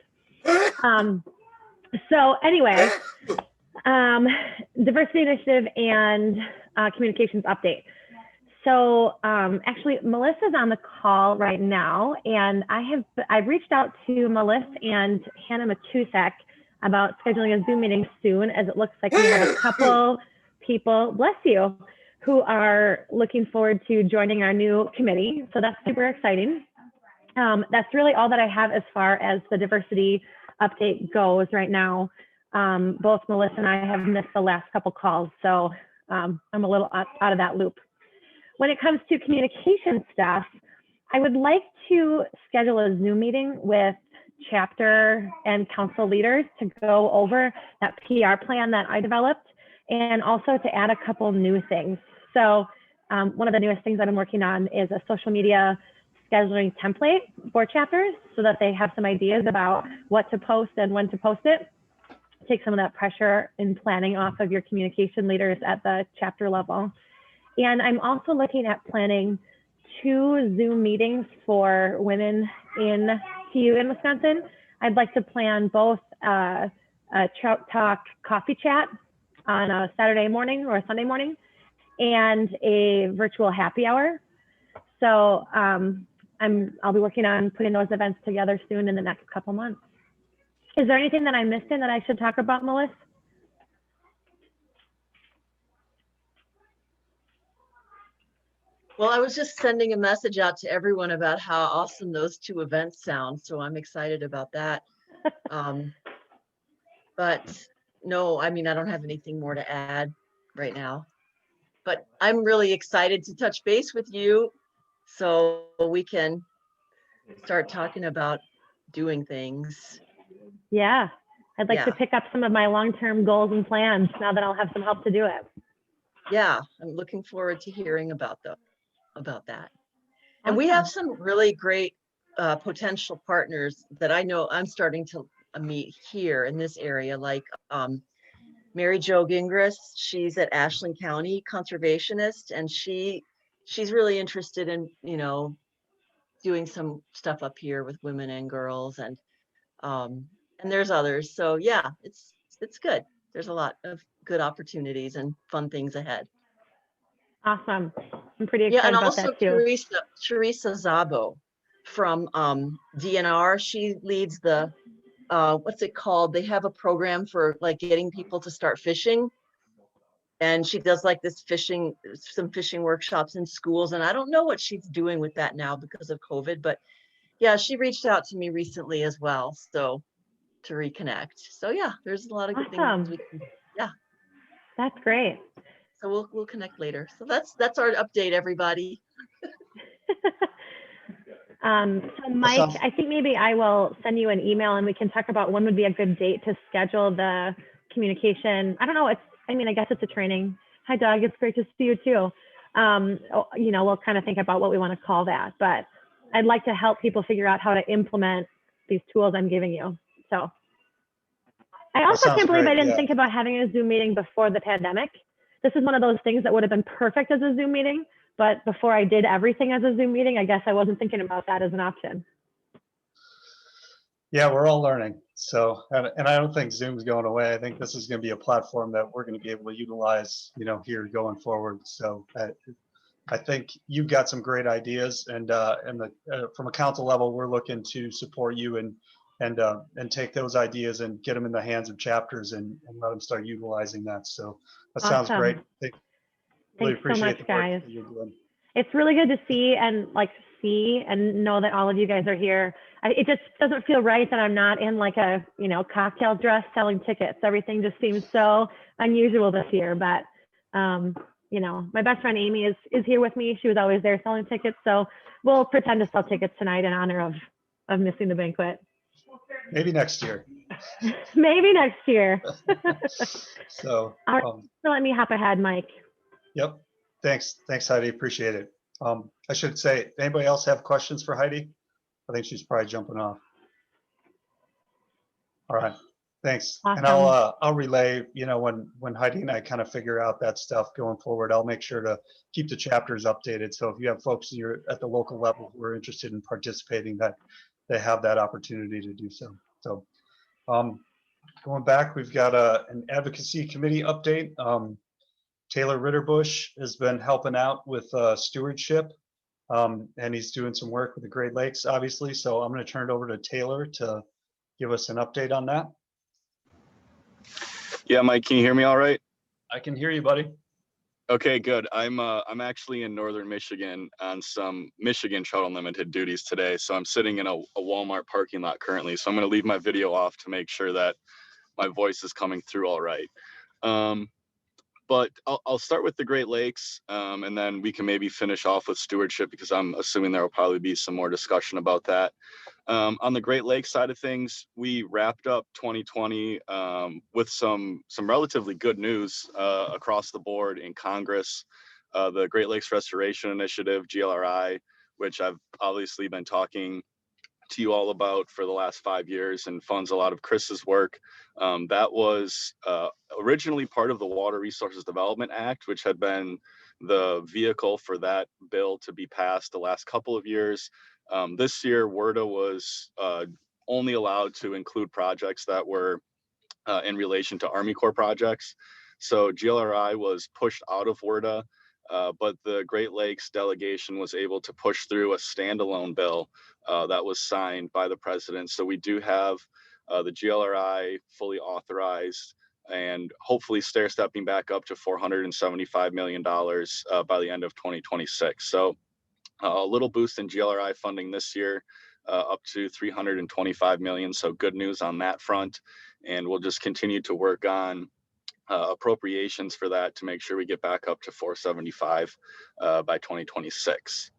So anyway, diversity initiative and communications update. So actually, Melissa's on the call right now, and I've reached out to Melissa and Hannah Matusek about scheduling a Zoom meeting soon, as it looks like we have a couple people, bless you, who are looking forward to joining our new committee. So that's super exciting. That's really all that I have as far as the diversity update goes right now. Both Melissa and I have missed the last couple calls, so I'm a little out of that loop. When it comes to communication stuff, I would like to schedule a Zoom meeting with chapter and council leaders to go over that PR plan that I developed, and also to add a couple new things. So one of the newest things I've been working on is a social media scheduling template for chapters, so that they have some ideas about what to post and when to post it. Take some of that pressure in planning off of your communication leaders at the chapter level. And I'm also looking at planning 2 Zoom meetings for women in TU in Wisconsin. I'd like to plan both a Trout Talk coffee chat on a Saturday morning or a Sunday morning and a virtual happy hour. So I'll be working on putting those events together soon in the next couple months. Is there anything that I missed in that I should talk about, Melissa? Well, I was just sending a message out to everyone about how awesome those 2 events sound. So I'm excited about that. But no, I mean, I don't have anything more to add right now. But I'm really excited to touch base with you so we can start talking about doing things. Yeah, I'd like to Yeah. pick up some of my long-term goals and plans now that I'll have some help to do it. Yeah, I'm looking forward to hearing about that. And we have some really great potential partners that I know I'm starting to meet here in this area, like Mary Jo Gingras. She's at Ashland County Conservationist, and she's really interested in, doing some stuff up here with women and girls, and there's others. So yeah, it's good. There's a lot of good opportunities and fun things ahead. Awesome. I'm pretty Yeah, excited and about also that too. Teresa Zabo from DNR. She leads the what's it called? They have a program for like getting people to start fishing. And she does like some fishing workshops in schools. And I don't know what she's doing with that now because of COVID, but yeah, she reached out to me recently as well. So to reconnect. So yeah, there's a lot of good things we can, yeah. That's great. So we'll connect later. So that's our update, everybody. So Mike, I think maybe I will send you an email and we can talk about when would be a good date to schedule the communication. I don't know. I guess it's a training. Hi, Doug. It's great to see you too. We'll kind of think about what we want to call that, but I'd like to help people figure out how to implement these tools I'm giving you. So I also can't believe I didn't think about having a Zoom meeting before the pandemic. This is one of those things that would have been perfect as a Zoom meeting, but before I did everything as a Zoom meeting, I guess I wasn't thinking about that as an option. Yeah, we're all learning. So, and I don't think Zoom's going away. I think this is going to be a platform that we're going to be able to utilize, here going forward. So I think you've got some great ideas, and from a council level, we're looking to support you and take those ideas and get them in the hands of chapters and let them start utilizing that. So that sounds great. Really Thanks so appreciate much, the work guys. that you're doing. It's really good to see and know that all of you guys are here. It just doesn't feel right that I'm not in like a, cocktail dress selling tickets. Everything just seems so unusual this year, but my best friend Amy is here with me. She was always there selling tickets. So we'll pretend to sell tickets tonight in honor of missing the banquet. Maybe next year. Maybe next year. So, all right, so let me hop ahead, Mike. Yep. Thanks, Heidi. Appreciate it. I should say, anybody else have questions for Heidi? I think she's probably jumping off. All right. Thanks. Awesome. And I'll relay, when Heidi and I kind of figure out that stuff going forward, I'll make sure to keep the chapters updated. So if you have folks you're at the local level who are interested in participating, that they have that opportunity to do so. So going back, we've got an advocacy committee update. Taylor Ritterbush has been helping out with stewardship, and he's doing some work with the Great Lakes, obviously. So I'm going to turn it over to Taylor to give us an update on that. Yeah, Mike, can you hear me all right? I can hear you, buddy. Okay, good. I'm actually in northern Michigan on some Michigan Trout Unlimited duties today. So I'm sitting in a Walmart parking lot currently. So I'm going to leave my video off to make sure that my voice is coming through all right. But I'll start with the Great Lakes, and then we can maybe finish off with stewardship because I'm assuming there will probably be some more discussion about that. On the Great Lakes side of things, we wrapped up 2020 with some relatively good news across the board in Congress. The Great Lakes Restoration Initiative, GLRI, which I've obviously been talking to you all about for the last 5 years and funds a lot of Chris's work. That was originally part of the Water Resources Development Act, which had been the vehicle for that bill to be passed the last couple of years. This year, WRDA was only allowed to include projects that were in relation to Army Corps projects. So GLRI was pushed out of WRDA, but the Great Lakes delegation was able to push through a standalone bill that was signed by the president. So we do have the GLRI fully authorized and hopefully stair-stepping back up to $475 million by the end of 2026. So a little boost in GLRI funding this year, up to 325 million. So good news on that front. And we'll just continue to work on appropriations for that to make sure we get back up to 475 by 2026.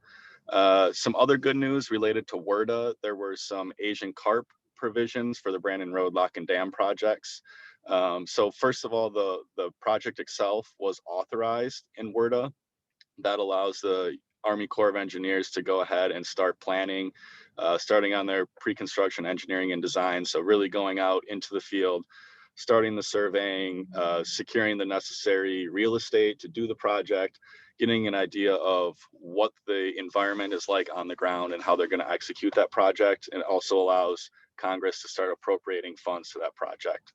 Some other good news related to WRDA, there were some Asian carp provisions for the Brandon Road Lock and Dam projects. So first of all, the project itself was authorized in WRDA. That allows the Army Corps of Engineers to go ahead and start planning, starting on their pre-construction engineering and design. So really going out into the field, starting the surveying, securing the necessary real estate to do the project, getting an idea of what the environment is like on the ground and how they're going to execute that project. And it also allows Congress to start appropriating funds to that project.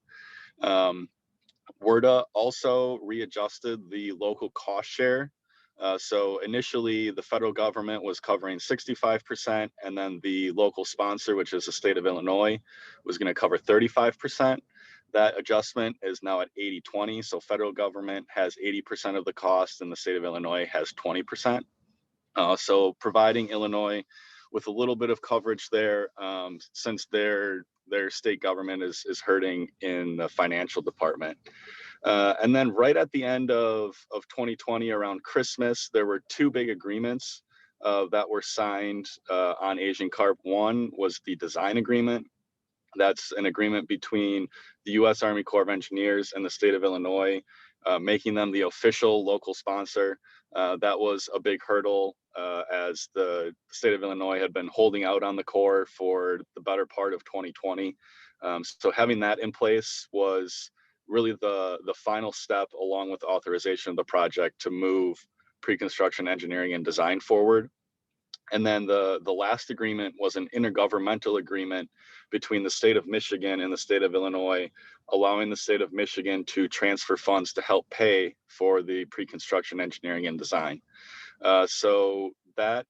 WRDA also readjusted the local cost share. So initially the federal government was covering 65%, and then the local sponsor, which is the state of Illinois, was going to cover 35%. That adjustment is now at 80-20. So federal government has 80% of the cost and the state of Illinois has 20%. So providing Illinois with a little bit of coverage there, since their state government is hurting in the financial department. And then right at the end of 2020, around Christmas, there were two big agreements that were signed on Asian carp. One was the design agreement. That's an agreement between the U.S. Army Corps of Engineers and the state of Illinois, making them the official local sponsor. That was a big hurdle as the state of Illinois had been holding out on the Corps for the better part of 2020. So having that in place was really the final step, along with authorization of the project, to move pre-construction engineering and design forward. And then the last agreement was an intergovernmental agreement between the state of Michigan and the state of Illinois, allowing the state of Michigan to transfer funds to help pay for the pre-construction engineering and design. So that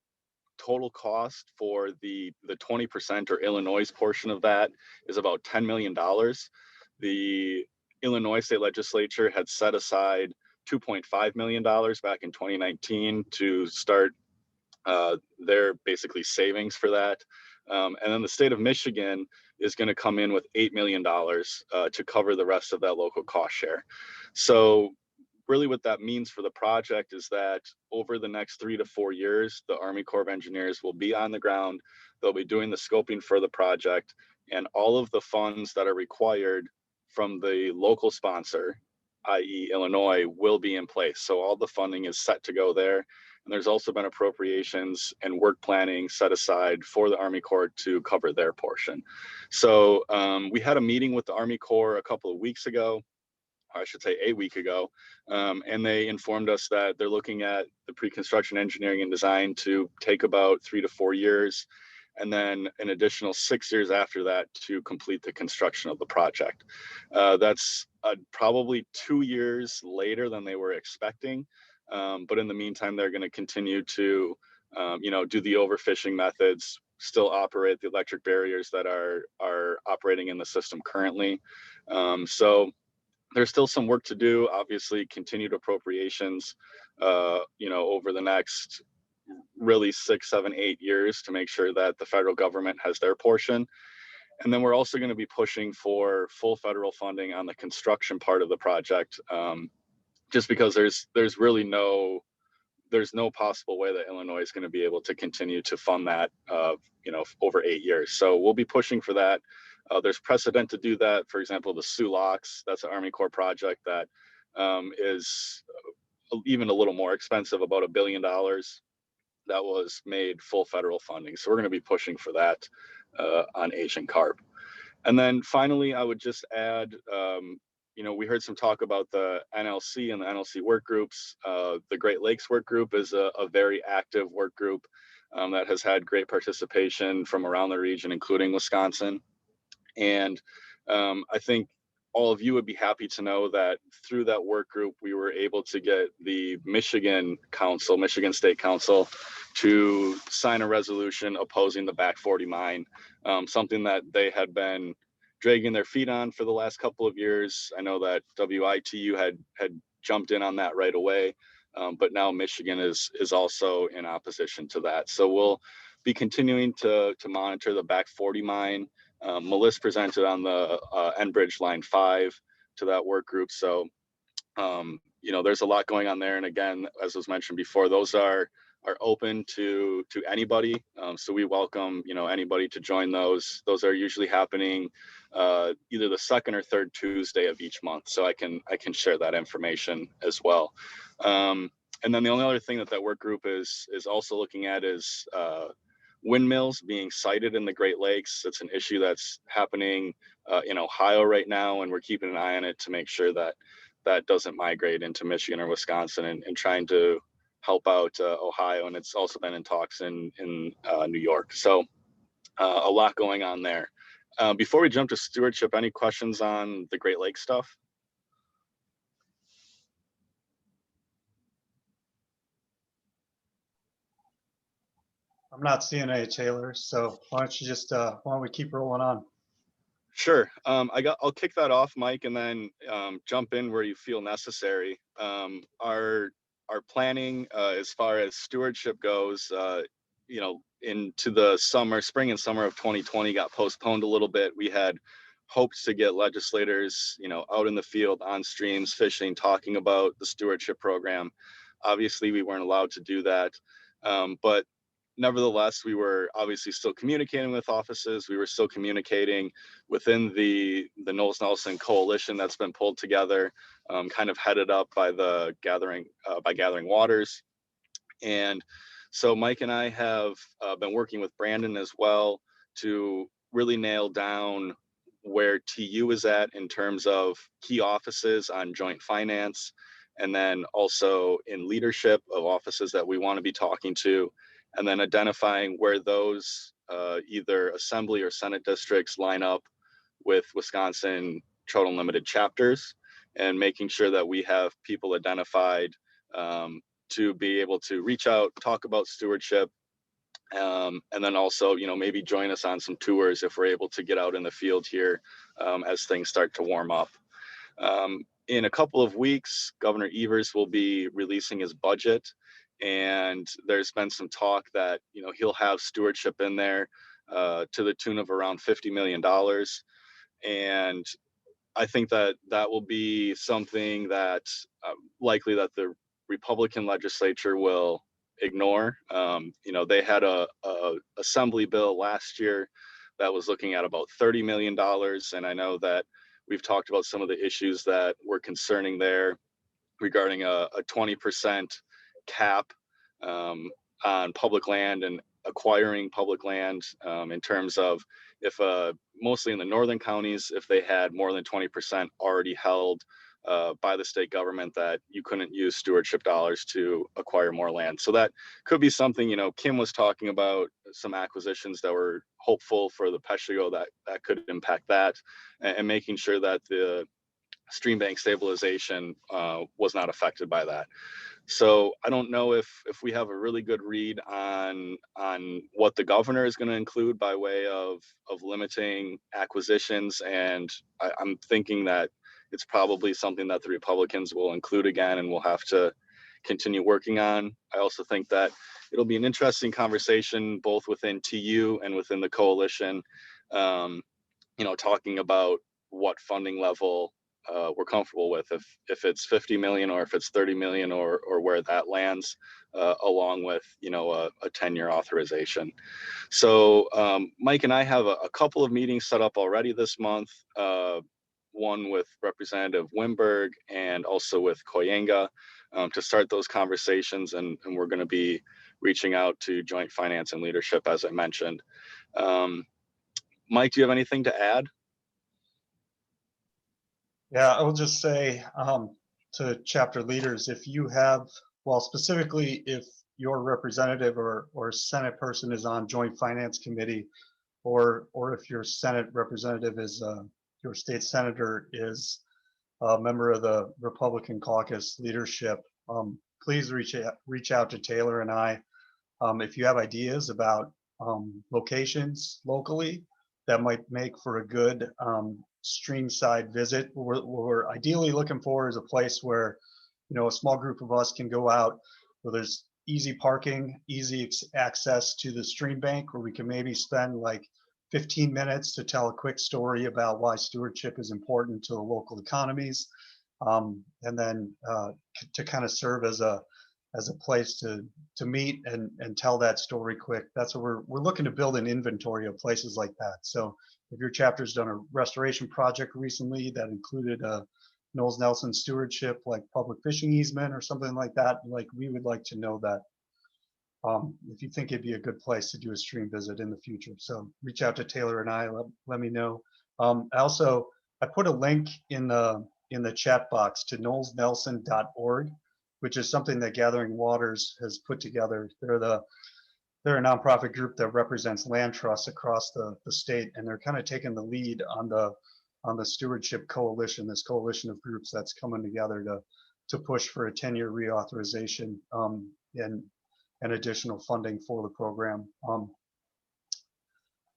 total cost for the 20% or Illinois portion of that is about $10 million. The Illinois state legislature had set aside $2.5 million back in 2019 to start their basically savings for that. And then the state of Michigan is going to come in with $8 million to cover the rest of that local cost share. So really what that means for the project is that over the next 3 to 4 years, the Army Corps of Engineers will be on the ground. They'll be doing the scoping for the project, and all of the funds that are required from the local sponsor, i.e. Illinois, will be in place. So all the funding is set to go there. And there's also been appropriations and work planning set aside for the Army Corps to cover their portion. So we had a meeting with the Army Corps a couple of weeks ago, or I should say a week ago, and they informed us that they're looking at the pre-construction engineering and design to take about 3 to 4 years, and then an additional 6 years after that to complete the construction of the project. That's probably 2 years later than they were expecting. But in the meantime, they're going to continue to, do the overfishing methods, still operate the electric barriers that are operating in the system currently. So there's still some work to do. Obviously, continued appropriations, over the next really 6, 7, 8 years to make sure that the federal government has their portion. And then we're also going to be pushing for full federal funding on the construction part of the project. Just because there's really no possible way that Illinois is going to be able to continue to fund that, over 8 years. So we'll be pushing for that. There's precedent to do that. For example, the Sioux Locks, that's an Army Corps project that is even a little more expensive, about $1 billion. That was made full federal funding. So we're going to be pushing for that on Asian carp. And then finally, I would just add, we heard some talk about the NLC and the NLC work groups. The Great Lakes work group is a very active work group that has had great participation from around the region, including Wisconsin. And I think all of you would be happy to know that through that work group, we were able to get the Michigan State Council, to sign a resolution opposing the Back 40 mine, something that they had been dragging their feet on for the last couple of years. I know that WITU had jumped in on that right away, but now Michigan is also in opposition to that. So we'll be continuing to monitor the Back 40 mine. Melissa presented on the Enbridge Line 5 to that work group. So, there's a lot going on there. And again, as was mentioned before, those are open to anybody. So we welcome, anybody to join those. Those are usually happening either the second or third Tuesday of each month. So I can share that information as well. And then the only other thing that work group is also looking at is windmills being sited in the Great Lakes. It's an issue that's happening in Ohio right now, and we're keeping an eye on it to make sure that doesn't migrate into Michigan or Wisconsin, and trying to help out Ohio. And it's also been in talks in New York. So a lot going on there. Before we jump to stewardship, any questions on the Great Lakes stuff? I'm not seeing any, Taylor. So why don't we keep rolling on? Sure. I'll kick that off, Mike, and then jump in where you feel necessary. Our planning as far as stewardship goes, into the spring and summer of 2020 got postponed a little bit. We had hoped to get legislators, out in the field on streams, fishing, talking about the stewardship program. Obviously, we weren't allowed to do that, but nevertheless, we were obviously still communicating with offices. We were still communicating within the Knowles Nelson coalition that's been pulled together, kind of headed up by Gathering Waters. And so Mike and I have been working with Brandon as well to really nail down where TU is at in terms of key offices on joint finance, and then also in leadership of offices that we want to be talking to, and then identifying where those either assembly or Senate districts line up with Wisconsin Trout Unlimited chapters, and making sure that we have people identified to be able to reach out, talk about stewardship, and then also, maybe join us on some tours if we're able to get out in the field here as things start to warm up. In a couple of weeks, Governor Evers will be releasing his budget. And there's been some talk that, he'll have stewardship in there to the tune of around $50 million. And I think that will be something that likely that the Republican legislature will ignore. They had a assembly bill last year that was looking at about $30 million. And I know that we've talked about some of the issues that were concerning there regarding a 20% cap on public land and acquiring public land, in terms of if mostly in the northern counties, if they had more than 20% already held by the state government, that you couldn't use stewardship dollars to acquire more land. So that could be something, Kim was talking about some acquisitions that were hopeful for the Peshigo that could impact that, and making sure that the stream bank stabilization was not affected by that. So I don't know if we have a really good read on what the governor is going to include by way of limiting acquisitions. And I'm thinking that it's probably something that the Republicans will include again, and we'll have to continue working on. I also think that it'll be an interesting conversation both within TU and within the coalition, talking about what funding level we're comfortable with, if it's 50 million or if it's 30 million, or where that lands, along with a 10-year authorization. So Mike and I have a couple of meetings set up already this month, one with Representative Wimberg and also with Koyenga, to start those conversations, and we're going to be reaching out to joint finance and leadership, as I mentioned. Mike, do you have anything to add? Yeah, I will just say to chapter leaders, if you have, well, specifically if your representative or Senate person is on Joint Finance Committee, or if your Senate representative is your state senator is a member of the Republican caucus leadership, please reach out to Taylor and I. If you have ideas about locations locally that might make for a good stream side visit, what we're ideally looking for is a place where, you know, a small group of us can go out where there's easy parking, easy access to the stream bank, where we can maybe spend like 15 minutes to tell a quick story about why stewardship is important to the local economies, and then to kind of serve as a place to meet and tell that story quick. That's what we're looking to build an inventory of places like that. So if your chapter's done a restoration project recently that included a Knowles Nelson stewardship, like public fishing easement or something like that, like we would like to know that. If you think it'd be a good place to do a stream visit in the future. So reach out to Taylor and I, let me know. I put a link in the chat box to knowlesnelson.org, which is something that Gathering Waters has put together. They're a nonprofit group that represents land trusts across the state, and they're kind of taking the lead on the stewardship coalition, this coalition of groups that's coming together to push for a 10-year reauthorization and additional funding for the program.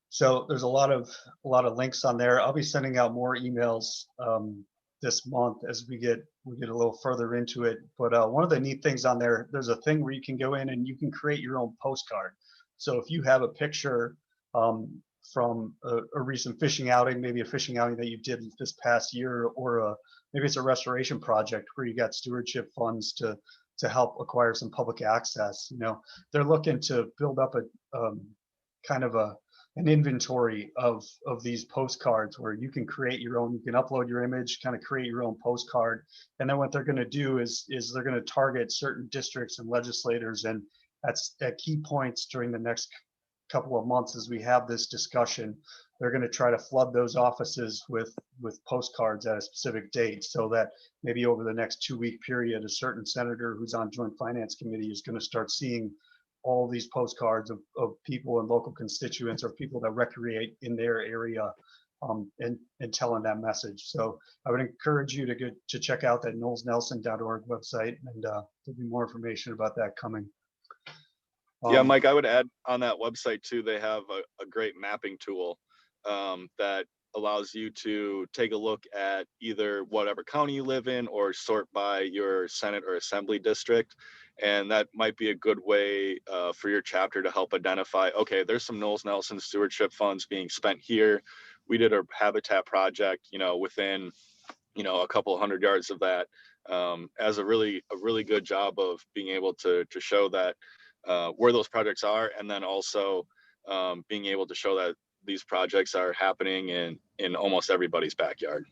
So there's a lot of links on there. I'll be sending out more emails this month as we get a little further into it. But one of the neat things on there, there's a thing where you can go in and you can create your own postcard. So if you have a picture from a recent fishing outing, maybe a fishing outing that you did this past year, or maybe it's a restoration project where you got stewardship funds to help acquire some public access. You know, they're looking to build up a kind of an inventory of these postcards where you can create your own, you can upload your image, kind of create your own postcard. And then what they're going to do is they're going to target certain districts and legislators, and at key points during the next couple of months as we have this discussion, they're going to try to flood those offices with postcards at a specific date, so that maybe over the next 2-week period, a certain senator who's on Joint Finance Committee is going to start seeing all these postcards of people and local constituents or people that recreate in their area, and telling that message. So I would encourage you to check out that knowlesnelson.org website, and there'll be more information about that coming. Yeah, Mike, I would add on that website too, they have a great mapping tool that allows you to take a look at either whatever county you live in or sort by your Senate or Assembly district. And that might be a good way for your chapter to help identify, okay, there's some Knowles Nelson stewardship funds being spent here. We did a habitat project, you know, within, you know, a couple 100 yards of that, as a really good job of being able to show that where those projects are, and then also being able to show that these projects are happening in almost everybody's backyard.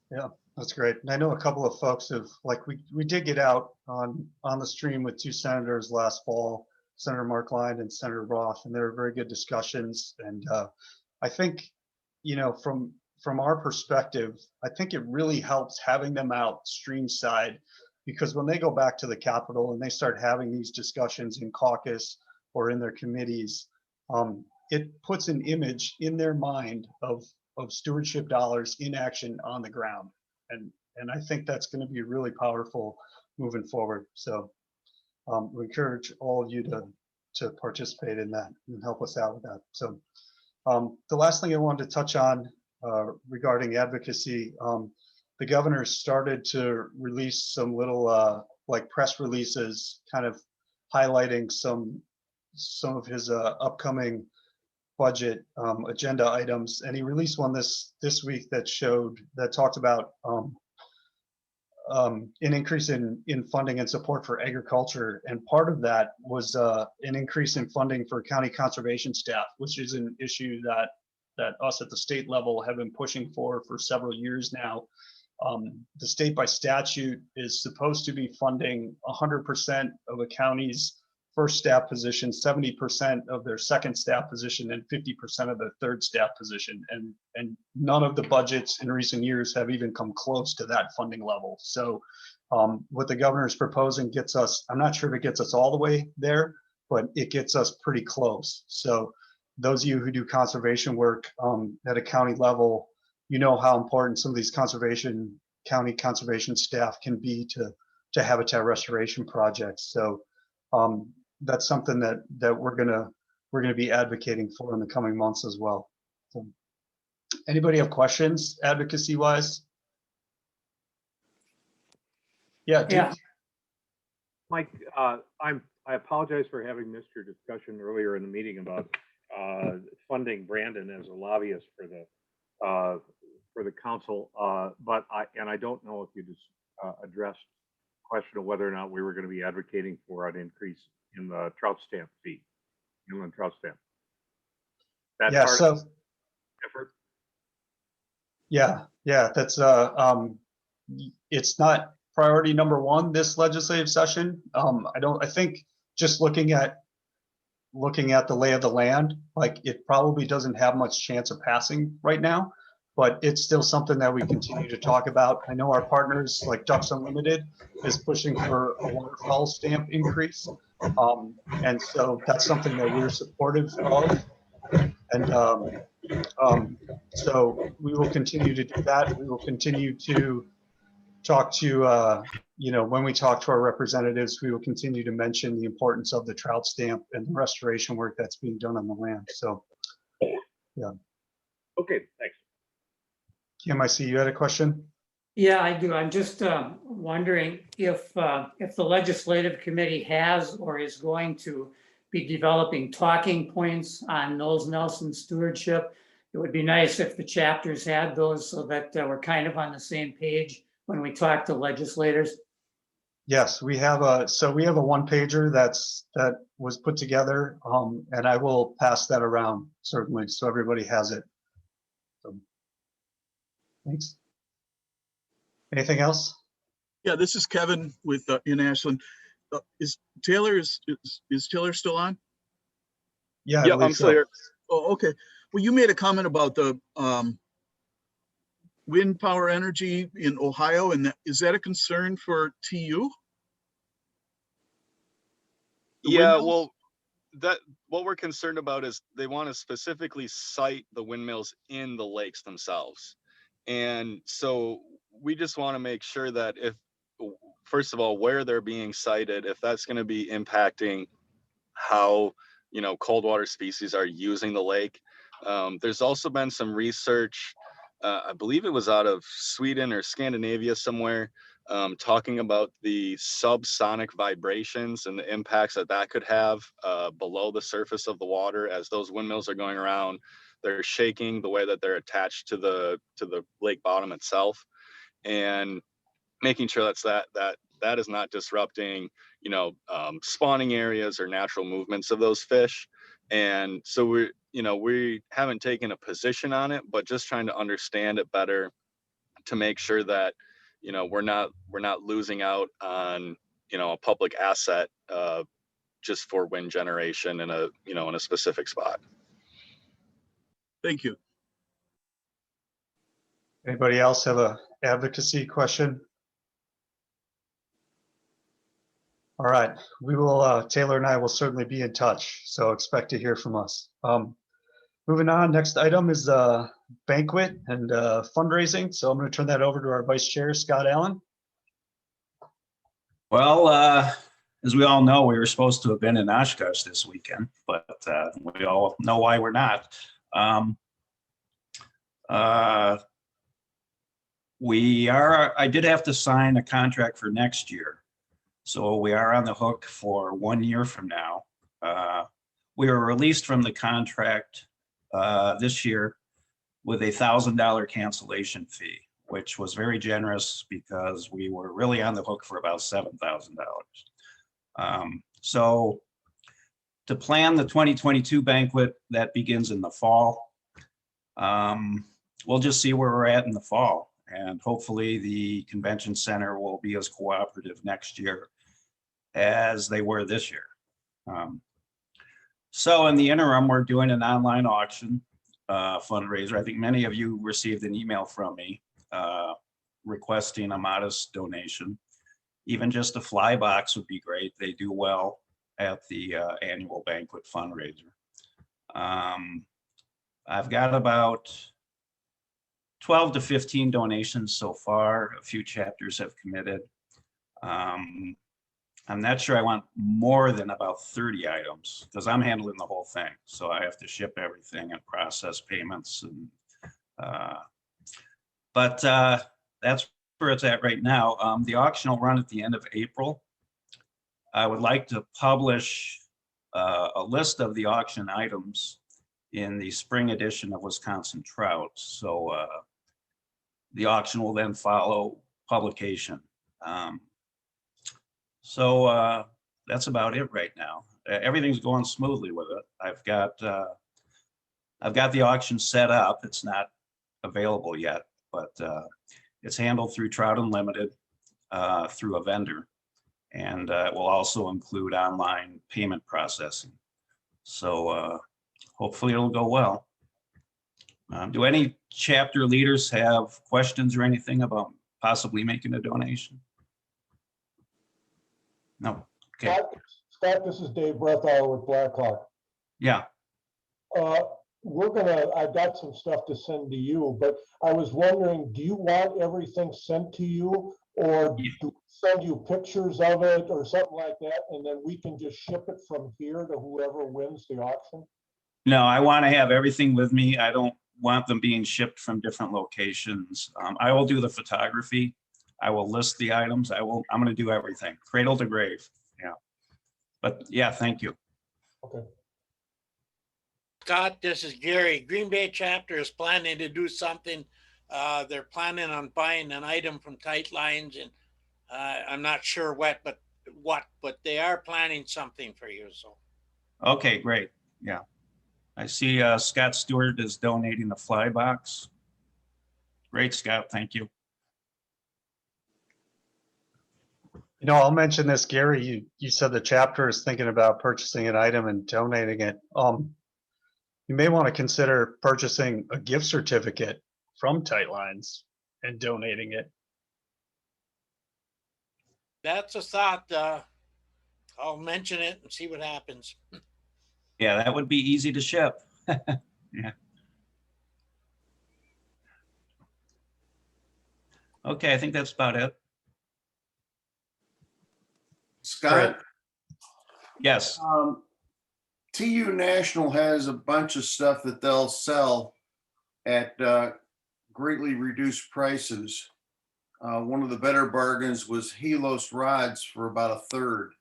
Yeah, that's great. And I know a couple of folks have, like, we did get out on the stream with 2 senators last fall, Senator Mark Lyon and Senator Roth, and they were very good discussions. And I think, you know, from our perspective, I think it really helps having them out stream side, because when they go back to the Capitol and they start having these discussions in caucus or in their committees, it puts an image in their mind of stewardship dollars in action on the ground. And I think that's going to be really powerful moving forward. So we encourage all of you to participate in that and help us out with that. So the last thing I wanted to touch on regarding advocacy, the governor started to release some little like press releases, kind of highlighting some of his upcoming budget agenda items, and he released one this week that talked about an increase in funding and support for agriculture, and part of that was an increase in funding for county conservation staff, which is an issue that us at the state level have been pushing for several years now. The state by statute is supposed to be funding 100% of a county's first staff position, 70% of their second staff position, and 50% of their third staff position. And none of the budgets in recent years have even come close to that funding level. So what the governor's proposing gets us, I'm not sure if it gets us all the way there, but it gets us pretty close. So those of you who do conservation work at a county level, you know how important some of these county conservation staff can be to habitat restoration projects. So that's something that we're gonna be advocating for in the coming months as well. So, anybody have questions advocacy wise? Yeah, Duke. Yeah. Mike, I apologize for having missed your discussion earlier in the meeting about funding Brandon as a lobbyist for the council. But I don't know if you just addressed the question of whether or not we were going to be advocating for an increase in the trout stamp fee, inland trout stamp. That Yeah, part so of the effort. yeah, that's it's not priority number one this legislative session. I think just looking at the lay of the land, like it probably doesn't have much chance of passing right now, but it's still something that we continue to talk about. I know our partners like Ducks Unlimited is pushing for a waterfowl stamp increase. And so that's something that we're supportive of. And so we will continue to do that. We will continue to talk to, when we talk to our representatives, we will continue to mention the importance of the trout stamp and the restoration work that's being done on the land. So, yeah. Okay, thanks. Kim, I see you had a question. Yeah, I do. I'm just wondering if the legislative committee has or is going to be developing talking points on Knowles Nelson stewardship. It would be nice if the chapters had those so that we're kind of on the same page when we talk to legislators. Yes, we have a one pager that was put together, and I will pass that around certainly so everybody has it. So, thanks. Anything else? Yeah, this is Kevin with in Ashland. Is Taylor still on? Yeah, Yeah, I'm still here. Oh, okay. Well, you made a comment about the wind power energy in Ohio, and is that a concern for TU? Yeah, well, what we're concerned about is they want to specifically cite the windmills in the lakes themselves. And so we just want to make sure that first of all, where they're being cited, if that's going to be impacting how, cold water species are using the lake. There's also been some research, I believe it was out of Sweden or Scandinavia somewhere, talking about the subsonic vibrations and the impacts that could have below the surface of the water as those windmills are going around. They're shaking the way that they're attached to the lake bottom itself, and making sure that is not disrupting, spawning areas or natural movements of those fish. And so we haven't taken a position on it, but just trying to understand it better to make sure that, we're not losing out on, a public asset just for wind generation in a specific spot. Thank you. Anybody else have a advocacy question? All right, we will, Taylor and I will certainly be in touch, so expect to hear from us. Moving on, next item is banquet and fundraising. So I'm going to turn that over to our Vice Chair, Scott Allen. Well, as we all know, we were supposed to have been in Oshkosh this weekend, but we all know why we're not. I did have to sign a contract for next year. So we are on the hook for 1 year from now. We were released from the contract this year with $1,000 cancellation fee, which was very generous because we were really on the hook for about $7,000. So to plan the 2022 banquet that begins in the fall, we'll just see where we're at in the fall. And hopefully the convention center will be as cooperative next year as they were this year. So in the interim, we're doing an online auction fundraiser. I think many of you received an email from me requesting a modest donation. Even just a fly box would be great. They do well at the annual banquet fundraiser. I've got about 12 to 15 donations so far. A few chapters have committed. I'm not sure I want more than about 30 items because I'm handling the whole thing. So I have to ship everything and process payments. But that's where it's at right now. The auction will run at the end of April. I would like to publish a list of the auction items in the spring edition of Wisconsin Trout. So the auction will then follow publication. So that's about it right now. Everything's going smoothly with it. I've got the auction set up. It's not available yet, but it's handled through Trout Unlimited through a vendor, and it will also include online payment processing. So hopefully it'll go well. Do any chapter leaders have questions or anything about possibly making a donation? No. Okay. Scott, this is Dave Brethauer with Blackhawk. Yeah. I've got some stuff to send to you, but I was wondering, do you want everything sent to you, or do we send you pictures of it or something like that, and then we can just ship it from here to whoever wins the auction? No, I want to have everything with me. I don't want them being shipped from different locations. I will do the photography. I will list the items. I'm going to do everything, cradle to grave. Yeah. But yeah, thank you. Okay. Scott, this is Gary. Green Bay chapter is planning to do something. They're planning on buying an item from Tight Lines, and I'm not sure what, but they are planning something for you. So. Okay, great. Yeah. I see Scott Stewart is donating the fly box. Great, Scott. Thank you. You know, I'll mention this, Gary. You said the chapter is thinking about purchasing an item and donating it. You may want to consider purchasing a gift certificate from Tight Lines and donating it. That's a thought. I'll mention it and see what happens. Yeah, that would be easy to ship. Yeah. Okay, I think that's about it. Scott? Yes. TU National has a bunch of stuff that they'll sell at greatly reduced prices. One of the better bargains was Helos rods for about a third.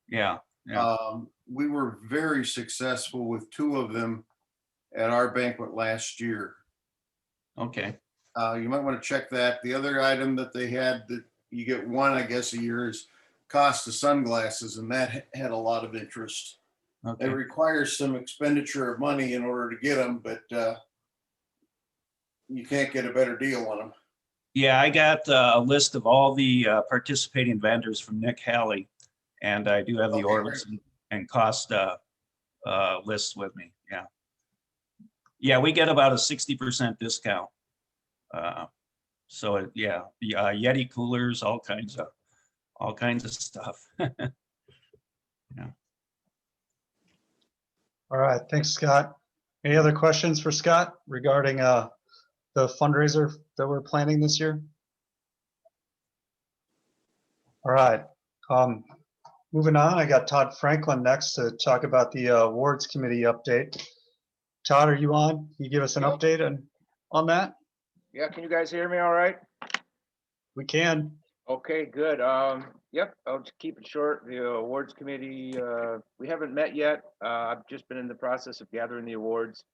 Yeah. Yeah. We were very successful with 2 of them at our banquet last year. Okay. You might want to check that. The other item that they had that you get 1, I guess, a year is Costa sunglasses, and that had a lot of interest. Okay. It requires some expenditure of money in order to get them, but you can't get a better deal on them. Yeah, I got a list of all the participating vendors from Nick Halley, and I do have the orders and cost lists with me. Yeah. Yeah, we get about a 60% discount. So yeah, the Yeti coolers, all kinds of stuff. Yeah. All right. Thanks, Scott. Any other questions for Scott regarding the fundraiser that we're planning this year? All right. Moving on, I got Todd Franklin next to talk about the awards committee update. Todd, are you on? Can you give us an update on that? Yeah, can you guys hear me all right? We can. Okay, good. Yep, I'll just keep it short. The awards committee, we haven't met yet. I've just been in the process of gathering the awards.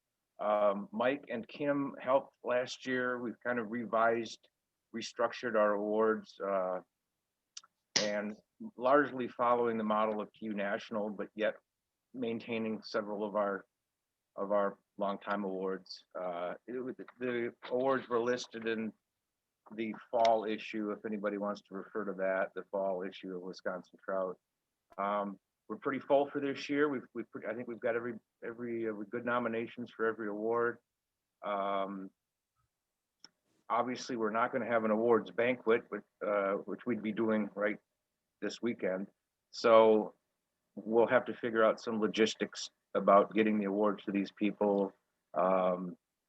Mike and Kim helped last year. We've kind of restructured our awards, and largely following the model of TU National, but yet maintaining several of our longtime awards. The awards were listed in the fall issue, if anybody wants to refer to that, the fall issue of Wisconsin Trout. we're pretty full for this year. I think we've got every good nominations for every award. Obviously, we're not going to have an awards banquet, which we'd be doing right this weekend. So we'll have to figure out some logistics about getting the awards to these people,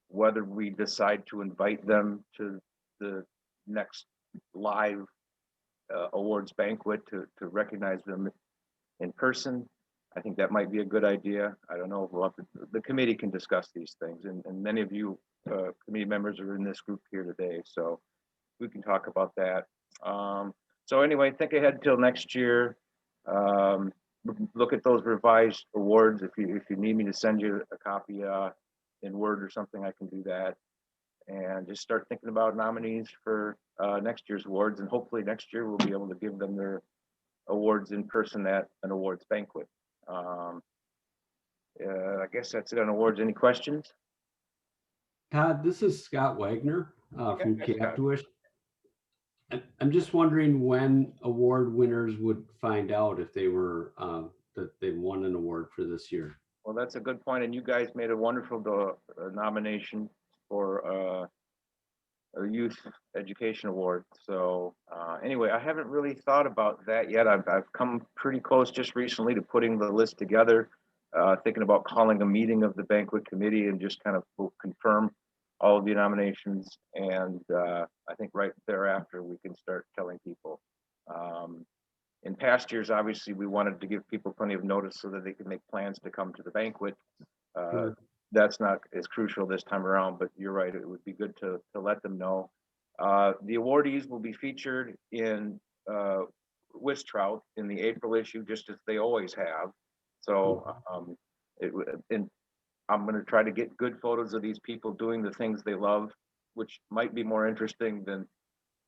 whether we decide to invite them to the next live awards banquet to recognize them in person. I think that might be a good idea. I don't know. The committee can discuss these things, and many of you committee members are in this group here today, so we can talk about that. So anyway, think ahead till next year. Look at those revised awards. If you need me to send you a copy in Word or something, I can do that. And just start thinking about nominees for next year's awards, and hopefully next year we'll be able to give them their awards in person at an awards banquet. I guess that's it on awards. Any questions? Todd, this is Scott Wagner from Scott. Captwish. I'm just wondering when award winners would find out if they were that they won an award for this year. Well, that's a good point, and you guys made a wonderful nomination for a youth education award. So anyway, I haven't really thought about that yet. I've come pretty close just recently to putting the list together, thinking about calling a meeting of the banquet committee and just kind of confirm all of the nominations. And I think right thereafter, we can start telling people. In past years, obviously, we wanted to give people plenty of notice so that they could make plans to come to the banquet. That's not as crucial this time around, but you're right, it would be good to let them know. The awardees will be featured in Trout in the April issue, just as they always have. So I'm going to try to get good photos of these people doing the things they love, which might be more interesting than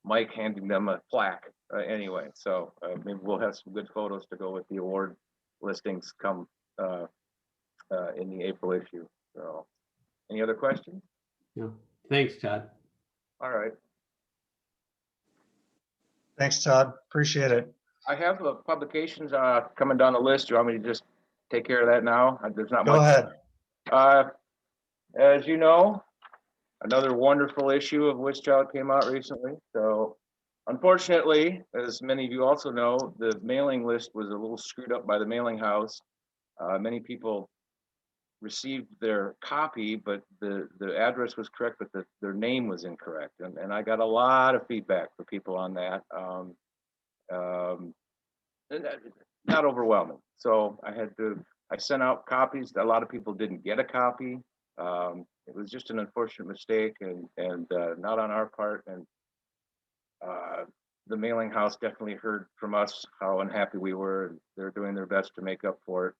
Mike handing them a plaque anyway. So maybe we'll have some good photos to go with the award listings come in the April issue. So any other questions? Yeah. Thanks, Todd. All right. Thanks, Todd. Appreciate it. I have publications coming down the list. Do you want me to just take care of that now? There's not much. Go ahead. As you know, another wonderful issue of Trout came out recently. So unfortunately, as many of you also know, the mailing list was a little screwed up by the mailing house. Many people received their copy, but the address was correct, but their name was incorrect. And I got a lot of feedback from people on that. Not overwhelming. So I sent out copies. A lot of people didn't get a copy. It was just an unfortunate mistake and not on our part. And the mailing house definitely heard from us how unhappy we were, and they're doing their best to make up for it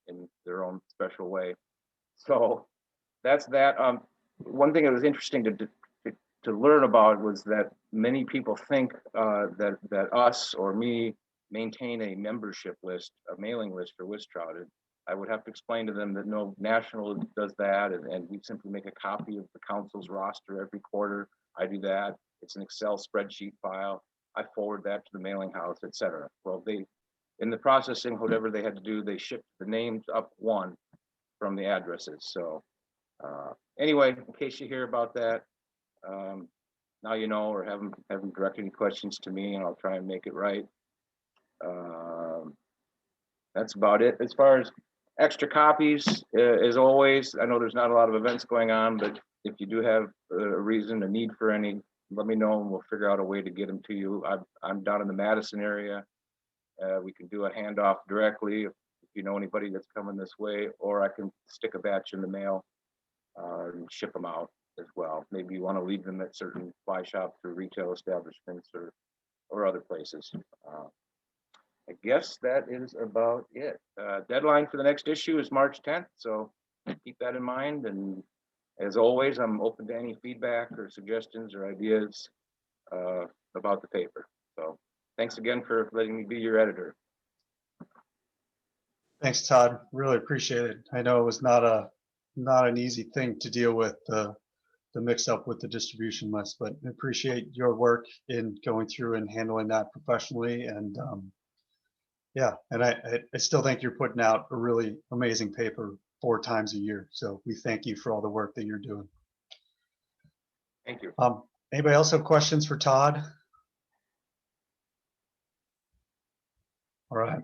in their own special way. So that's that. One thing that was interesting to learn about was that many people think that us or me maintain a membership list, a mailing list for Trout. I would have to explain to them that no, National does that, and we simply make a copy of the council's roster every quarter. I do that. It's an Excel spreadsheet file. I forward that to the mailing house, etc. Well, in the processing, whatever they had to do, they shipped the names up one from the addresses. So anyway, in case you hear about that, now you know, or have them direct any questions to me, and I'll try and make it right. That's about it. As far as extra copies, as always, I know there's not a lot of events going on, but if you do have a reason, a need for any, let me know and we'll figure out a way to get them to you. I'm down in the Madison area. We can do a handoff directly if you know anybody that's coming this way, or I can stick a batch in the mail and ship them out as well. Maybe you want to leave them at certain fly shops or retail establishments or other places. I guess that is about it. Deadline for the next issue is March 10th, so keep that in mind. And as always, I'm open to any feedback or suggestions or ideas about the paper. So thanks again for letting me be your editor. Thanks, Todd. Really appreciate it. I know it was not an easy thing to deal with, the mix up with the distribution list, but I appreciate your work in going through and handling that professionally. And Yeah, and I still think you're putting out a really amazing paper 4 times a year. So we thank you for all the work that you're doing. Thank you. Anybody else have questions for Todd? All right.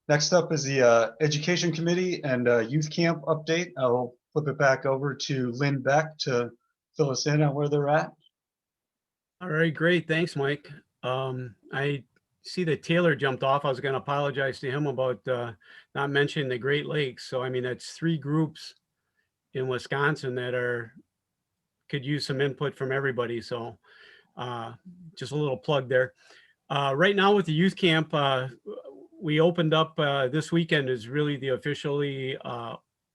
Next up is the Education Committee and Youth Camp update. I'll flip it back over to Lynn Beck to fill us in on where they're at. All right, great. Thanks, Mike. I see that Taylor jumped off. I was going to apologize to him about not mentioning the Great Lakes. So, I mean, that's 3 groups in Wisconsin that could use some input from everybody. So just a little plug there. Right now with the youth camp, we opened up this weekend is really the officially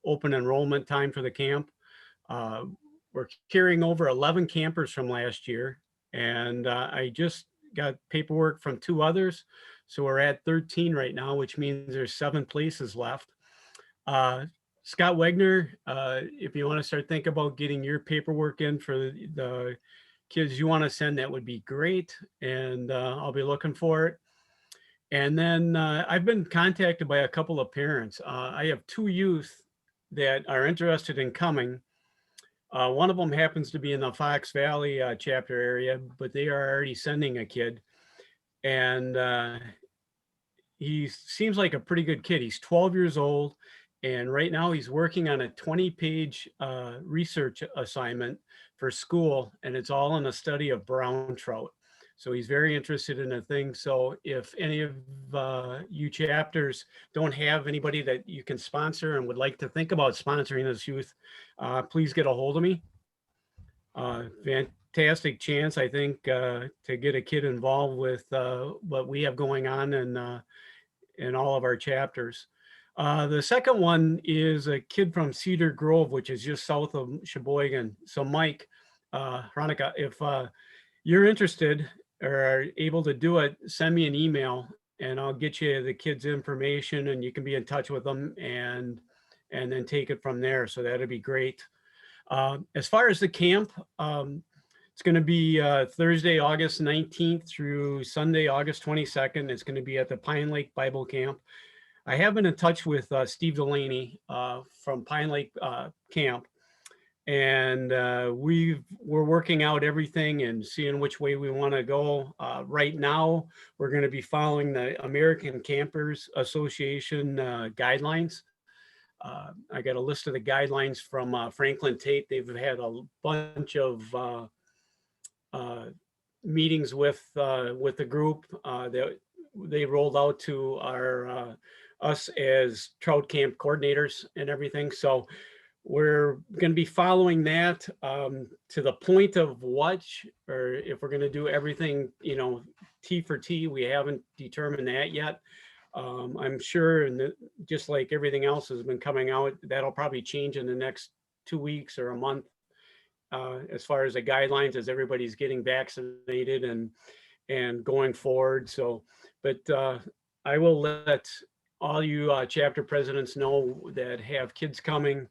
open enrollment time for the camp. We're carrying over 11 campers from last year, and I just got paperwork from 2 others. So we're at 13 right now, which means there's 7 places left. Scott Wegner, if you want to start thinking about getting your paperwork in for the kids you want to send, that would be great. And I'll be looking for it. And then I've been contacted by a couple of parents. I have 2 youth that are interested in coming. One of them happens to be in the Fox Valley chapter area, but they are already sending a kid. And he seems like a pretty good kid. He's 12 years old. And right now he's working on a 20-page research assignment for school. And it's all in a study of brown trout. So he's very interested in a thing. So if any of you chapters don't have anybody that you can sponsor and would like to think about sponsoring this youth, please get a hold of me. Fantastic chance, I think, to get a kid involved with what we have going on in all of our chapters. The second one is a kid from Cedar Grove, which is just south of Sheboygan. So Mike, Veronica, if you're interested or are able to do it, send me an email and I'll get you the kids' information and you can be in touch with them and then take it from there. So that'd be great. As far as the camp, it's going to be Thursday, August 19th through Sunday, August 22nd. It's going to be at the Pine Lake Bible Camp. I have been in touch with Steve Delaney from Pine Lake Camp, and we're working out everything and seeing which way we want to go. Right now, we're going to be following the American Campers Association guidelines. I got a list of the guidelines from Franklin Tate. They've had a bunch of meetings with the group that they rolled out to our us as trout camp coordinators and everything. So we're going to be following that to the point of what, or if we're going to do everything, T for T, we haven't determined that yet. I'm sure, and just like everything else has been coming out, that'll probably change in the next 2 weeks or a month as far as the guidelines, as everybody's getting vaccinated and going forward. So, but I will let all you chapter presidents know that have kids coming,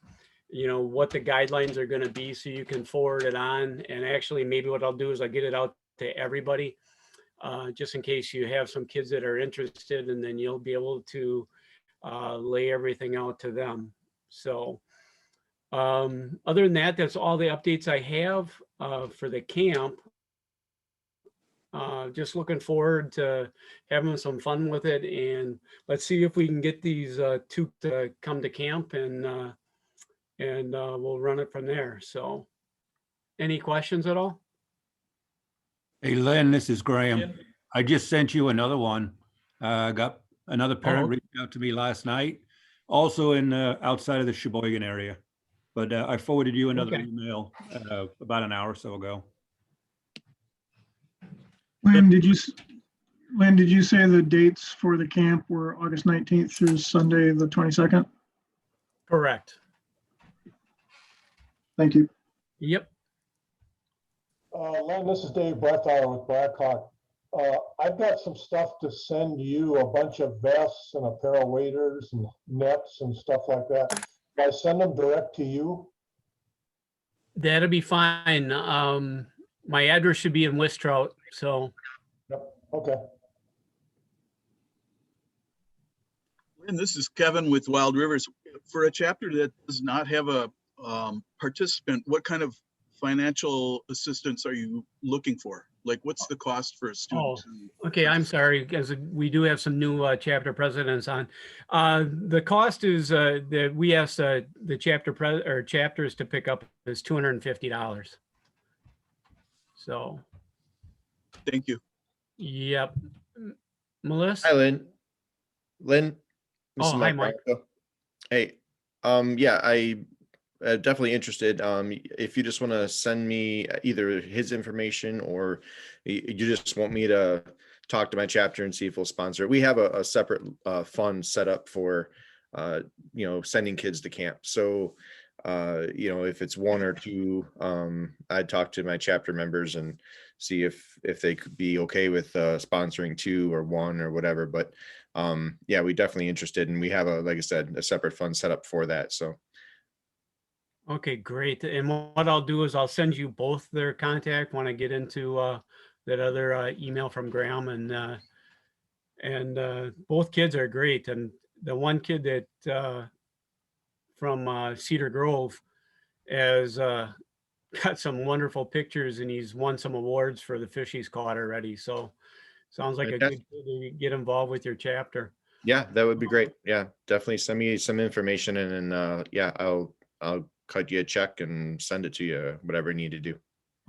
what the guidelines are going to be, so you can forward it on. And actually, maybe what I'll do is I'll get it out to everybody, just in case you have some kids that are interested, and then you'll be able to lay everything out to them. So other than that, that's all the updates I have for the camp. Just looking forward to having some fun with it, and let's see if we can get these 2 to come to camp, and we'll run it from there. So any questions at all? Hey, Lynn, this is Graham. I just sent you another one. Got another parent reached out to me last night, also in outside of the Sheboygan area. But I forwarded you another email about an hour or so ago. Lynn, did you say the dates for the camp were August 19th through Sunday, the 22nd? Correct. Thank you. Yep. Len, this is Dave Brethauer with Blackhawk. I've got some stuff to send you, a bunch of vests and apparel waders and nets and stuff like that. Can I send them direct to you? That'll be fine. My address should be in Trout, so. Yep. Okay. And this is Kevin with Wild Rivers. For a chapter that does not have a participant, what kind of financial assistance are you looking for? Like, what's the cost for a student? Okay, I'm sorry, because we do have some new chapter presidents on. The cost is that we asked the chapters to pick up is $250. So. Thank you. Yep. Melissa? Hi, Lynn. Lynn? This Oh, is hi, Mike. Mike. Rocco. Hey, yeah, I definitely interested. If you just want to send me either his information or you just want me to talk to my chapter and see if we'll sponsor it. We have a separate fund set up for, sending kids to camp. So, if it's one or two, I'd talk to my chapter members and see if they could be okay with sponsoring two or one or whatever. But yeah, we definitely interested, and we have like I said, a separate fund set up for that. So. Okay, great. And what I'll do is I'll send you both their contact when I get into that other email from Graham, and both kids are great. And the one kid that from Cedar Grove has got some wonderful pictures, and he's won some awards for the fish he's caught already. So sounds like a good kid to get involved with your chapter. Yeah, that would be great. Yeah, definitely send me some information, and then yeah, I'll cut you a check and send it to you, whatever you need to do.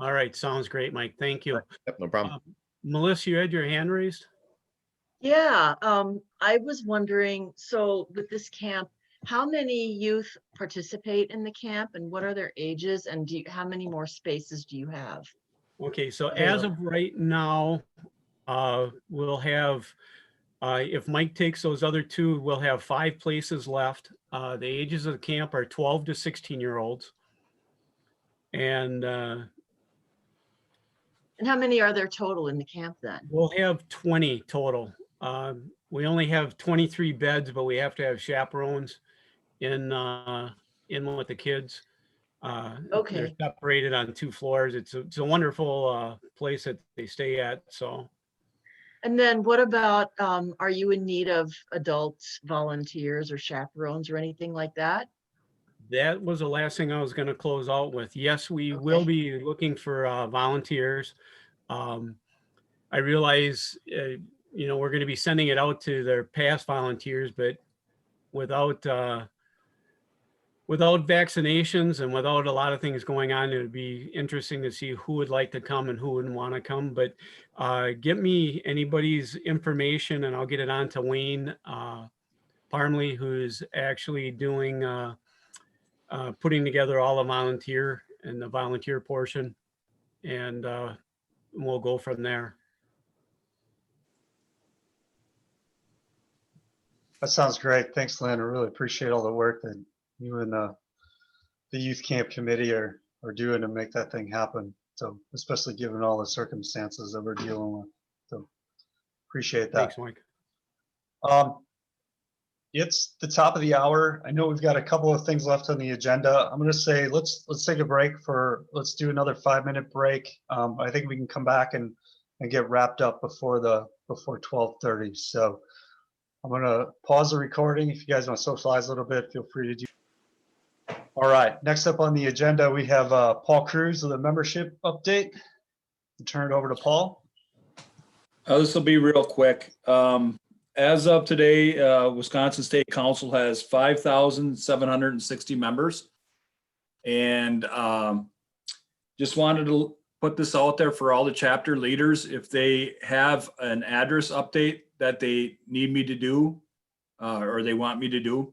All right, sounds great, Mike. Thank you. Yep, no problem. Melissa, you had your hand raised? Yeah, I was wondering, so with this camp, how many youth participate in the camp and what are their ages, and how many more spaces do you have? Okay, so as of right now, we'll have, if Mike takes those other two, we'll have 5 places left. The ages of the camp are 12 to 16-year-olds. And how many are there total in the camp then? we'll have 20 total. We only have 23 beds, but we have to have chaperones in with the kids. Okay. They're separated on 2 floors. It's a wonderful place that they stay at. So. And then what about, are you in need of adult volunteers or chaperones or anything like that? That was the last thing I was going to close out with. Yes, we will be looking for volunteers. I realize, we're going to be sending it out to their past volunteers, but without vaccinations and without a lot of things going on, it would be interesting to see who would like to come and who wouldn't want to come. But get me anybody's information and I'll get it on to Wayne Parmley, who's actually doing putting together all the volunteer portion, and we'll go from there. That sounds great. Thanks, Lynn. I really appreciate all the work that you and the youth camp committee are doing to make that thing happen. So especially given all the circumstances that we're dealing with. So appreciate that. Thanks, Mike. It's the top of the hour. I know we've got a couple of things left on the agenda. I'm going to say let's take a break let's do another 5-minute break. I think we can come back and get wrapped up before 12:30. So I'm going to pause the recording. If you guys want to socialize a little bit, feel free to do. All right. Next up on the agenda, we have Paul Cruz with a membership update. I'll turn it over to Paul. This will be real quick. As of today, Wisconsin State Council has 5,760 members. And just wanted to put this out there for all the chapter leaders. If they have an address update that they need me to do or they want me to do,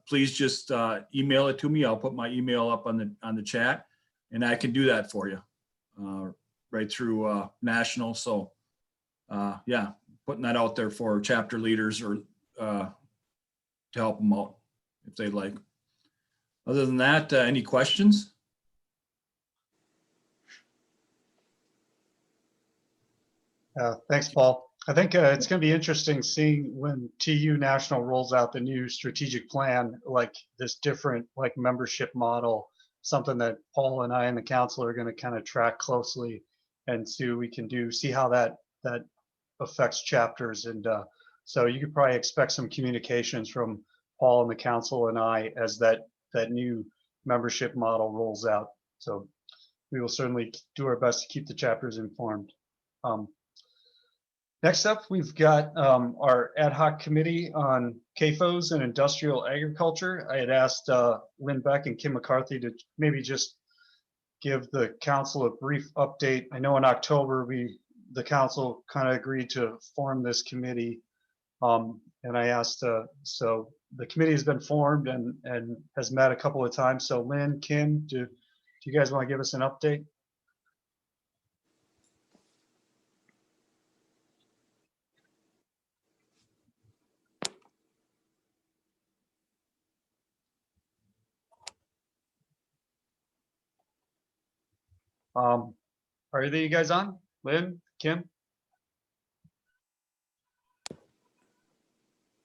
please just email it to me. I'll put my email up on the chat, and I can do that for you right through National. So yeah, putting that out there for chapter leaders or to help them out if they'd like. Other than that, any questions? Thanks, Paul. I think it's going to be interesting seeing when TU National rolls out the new strategic plan, like this different membership model, something that Paul and I and the council are going to kind of track closely and see what we can do, see how that affects chapters and So you could probably expect some communications from Paul and the council and I as that new membership model rolls out. So we will certainly do our best to keep the chapters informed. Next up, we've got our ad hoc committee on CAFOs and industrial agriculture. I had asked Lynn Beck and Kim McCarthy to maybe just give the council a brief update. I know in October, the council kind of agreed to form this committee. And I asked, so the committee has been formed and has met a couple of times. So Lynn, Kim, do you guys want to give us an update? Are either of you guys on? Lynn, Kim?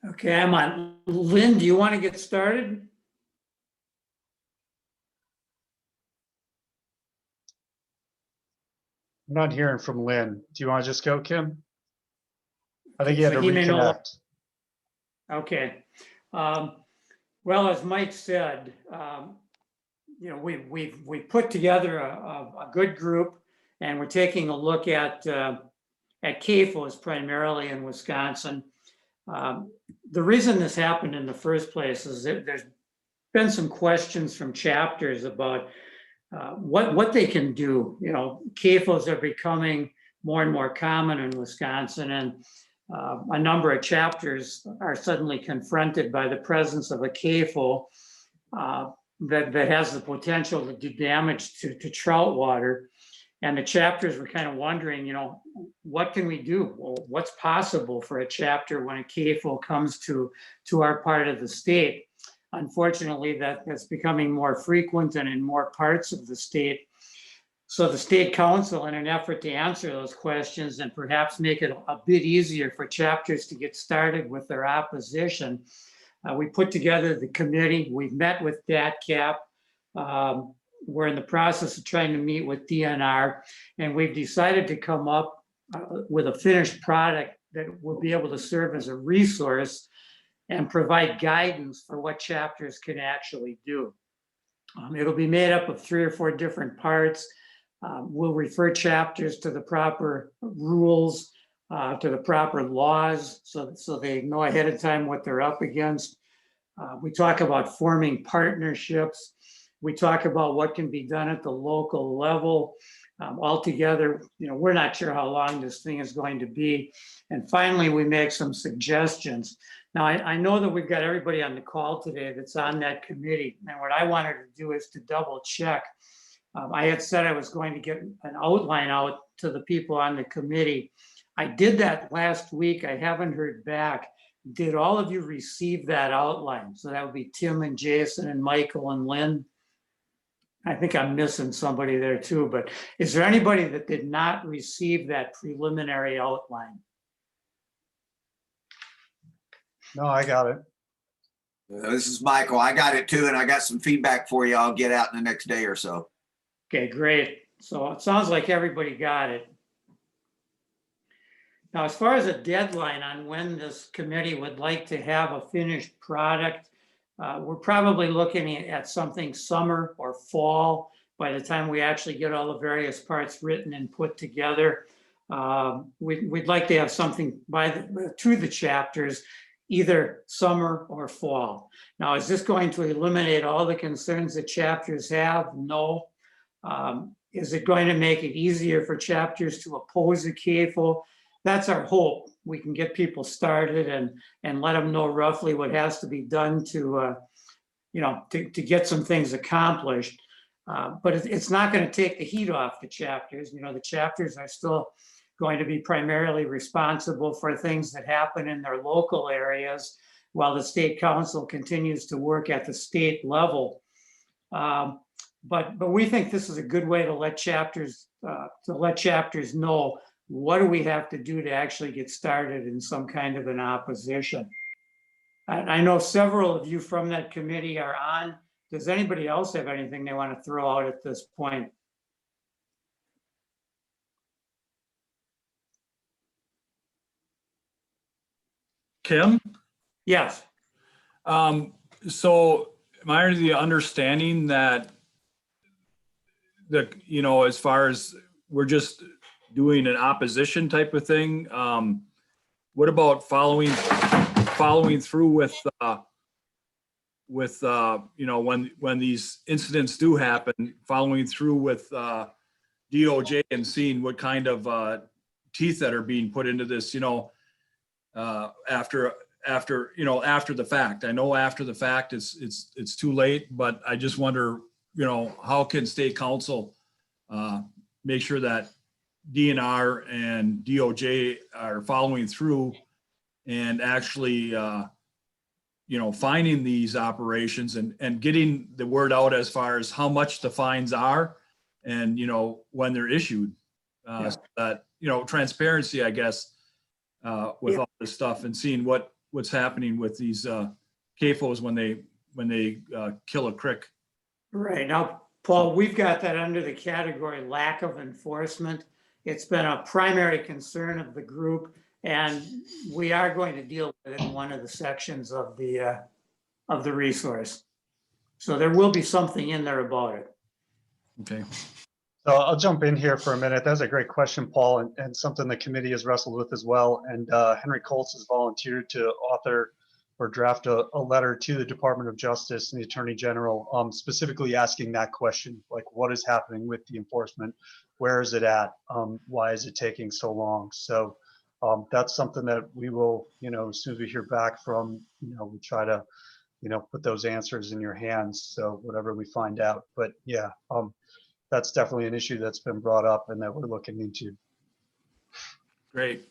Okay, I'm on. Lynn, do you want to get started? I'm not hearing from Lynn. Do you want to just go, Kim? I think you had So to he may no- reconnect. Okay. Well, as Mike said, we've put together a good group, and we're taking a look at CAFOs primarily in Wisconsin. The reason this happened in the first place is that there's been some questions from chapters about what they can do. CAFOs are becoming more and more common in Wisconsin, and a number of chapters are suddenly confronted by the presence of a CAFO that has the potential to do damage to trout water. And the chapters were kind of wondering, what can we do? Well, what's possible for a chapter when a CAFO comes to our part of the state? Unfortunately, that's becoming more frequent and in more parts of the state. So the state council, in an effort to answer those questions and perhaps make it a bit easier for chapters to get started with their opposition, we put together the committee. We've met with DATCAP. We're in the process of trying to meet with DNR, and we've decided to come up with a finished product that will be able to serve as a resource and provide guidance for what chapters can actually do. It'll be made up of 3 or 4 different parts. We'll refer chapters to the proper rules, to the proper laws, so they know ahead of time what they're up against. We talk about forming partnerships. We talk about what can be done at the local level. Altogether, we're not sure how long this thing is going to be. And finally, we make some suggestions. Now, I know that we've got everybody on the call today that's on that committee. And what I wanted to do is to double check. I had said I was going to get an outline out to the people on the committee. I did that last week. I haven't heard back. Did all of you receive that outline? So that would be Tim and Jason and Michael and Lynn. I think I'm missing somebody there too, but is there anybody that did not receive that preliminary outline? No, I got it. This is Michael. I got it too, and I got some feedback for you. I'll get out in the next day or so. Okay, great. So it sounds like everybody got it. Now, as far as a deadline on when this committee would like to have a finished product, we're probably looking at something summer or fall by the time we actually get all the various parts written and put together. We'd like to have something to the chapters, either summer or fall. Now, is this going to eliminate all the concerns that chapters have? No. Is it going to make it easier for chapters to oppose a CAFO? That's our hope. We can get people started and let them know roughly what has to be done to get some things accomplished. But it's not going to take the heat off the chapters. The chapters are still going to be primarily responsible for things that happen in their local areas while the state council continues to work at the state level. But we think this is a good way to let chapters know what do we have to do to actually get started in some kind of an opposition. I know several of you from that committee are on. Does anybody else have anything they want to throw out at this point? Kim? Yes. So am I under the understanding that as far as we're just doing an opposition type of thing, what about following through with when these incidents do happen, following through with DOJ and seeing what kind of teeth that are being put into this, after the fact. I know after the fact it's too late, but I just wonder, how can state council make sure that DNR and DOJ are following through and actually finding these operations and getting the word out as far as how much the fines are and when they're issued, so that transparency, I guess, with all this stuff, and seeing what's happening with these CAFOs when they kill a crick. Right. Now, Paul, we've got that under the category lack of enforcement. It's been a primary concern of the group, and we are going to deal with it in one of the sections of the resource. So there will be something in there about it. Okay. So I'll jump in here for a minute. That's a great question, Paul, and something the committee has wrestled with as well. And Henry Colts has volunteered to author or draft a letter to the Department of Justice and the Attorney General, specifically asking that question, like what is happening with the enforcement? Where is it at? Why is it taking so long? So that's something that we will, as soon as we hear back from, we try to, put those answers in your hands. So whatever we find out, but yeah, that's definitely an issue that's been brought up and that we're looking into. Great.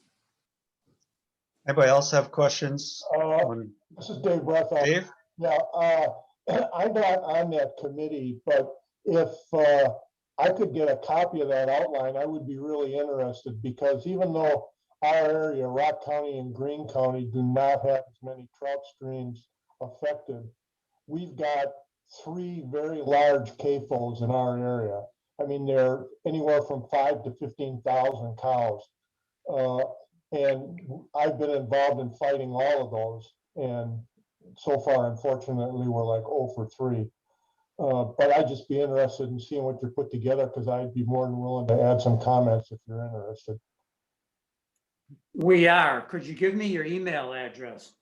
Anybody else have questions? This is Dave Breathoff. Dave? Yeah, I'm not on that committee, but if I could get a copy of that outline, I would be really interested, because even though our area, Rock County and Greene County, do not have as many trout streams affected, we've got 3 very large CAFOs in our area. I mean, they're anywhere from 5 to 15,000 cows. And I've been involved in fighting all of those. And so far, unfortunately, we're like 0 for 3. But I'd just be interested in seeing what you put together, because I'd be more than willing to add some comments if you're interested. We are. Could you give me your email address?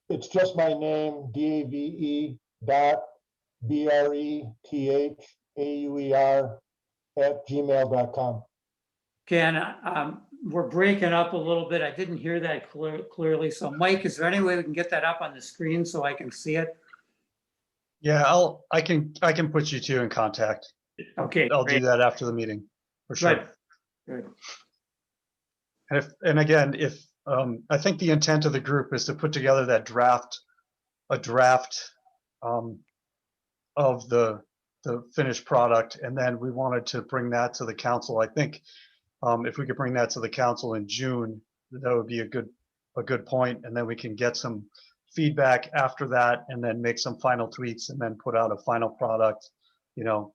It's just my name, DAVE.BRETHAUER@gmail.com. Ken, we're breaking up a little bit. I didn't hear that clearly. So Mike, is there any way we can get that up on the screen so I can see it? Yeah, I can put you two in contact. Okay. I'll great. do that after the meeting for sure. Good. And again, I think the intent of the group is to put together a draft of the finished product, and then we wanted to bring that to the council. I think if we could bring that to the council in June, that would be a good point, and then we can get some feedback after that, and then make some final tweaks, and then put out a final product,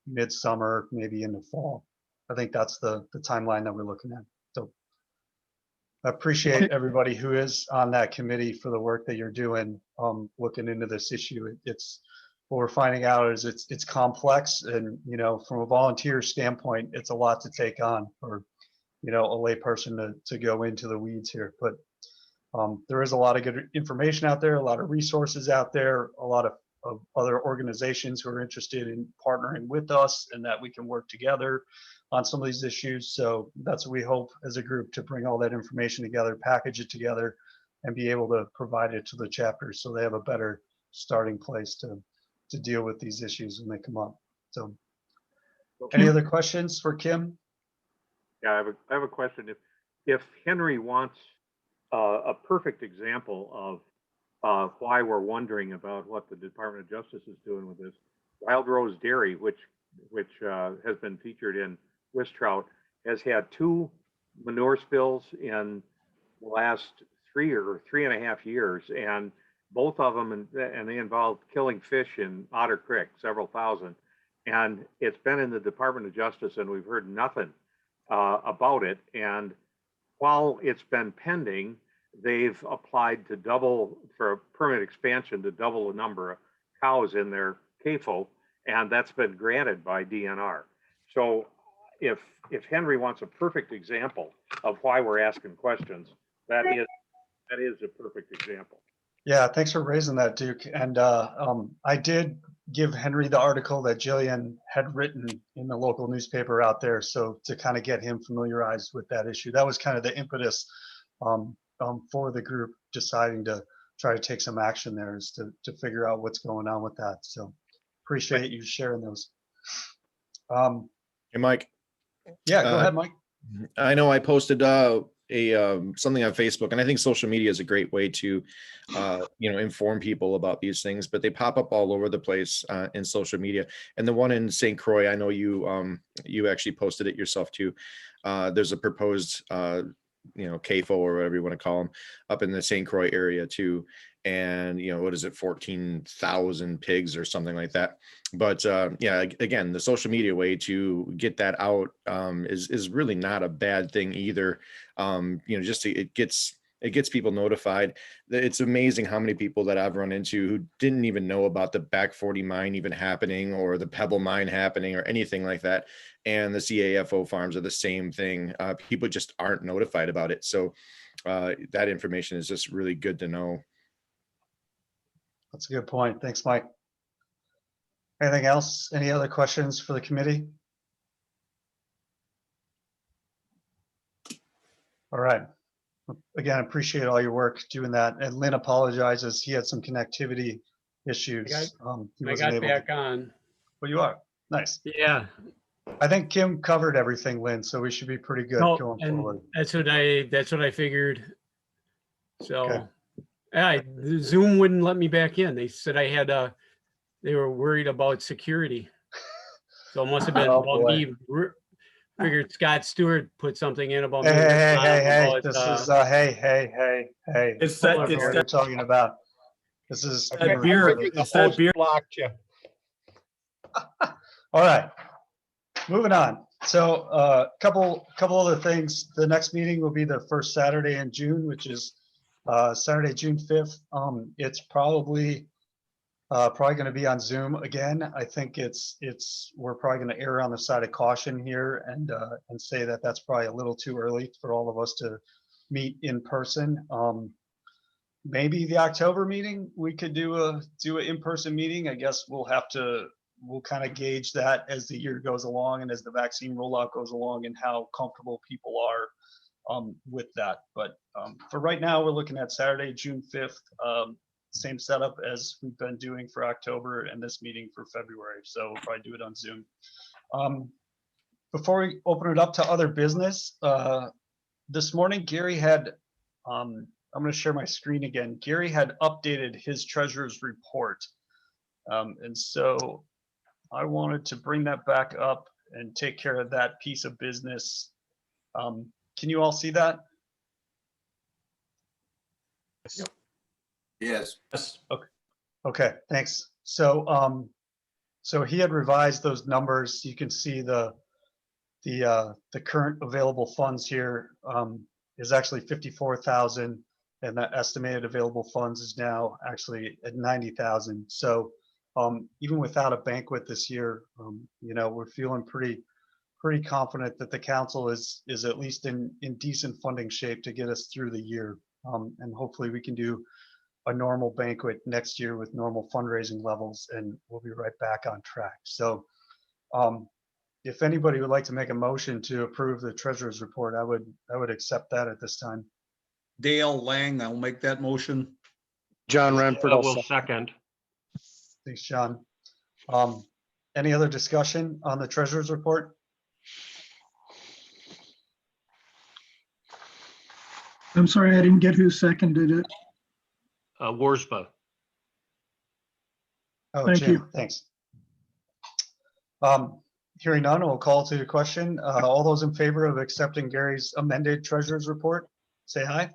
midsummer, maybe in the fall. I think that's the timeline that we're looking at. So I appreciate everybody who is on that committee for the work that you're doing, looking into this issue. It's what we're finding out is it's complex, and from a volunteer standpoint, it's a lot to take on for a lay person to go into the weeds here. But there is a lot of good information out there, a lot of resources out there, a lot of other organizations who are interested in partnering with us, and that we can work together on some of these issues. So that's what we hope as a group, to bring all that information together, package it together, and be able to provide it to the chapters so they have a better starting place to deal with these issues when they come up. So any other questions for Kim? Yeah, I have a question. If Henry wants a perfect example of why we're wondering about what the Department of Justice is doing with this, Wild Rose Dairy, which has been featured in Wist Trout, has had 2 manure spills in the last 3 or 3.5 years, and both of them, and they involved killing fish in Otter Creek, several thousand. And it's been in the Department of Justice, and we've heard nothing about it. And while it's been pending, they've applied to double for a permit expansion to double the number of cows in their CAFO, and that's been granted by DNR. So if Henry wants a perfect example of why we're asking questions, that is a perfect example. Yeah, thanks for raising that, Duke. And I did give Henry the article that Jillian had written in the local newspaper out there, so to kind of get him familiarized with that issue. That was kind of the impetus for the group deciding to try to take some action there, is to figure out what's going on with that. So appreciate you sharing those. Hey, Mike. Yeah, go ahead, Mike. I know I posted something on Facebook, and I think social media is a great way to inform people about these things, but they pop up all over the place in social media. And the one in St. Croix, I know you actually posted it yourself too. There's a proposed CAFO or whatever you want to call them up in the St. Croix area too. And what is it, 14,000 pigs or something like that. But yeah, again, the social media way to get that out is really not a bad thing either. It gets people notified. It's amazing how many people that I've run into who didn't even know about the Back 40 mine even happening, or the Pebble mine happening, or anything like that. And the CAFO farms are the same thing. People just aren't notified about it. So that information is just really good to know. That's a good point. Thanks, Mike. Anything else? Any other questions for the committee? All right. Again, appreciate all your work doing that. And Lynn apologizes. He had some connectivity issues. I got back on. Well, you are. Nice. Yeah. I think Kim covered everything, Lynn, so we should be pretty good going forward. That's what I figured. So Zoom wouldn't let me back in. They said I had they were worried about security. So it must have been about me. Figured Scott Stewart put something in about me. Hey, this is hey. It's that what you're talking about. This is that beer. It's that beer blocked you. All right, moving on. So couple other things. The next meeting will be the first Saturday in June, which is Saturday, June 5th. It's probably going to be on Zoom again. I think we're probably going to err on the side of caution here and say that that's probably a little too early for all of us to meet in person. Maybe the October meeting we could do an in-person meeting. I guess we'll kind of gauge that as the year goes along and as the vaccine rollout goes along and how comfortable people are with that. But for right now, we're looking at Saturday, June 5th. Same setup as we've been doing for October and this meeting for February. So we'll probably do it on Zoom. Before we open it up to other business, this morning, Gary had, I'm going to share my screen again. Gary had updated his treasurer's report. And so I wanted to bring that back up and take care of that piece of business. Can you all see that? Yep. Yes. Okay, thanks. So so he had revised those numbers. You can see the current available funds here is actually 54,000, and the estimated available funds is now actually at 90,000. So even without a banquet this year, we're feeling pretty confident that the council is at least in decent funding shape to get us through the year. And hopefully we can do a normal banquet next year with normal fundraising levels, and we'll be right back on track. So if anybody would like to make a motion to approve the treasurer's report, I would accept that at this time. Dale Lang, I'll make that motion. John Renford will second. Thanks, John. Any other discussion on the treasurer's report? I'm sorry, I didn't get who seconded it. Worspa. Oh, Thank Jim, you. thanks. Hearing none, we'll call to the question. All those in favor of accepting Gary's amended treasurer's report, say aye.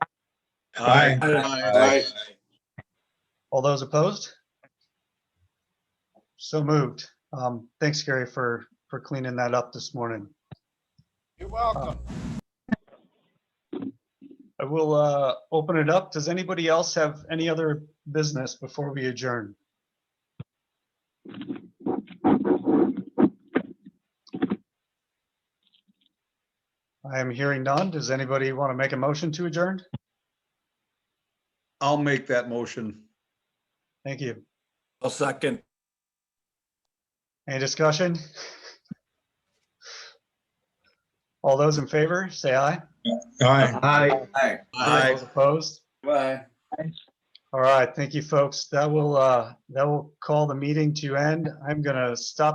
Aye. Aye. All those opposed? So moved. Thanks, Gary, for cleaning that up this morning. You're welcome. I will open it up. Does anybody else have any other business before we adjourn? I am hearing none. Does anybody want to make a motion to adjourn? I'll make that motion. Thank you. I'll second. Any discussion? All those in favor, say aye. Aye. Aye. Those opposed? Bye. All right, thank you, folks. That will call the meeting to end. I'm gonna stop the